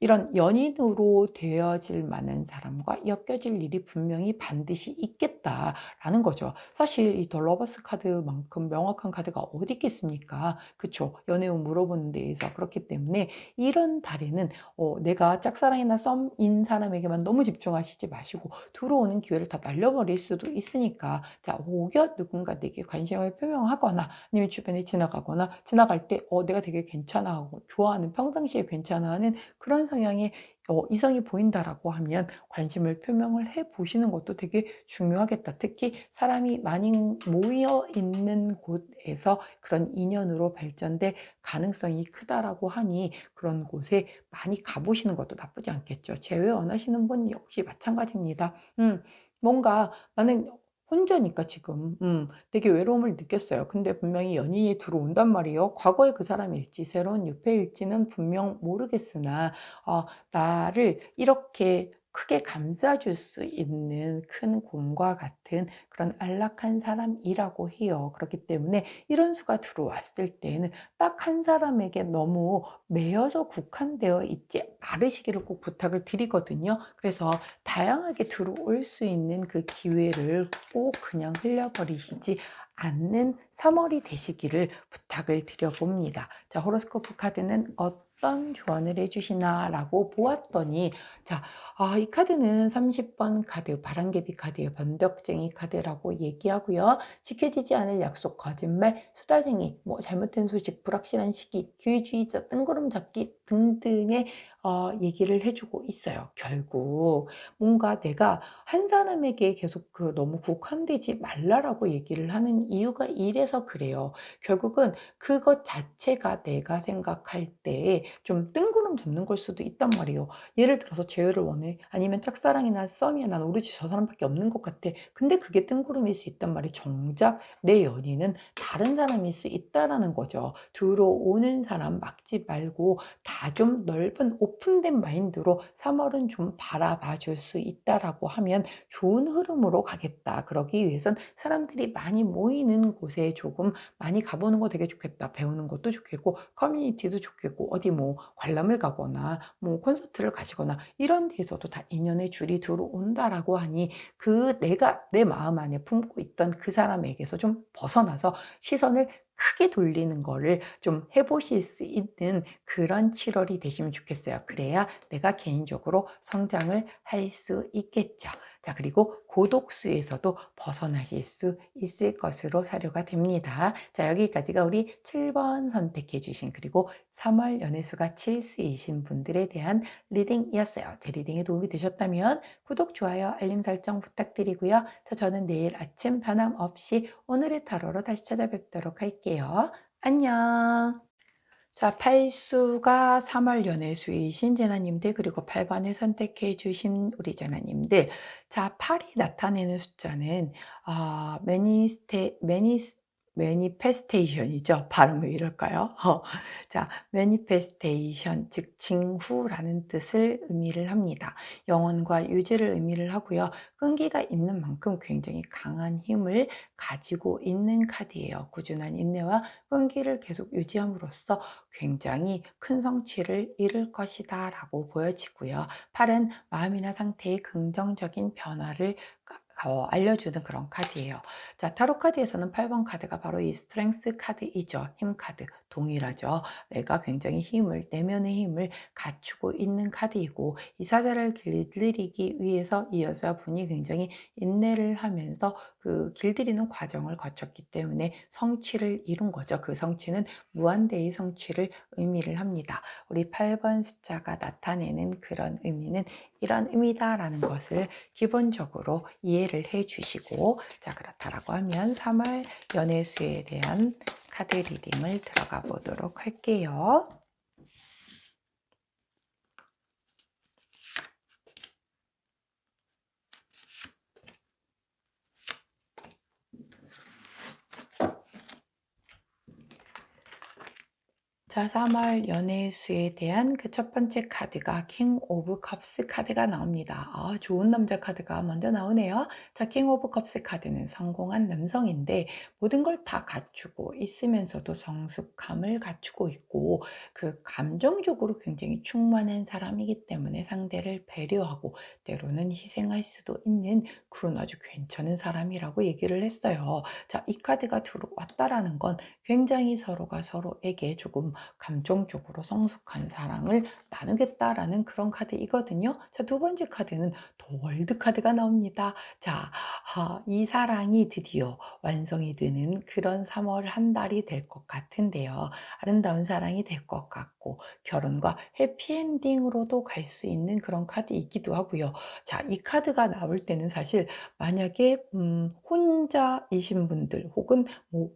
A: 이런 연인으로 되어질 만한 사람과 엮여질 일이 분명히 반드시 있겠다라는 거죠. 사실 이 더 러버스 카드만큼 명확한 카드가 어디 있겠습니까? 그쵸? 연애운 물어보는 데에서. 그렇기 때문에 이런 달에는 내가 짝사랑이나 썸인 사람에게만 너무 집중하시지 마시고 들어오는 기회를 다 날려버릴 수도 있으니까 자, 혹여 누군가 내게 관심을 표명하거나 아니면 주변에 지나가거나 지나갈 때 내가 되게 괜찮아 하고 좋아하는 평상시에 괜찮아 하는 그런 성향의 이성이 보인다라고 하면 관심을 표명을 해 보시는 것도 되게 중요하겠다. 특히 사람이 많이 모여 있는 곳에서 그런 인연으로 발전될 가능성이 크다라고 하니 그런 곳에 많이 가보시는 것도 나쁘지 않겠죠. 재회 원하시는 분 역시 마찬가지입니다. 뭔가 나는 혼자니까 지금 되게 외로움을 느꼈어요. 근데 분명히 연인이 들어온단 말이에요. 과거에 그 사람일지 새로운 유패일지는 분명 모르겠으나 나를 이렇게 크게 감싸줄 수 있는 큰 곰과 같은 그런 안락한 사람이라고 해요. 그렇기 때문에 이런 수가 들어왔을 때에는 딱 한 사람에게 너무 매여서 국한되어 있지 않으시기를 꼭 부탁을 드리거든요. 그래서 다양하게 들어올 수 있는 그 기회를 꼭 그냥 흘려버리시지 않는 3월이 되시기를 부탁을 드려봅니다. 자, 호로스코프 카드는 어떤 조언을 해주시나 라고 보았더니 자, 이 카드는 30번 카드, 바람개비 카드예요. 변덕쟁이 카드라고 얘기하고요. 지켜지지 않을 약속, 거짓말, 수다쟁이, 뭐 잘못된 소식, 불확실한 시기, 기회주의자, 뜬구름 잡기 등등의 얘기를 해주고 있어요. 결국 뭔가 내가 한 사람에게 계속 너무 국한되지 말라라고 얘기를 하는 이유가 이래서 그래요. 결국은 그것 자체가 내가 생각할 때 좀 뜬구름 잡는 걸 수도 있단 말이에요. 예를 들어서 재회를 원해. 아니면 짝사랑이나 썸이야. 난 오로지 저 사람밖에 없는 것 같아. 근데 그게 뜬구름일 수 있단 말이에요. 정작 내 연인은 다른 사람일 수 있다라는 거죠. 들어오는 사람 막지 말고 다 좀 넓은 오픈된 마인드로 3월은 좀 바라봐 줄 수 있다라고 하면 좋은 흐름으로 가겠다. 그러기 위해선 사람들이 많이 모이는 곳에 조금 많이 가보는 거 되게 좋겠다. 배우는 것도 좋겠고 커뮤니티도 좋겠고 어디 뭐 관람을 가거나 뭐 콘서트를 가시거나 이런 데에서도 다 인연의 줄이 들어온다라고 하니 그 내가 내 마음 안에 품고 있던 그 사람에게서 좀 벗어나서 시선을 크게 돌리는 거를 좀 해보실 수 있는 그런 7월이 되시면 좋겠어요. 그래야 내가 개인적으로 성장을 할 수 있겠죠. 자, 그리고 고독수에서도 벗어나실 수 있을 것으로 사료가 됩니다. 자, 여기까지가 우리 7번 선택해 주신 그리고 3월 연애수가 7수이신 분들에 대한 리딩이었어요. 제 리딩에 도움이 되셨다면 구독, 좋아요, 알림 설정 부탁드리고요. 자, 저는 내일 아침 변함없이 오늘의 타로로 다시 찾아뵙도록 할게요. 안녕. 자, 팔수가 3월 연애수이신 제나님들 그리고 8번을 선택해 주신 우리 제나님들 자, 8이 나타내는 숫자는 매니페스테이션이죠. 발음 왜 이럴까요? 자, 매니페스테이션 즉 징후라는 뜻을 의미를 합니다. 영혼과 유지를 의미를 하고요. 끈기가 있는 만큼 굉장히 강한 힘을 가지고 있는 카드예요. 꾸준한 인내와 끈기를 계속 유지함으로써 굉장히 큰 성취를 이룰 것이다 라고 보여지고요. 8은 마음이나 상태의 긍정적인 변화를 알려주는 그런 카드예요. 자, 타로 카드에서는 8번 카드가 바로 이 스트렝스 카드이죠. 힘 카드. 동일하죠. 내가 굉장히 내면의 힘을 갖추고 있는 카드이고 이 사자를 길들이기 위해서 이 여자분이 굉장히 인내를 하면서 그 길들이는 과정을 거쳤기 때문에 성취를 이룬 거죠. 그 성취는 무한대의 성취를 의미를 합니다. 우리 8번 숫자가 나타내는 그런 의미는 이런 의미다라는 것을 기본적으로 이해를 해 주시고 자, 그렇다라고 하면 3월 연애수에 대한 카드 리딩을 들어가 보도록 할게요. 자, 3월 연애의 수에 대한 그 첫 번째 카드가 킹 오브 컵스 카드가 나옵니다. 아, 좋은 남자 카드가 먼저 나오네요. 자, 킹 오브 컵스 카드는 성공한 남성인데 모든 걸 다 갖추고 있으면서도 성숙함을 갖추고 있고 그 감정적으로 굉장히 충만한 사람이기 때문에 상대를 배려하고 때로는 희생할 수도 있는 그런 아주 괜찮은 사람이라고 얘기를 했어요. 자, 이 카드가 들어왔다라는 건 굉장히 서로가 서로에게 조금 감정적으로 성숙한 사랑을 나누겠다라는 그런 카드이거든요. 자, 두 번째 카드는 더 월드 카드가 나옵니다. 자, 이 사랑이 드디어 완성이 되는 그런 3월 한 달이 될 것 같은데요. 아름다운 사랑이 될 것 같고 결혼과 해피엔딩으로도 갈 수 있는 그런 카드이기도 하고요. 자, 이 카드가 나올 때는 사실 만약에 혼자이신 분들 혹은 뭐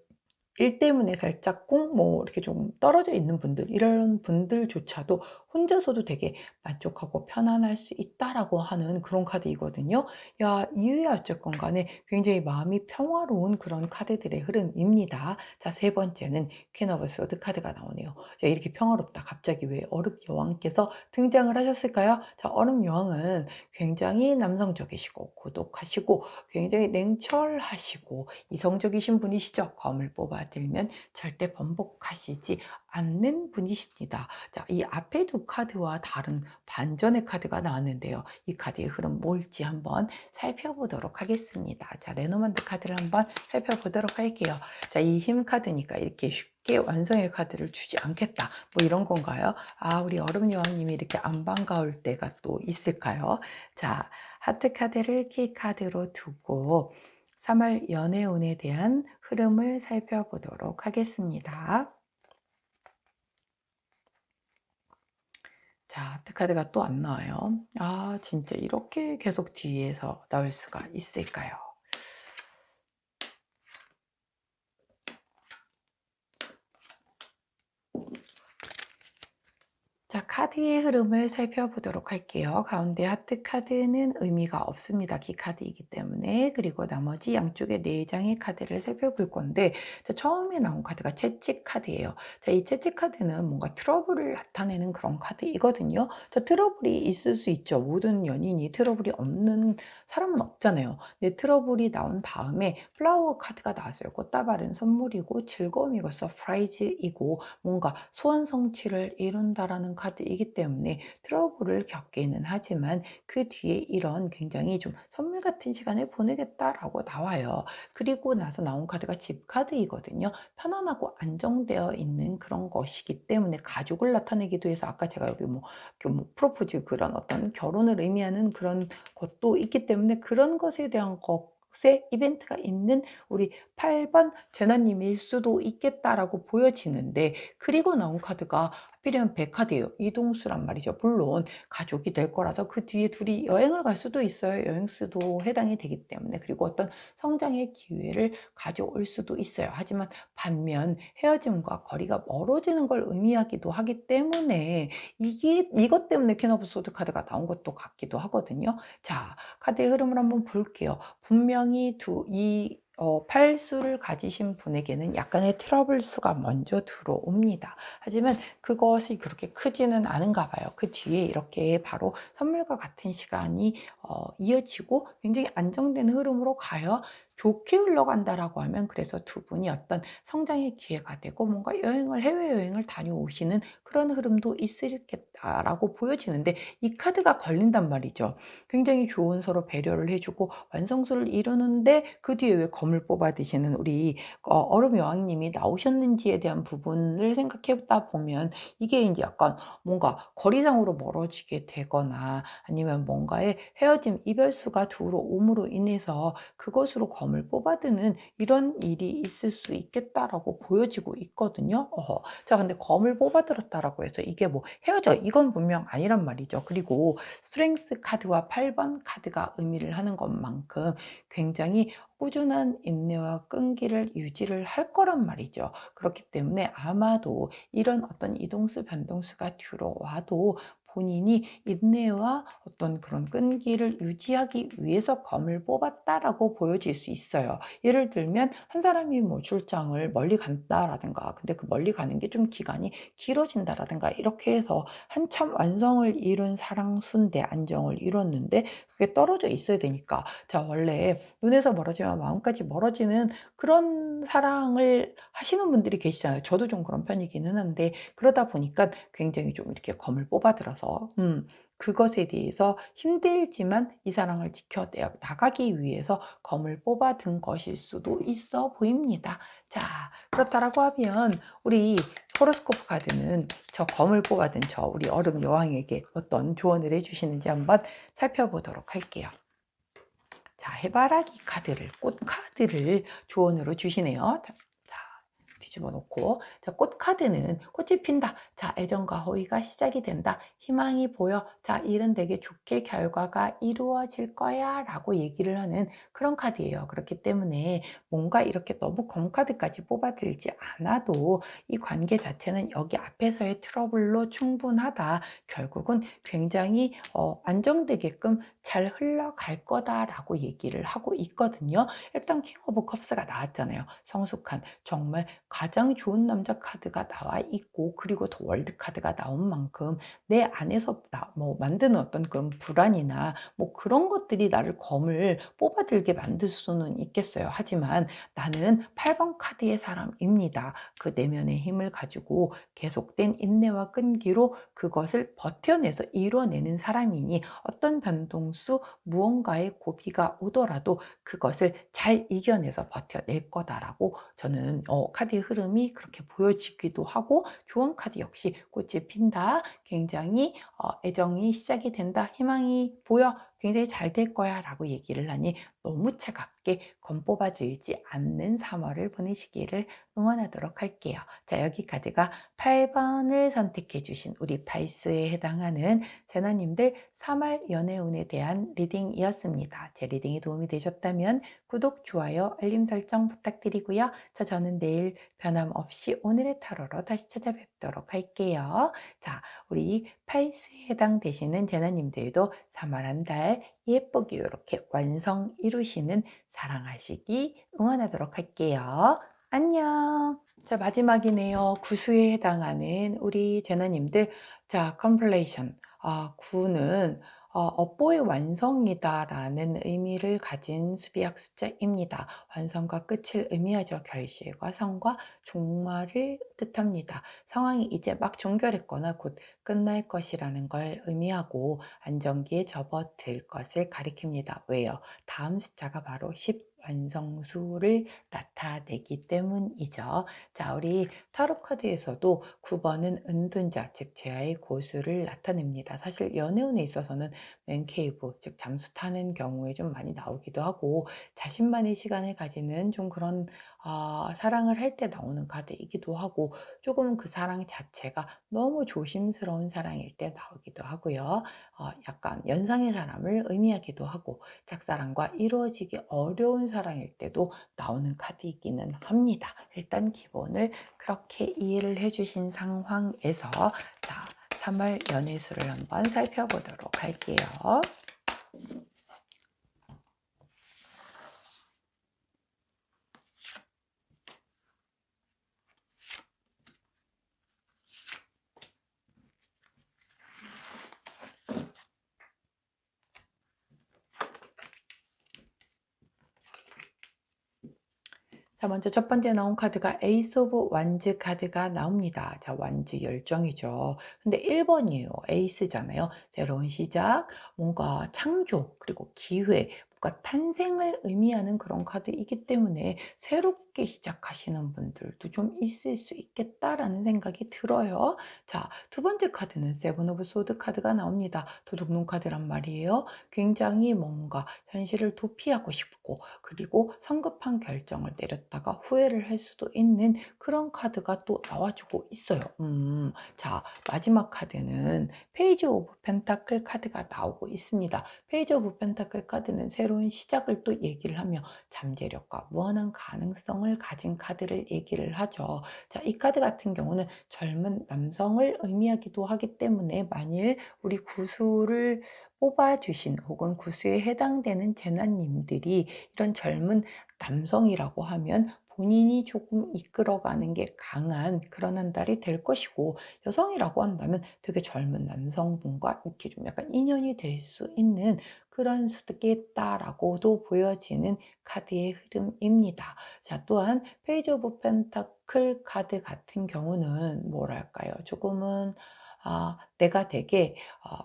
A: 일 때문에 살짝 꽁 뭐 이렇게 좀 떨어져 있는 분들 이런 분들조차도 혼자서도 되게 만족하고 편안할 수 있다라고 하는 그런 카드이거든요. 야, 이유야 어쨌건 간에 굉장히 마음이 평화로운 그런 카드들의 흐름입니다. 자, 세 번째는 퀸 오브 소드 카드가 나오네요. 자, 이렇게 평화롭다. 갑자기 왜 얼음 여왕께서 등장을 하셨을까요? 자, 얼음 여왕은 굉장히 남성적이시고 고독하시고 굉장히 냉철하시고 이성적이신 분이시죠. 검을 뽑아들면 절대 번복하시지 않는 분이십니다. 자, 이 앞에 두 카드와 다른 반전의 카드가 나왔는데요. 이 카드의 흐름 뭘지 한번 살펴보도록 하겠습니다. 자, 레노먼드 카드를 한번 살펴보도록 할게요. 자, 이 힘 카드니까 이렇게 쉽게 완성의 카드를 주지 않겠다. 뭐 이런 건가요? 아, 우리 얼음 여왕님이 이렇게 안 반가울 때가 또 있을까요? 자, 하트 카드를 키 카드로 두고 3월 연애운에 대한 흐름을 살펴보도록 하겠습니다. 자, 하트카드가 또 안 나와요. 아, 진짜 이렇게 계속 뒤에서 나올 수가 있을까요? 자, 카드의 흐름을 살펴보도록 할게요. 가운데 하트 카드는 의미가 없습니다. 기 카드이기 때문에. 그리고 나머지 양쪽에 4장의 카드를 살펴볼 건데, 자, 처음에 나온 카드가 채찍 카드예요. 자, 이 채찍 카드는 뭔가 트러블을 나타내는 그런 카드이거든요. 자, 트러블이 있을 수 있죠. 모든 연인이 트러블이 없는 사람은 없잖아요. 근데 트러블이 나온 다음에 플라워 카드가 나왔어요. 꽃다발은 선물이고 즐거움이고 서프라이즈이고 뭔가 소원 성취를 이룬다라는 카드이기 때문에 트러블을 겪기는 하지만 그 뒤에 이런 굉장히 좀 선물 같은 시간을 보내겠다라고 나와요. 그리고 나서 나온 카드가 집 카드이거든요. 편안하고 안정되어 있는 그런 것이기 때문에 가족을 나타내기도 해서 아까 제가 여기 뭐 프로포즈 그런 어떤 결혼을 의미하는 그런 것도 있기 때문에 그런 것에 대한 것의 이벤트가 있는 우리 8번 제나님일 수도 있겠다라고 보여지는데 그리고 나온 카드가 하필이면 백카드예요. 이동수란 말이죠. 물론 가족이 될 거라서 그 뒤에 둘이 여행을 갈 수도 있어요. 여행수도 해당이 되기 때문에 그리고 어떤 성장의 기회를 가져올 수도 있어요. 하지만 반면 헤어짐과 거리가 멀어지는 걸 의미하기도 하기 때문에 이것 때문에 퀸 오브 소드 카드가 나온 것도 같기도 하거든요. 자, 카드의 흐름을 한번 볼게요. 분명히 팔수를 가지신 분에게는 약간의 트러블 수가 먼저 들어옵니다. 하지만 그것이 그렇게 크지는 않은가 봐요. 그 뒤에 이렇게 바로 선물과 같은 시간이 이어지고 굉장히 안정된 흐름으로 가요. 좋게 흘러간다라고 하면 그래서 두 분이 어떤 성장의 기회가 되고 뭔가 해외여행을 다녀오시는 그런 흐름도 있을겠다라고 보여지는데 이 카드가 걸린단 말이죠. 굉장히 좋은 서로 배려를 해주고 완성수를 이루는데 그 뒤에 왜 검을 뽑아 드시는 우리 얼음 여왕님이 나오셨는지에 대한 부분을 생각해보다 보면 이게 이제 약간 뭔가 거리상으로 멀어지게 되거나 아니면 뭔가의 헤어짐, 이별수가 들어옴으로 인해서 그것으로 검을 뽑아드는 이런 일이 있을 수 있겠다라고 보여지고 있거든요. 자, 근데 검을 뽑아들었다라고 해서 이게 뭐 헤어져 이건 분명 아니란 말이죠. 그리고 스트렝스 카드와 8번 카드가 의미를 하는 것만큼 굉장히 꾸준한 인내와 끈기를 유지를 할 거란 말이죠. 그렇기 때문에 아마도 이런 어떤 이동수, 변동수가 들어와도 본인이 인내와 어떤 그런 끈기를 유지하기 위해서 검을 뽑았다라고 보여질 수 있어요. 예를 들면 한 사람이 뭐 출장을 멀리 간다라든가, 근데 그 멀리 가는 게 좀 기간이 길어진다라든가, 이렇게 해서 한참 완성을 이룬 사랑순대 안정을 이뤘는데 그게 떨어져 있어야 되니까, 자, 원래 눈에서 멀어지면 마음까지 멀어지는 그런 사랑을 하시는 분들이 계시잖아요. 저도 좀 그런 편이기는 한데, 그러다 보니까 굉장히 좀 이렇게 검을 뽑아들어서 그것에 대해서 힘들지만 이 사랑을 지켜 나가기 위해서 검을 뽑아든 것일 수도 있어 보입니다. 자, 그렇다라고 하면 우리 호로스코프 카드는 저 검을 뽑아든 저 우리 얼음 여왕에게 어떤 조언을 해주시는지 한번 살펴보도록 할게요. 자, 해바라기 카드를, 꽃 카드를 조언으로 주시네요. 자, 뒤집어 놓고, 자, 꽃 카드는 꽃이 핀다. 자, 애정과 호의가 시작이 된다. 희망이 보여. 자, 일은 되게 좋게 결과가 이루어질 거야 라고 얘기를 하는 그런 카드예요. 그렇기 때문에 뭔가 이렇게 너무 검 카드까지 뽑아들지 않아도 이 관계 자체는 여기 앞에서의 트러블로 충분하다. 결국은 굉장히 안정되게끔 잘 흘러갈 거다라고 얘기를 하고 있거든요. 일단 킹 오브 컵스가 나왔잖아요. 성숙한, 정말 가장 좋은 남자 카드가 나와 있고, 그리고 더 월드 카드가 나온 만큼 내 안에서 뭐 만드는 어떤 그런 불안이나 뭐 그런 것들이 나를 검을 뽑아들게 만들 수는 있겠어요. 하지만 나는 8번 카드의 사람입니다. 그 내면의 힘을 가지고 계속된 인내와 끈기로 그것을 버텨내서 이뤄내는 사람이니, 어떤 변동수 무언가의 고비가 오더라도 그것을 잘 이겨내서 버텨낼 거다라고 저는 카드의 흐름이 그렇게 보여지기도 하고, 조언 카드 역시 꽃이 핀다, 굉장히 애정이 시작이 된다, 희망이 보여, 굉장히 잘 될 거야 라고 얘기를 하니 너무 차갑게 검 뽑아들지 않는 3월을 보내시기를 응원하도록 할게요. 자, 여기 카드가 8번을 선택해 주신 우리 팔수에 해당하는 제나님들 3월 연애운에 대한 리딩이었습니다. 제 리딩이 도움이 되셨다면 구독, 좋아요, 알림 설정 부탁드리고요. 자, 저는 내일 변함없이 오늘의 타로로 다시 찾아뵙도록 할게요. 자, 우리 팔수에 해당되시는 제나님들도 3월 한 달 예쁘게 이렇게 완성 이루시는 사랑하시기 응원하도록 할게요. 안녕. 자, 마지막이네요. 구수에 해당하는 우리 제나님들. 자, 컴플레이션. 구는 업보의 완성이다라는 의미를 가진 수비약 숫자입니다. 완성과 끝을 의미하죠. 결실과 성과, 종말을 뜻합니다. 상황이 이제 막 종결했거나 곧 끝날 것이라는 걸 의미하고 안정기에 접어들 것을 가리킵니다. 왜요? 다음 숫자가 바로 10 완성수를 나타내기 때문이죠. 자, 우리 타로 카드에서도 9번은 은둔자, 즉 제아의 고수를 나타냅니다. 사실 연애운에 있어서는 맨케이브, 즉 잠수 타는 경우에 좀 많이 나오기도 하고, 자신만의 시간을 가지는 좀 그런 사랑을 할 때 나오는 카드이기도 하고, 조금 그 사랑 자체가 너무 조심스러운 사랑일 때 나오기도 하고요. 약간 연상의 사람을 의미하기도 하고, 짝사랑과 이루어지기 어려운 사랑일 때도 나오는 카드이기는 합니다. 일단 기본을 그렇게 이해를 해주신 상황에서, 자, 3월 연애수를 한번 살펴보도록 할게요. 자, 먼저 첫 번째 나온 카드가 에이스 오브 완즈 카드가 나옵니다. 자, 완즈 열정이죠. 근데 1번이에요. 에이스잖아요. 새로운 시작, 뭔가 창조, 그리고 기회, 뭔가 탄생을 의미하는 그런 카드이기 때문에 새롭게 시작하시는 분들도 좀 있을 수 있겠다라는 생각이 들어요. 자, 두 번째 카드는 세븐 오브 소드 카드가 나옵니다. 도둑놈 카드란 말이에요. 굉장히 뭔가 현실을 도피하고 싶고, 그리고 성급한 결정을 내렸다가 후회를 할 수도 있는 그런 카드가 또 나와주고 있어요. 자, 마지막 카드는 페이지 오브 펜타클 카드가 나오고 있습니다. 페이지 오브 펜타클 카드는 새로운 시작을 또 얘기를 하며 잠재력과 무한한 가능성을 감성을 가진 카드를 얘기를 하죠. 자, 이 카드 같은 경우는 젊은 남성을 의미하기도 하기 때문에 만일 우리 구수를 뽑아주신 혹은 구수에 해당되는 재난님들이 이런 젊은 남성이라고 하면 본인이 조금 이끌어가는 게 강한 그런 한 달이 될 것이고, 여성이라고 한다면 되게 젊은 남성분과 이렇게 좀 약간 인연이 될 수 있는 그런 수겠다라고도 보여지는 카드의 흐름입니다. 자, 또한 페이지 오브 펜타클 카드 같은 경우는 뭐랄까요? 조금은 내가 되게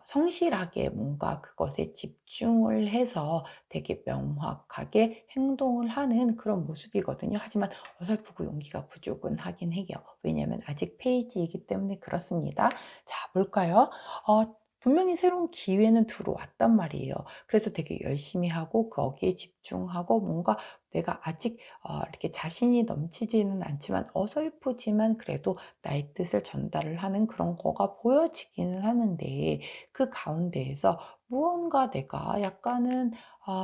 A: 성실하게 뭔가 그것에 집중을 해서 되게 명확하게 행동을 하는 그런 모습이거든요. 하지만 어설프고 용기가 부족은 하긴 해요. 왜냐하면 아직 페이지이기 때문에 그렇습니다. 자, 볼까요? 분명히 새로운 기회는 들어왔단 말이에요. 그래서 되게 열심히 하고 거기에 집중하고 뭔가 내가 아직 이렇게 자신이 넘치지는 않지만 어설프지만 그래도 나의 뜻을 전달을 하는 그런 거가 보여지기는 하는데, 그 가운데에서 무언가 내가 약간은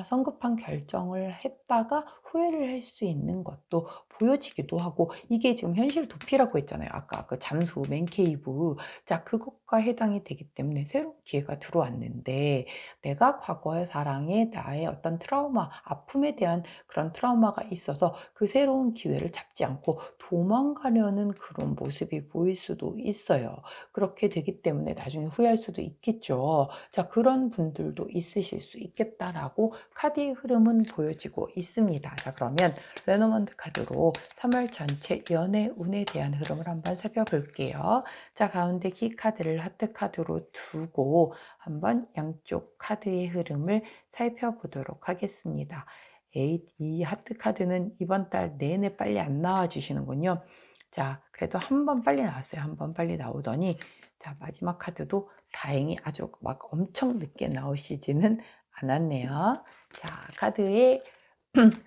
A: 성급한 결정을 했다가 후회를 할 수 있는 것도 보여지기도 하고, 이게 지금 현실 도피라고 했잖아요. 아까 그 잠수 맨케이브. 자, 그것과 해당이 되기 때문에 새로운 기회가 들어왔는데, 내가 과거의 사랑에 나의 어떤 트라우마, 아픔에 대한 그런 트라우마가 있어서 그 새로운 기회를 잡지 않고 도망가려는 그런 모습이 보일 수도 있어요. 그렇게 되기 때문에 나중에 후회할 수도 있겠죠. 자, 그런 분들도 있으실 수 있겠다라고 카드의 흐름은 보여지고 있습니다. 자, 그러면 레노먼드 카드로 3월 전체 연애 운에 대한 흐름을 한번 살펴볼게요. 자, 가운데 키 카드를 하트 카드로 두고 한번 양쪽 카드의 흐름을 살펴보도록 하겠습니다. 이 하트 카드는 이번 달 내내 빨리 안 나와 주시는군요. 자, 그래도 한 번 빨리 나왔어요. 한 번 빨리 나오더니, 자, 마지막 카드도 다행히 아주 막 엄청 늦게 나오시지는 않았네요. 자, 카드의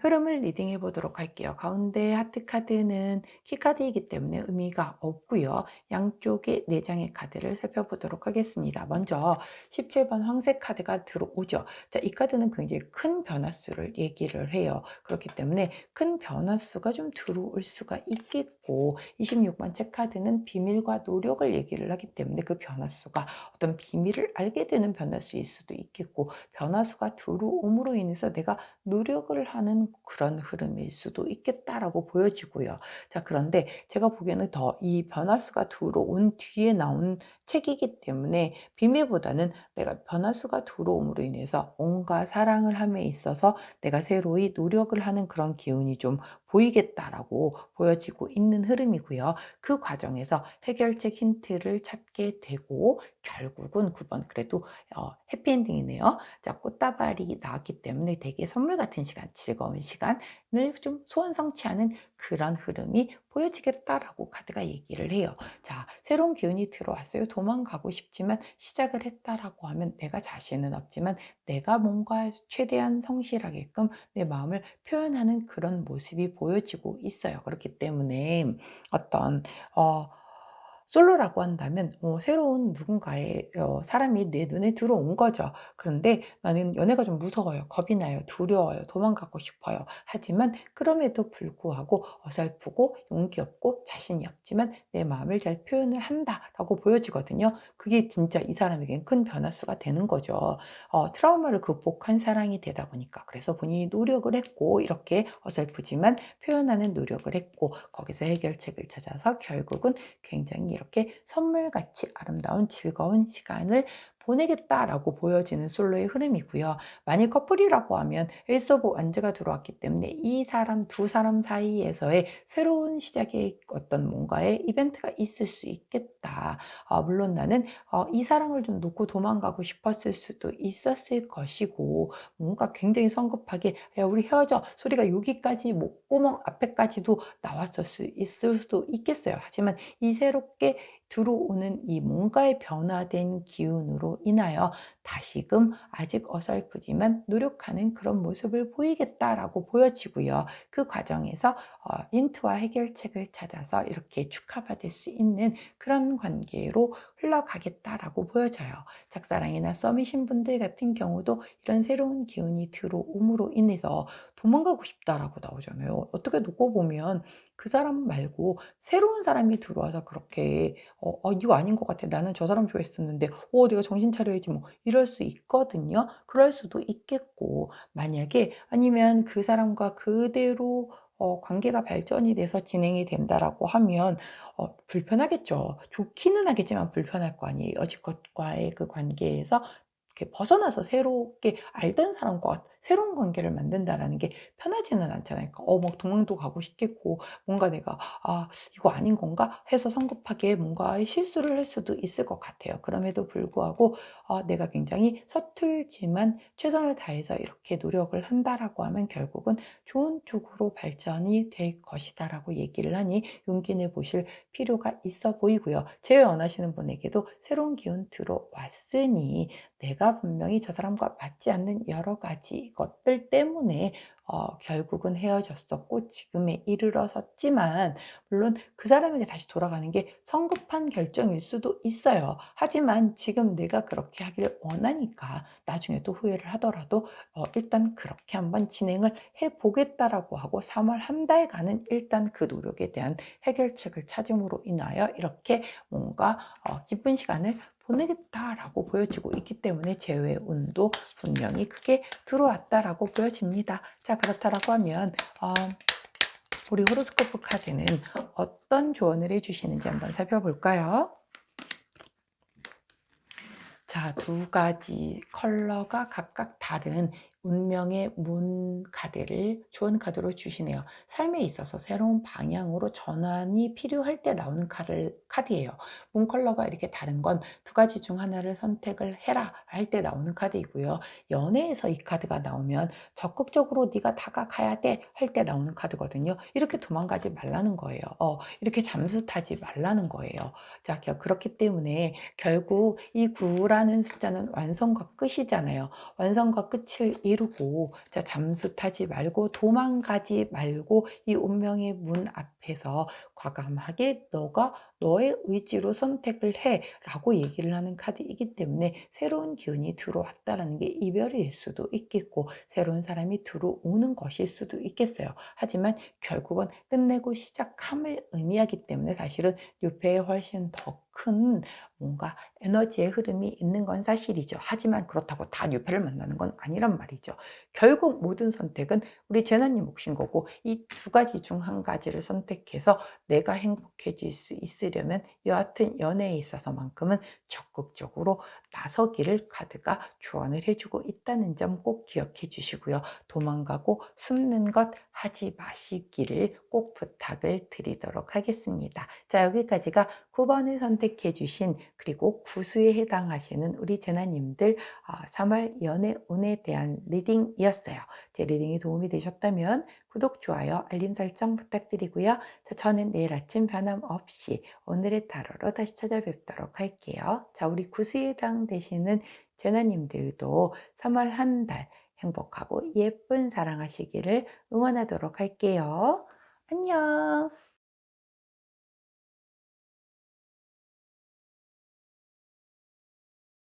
A: 흐름을 리딩해 보도록 할게요. 가운데 하트 카드는 키 카드이기 때문에 의미가 없고요. 양쪽의 4장의 카드를 살펴보도록 하겠습니다. 먼저 17번 황색 카드가 들어오죠. 자, 이 카드는 굉장히 큰 변화수를 얘기를 해요. 그렇기 때문에 큰 변화수가 좀 들어올 수가 있겠고, 26번째 카드는 비밀과 노력을 얘기를 하기 때문에 그 변화수가 어떤 비밀을 알게 되는 변화수일 수도 있겠고, 변화수가 들어옴으로 인해서 내가 노력을 하는 그런 흐름일 수도 있겠다라고 보여지고요. 자, 그런데 제가 보기에는 더 이 변화수가 들어온 뒤에 나온 책이기 때문에 비밀보다는 내가 변화수가 들어옴으로 인해서 뭔가 사랑을 함에 있어서 내가 새로이 노력을 하는 그런 기운이 좀 보이겠다라고 보여지고 있는 흐름이고요. 그 과정에서 해결책 힌트를 찾게 되고 결국은 9번 그래도 해피엔딩이네요. 자, 꽃다발이 나왔기 때문에 되게 선물 같은 시간, 즐거운 시간을 좀 소원 성취하는 그런 흐름이 보여지겠다라고 카드가 얘기를 해요. 자, 새로운 기운이 들어왔어요. 도망가고 싶지만 시작을 했다라고 하면 내가 자신은 없지만 내가 뭔가 최대한 성실하게끔 내 마음을 표현하는 그런 모습이 보여지고 있어요. 그렇기 때문에 어떤 솔로라고 한다면 새로운 누군가의 사람이 내 눈에 들어온 거죠. 그런데 나는 연애가 좀 무서워요. 겁이 나요. 두려워요. 도망가고 싶어요. 하지만 그럼에도 불구하고 어설프고 용기 없고 자신이 없지만 내 마음을 잘 표현을 한다라고 보여지거든요. 그게 진짜 이 사람에겐 큰 변화수가 되는 거죠. 트라우마를 극복한 사랑이 되다 보니까, 그래서 본인이 노력을 했고 이렇게 어설프지만 표현하는 노력을 했고 거기서 해결책을 찾아서 결국은 굉장히 이렇게 선물같이 아름다운 즐거운 시간을 보내겠다라고 보여지는 솔로의 흐름이고요. 만일 커플이라고 하면 에이스 오브 완즈가 들어왔기 때문에 이 사람 두 사람 사이에서의 새로운 시작의 어떤 뭔가의 이벤트가 있을 수 있겠다. 물론 나는 이 사랑을 좀 놓고 도망가고 싶었을 수도 있었을 것이고, 뭔가 굉장히 성급하게 야 우리 헤어져 소리가 여기까지 목구멍 앞에까지도 나왔을 수 있을 수도 있겠어요. 하지만 이 새롭게 들어오는 이 뭔가의 변화된 기운으로 인하여 다시금 아직 어설프지만 노력하는 그런 모습을 보이겠다라고 보여지고요. 그 과정에서 힌트와 해결책을 찾아서 이렇게 축하받을 수 있는 그런 관계로 흘러가겠다라고 보여져요. 짝사랑이나 썸이신 분들 같은 경우도 이런 새로운 기운이 들어옴으로 인해서 도망가고 싶다라고 나오잖아요. 어떻게 놓고 보면 그 사람 말고 새로운 사람이 들어와서 그렇게 이거 아닌 것 같아. 나는 저 사람 좋아했었는데 내가 정신 차려야지 뭐 이럴 수 있거든요. 그럴 수도 있겠고 만약에 아니면 그 사람과 그대로 관계가 발전이 돼서 진행이 된다라고 하면 불편하겠죠. 좋기는 하겠지만 불편할 거 아니에요. 여지껏과의 그 관계에서 이렇게 벗어나서 새롭게 알던 사람과 새로운 관계를 만든다라는 게 편하지는 않잖아요. 그러니까 막 도망도 가고 싶겠고 뭔가 내가 '아 이거 아닌 건가?' 해서 성급하게 뭔가 실수를 할 수도 있을 것 같아요. 그럼에도 불구하고 내가 굉장히 서툴지만 최선을 다해서 이렇게 노력을 한다라고 하면 결국은 좋은 쪽으로 발전이 될 것이다라고 얘기를 하니 용기 내 보실 필요가 있어 보이고요. 재회 원하시는 분에게도 새로운 기운 들어왔으니 내가 분명히 저 사람과 맞지 않는 여러 가지 것들 때문에 결국은 헤어졌었고 지금에 이르러섰지만 물론 그 사람에게 다시 돌아가는 게 성급한 결정일 수도 있어요. 하지만 지금 내가 그렇게 하기를 원하니까 나중에 또 후회를 하더라도 일단 그렇게 한번 진행을 해 보겠다라고 하고 3월 한 달간은 일단 그 노력에 대한 해결책을 찾음으로 인하여 이렇게 뭔가 기쁜 시간을 보내겠다라고 보여지고 있기 때문에 재회 운도 분명히 크게 들어왔다라고 보여집니다. 자, 그렇다라고 하면 우리 호로스코프 카드는 어떤 조언을 해주시는지 한번 살펴볼까요? 자, 두 가지 컬러가 각각 다른 운명의 문 카드를 조언 카드로 주시네요. 삶에 있어서 새로운 방향으로 전환이 필요할 때 나오는 카드예요. 문 컬러가 이렇게 다른 건 두 가지 중 하나를 선택을 해라 할 때 나오는 카드이고요. 연애에서 이 카드가 나오면 적극적으로 네가 다가가야 돼 할 때 나오는 카드거든요. 이렇게 도망가지 말라는 거예요. 이렇게 잠수 타지 말라는 거예요. 자, 그렇기 때문에 결국 이 9라는 숫자는 완성과 끝이잖아요. 완성과 끝을 이루고 자, 잠수 타지 말고 도망가지 말고 이 운명의 문 앞에서 과감하게 너가 너의 의지로 선택을 해라고 얘기를 하는 카드이기 때문에 새로운 기운이 들어왔다라는 게 이별일 수도 있겠고 새로운 사람이 들어오는 것일 수도 있겠어요. 하지만 결국은 끝내고 시작함을 의미하기 때문에 사실은 뉴페에 훨씬 더 큰 뭔가 에너지의 흐름이 있는 건 사실이죠. 하지만 그렇다고 다 뉴페를 만나는 건 아니란 말이죠. 결국 모든 선택은 우리 재나님 몫인 거고 이 두 가지 중 한 가지를 선택해서 내가 행복해질 수 있으려면 여하튼 연애에 있어서만큼은 적극적으로 나서기를 카드가 조언을 해주고 있다는 점 꼭 기억해 주시고요. 도망가고 숨는 것 하지 마시기를 꼭 부탁을 드리도록 하겠습니다. 자, 여기까지가 9번을 선택해 주신 그리고 구수에 해당하시는 우리 재나님들 3월 연애 운에 대한 리딩이었어요. 제 리딩이 도움이 되셨다면 구독, 좋아요, 알림 설정 부탁드리고요. 자, 저는 내일 아침 변함없이 오늘의 타로로 다시 찾아뵙도록 할게요. 자, 우리 구수에 해당되시는 재나님들도 3월 한 달 행복하고 예쁜 사랑하시기를 응원하도록 할게요. 안녕.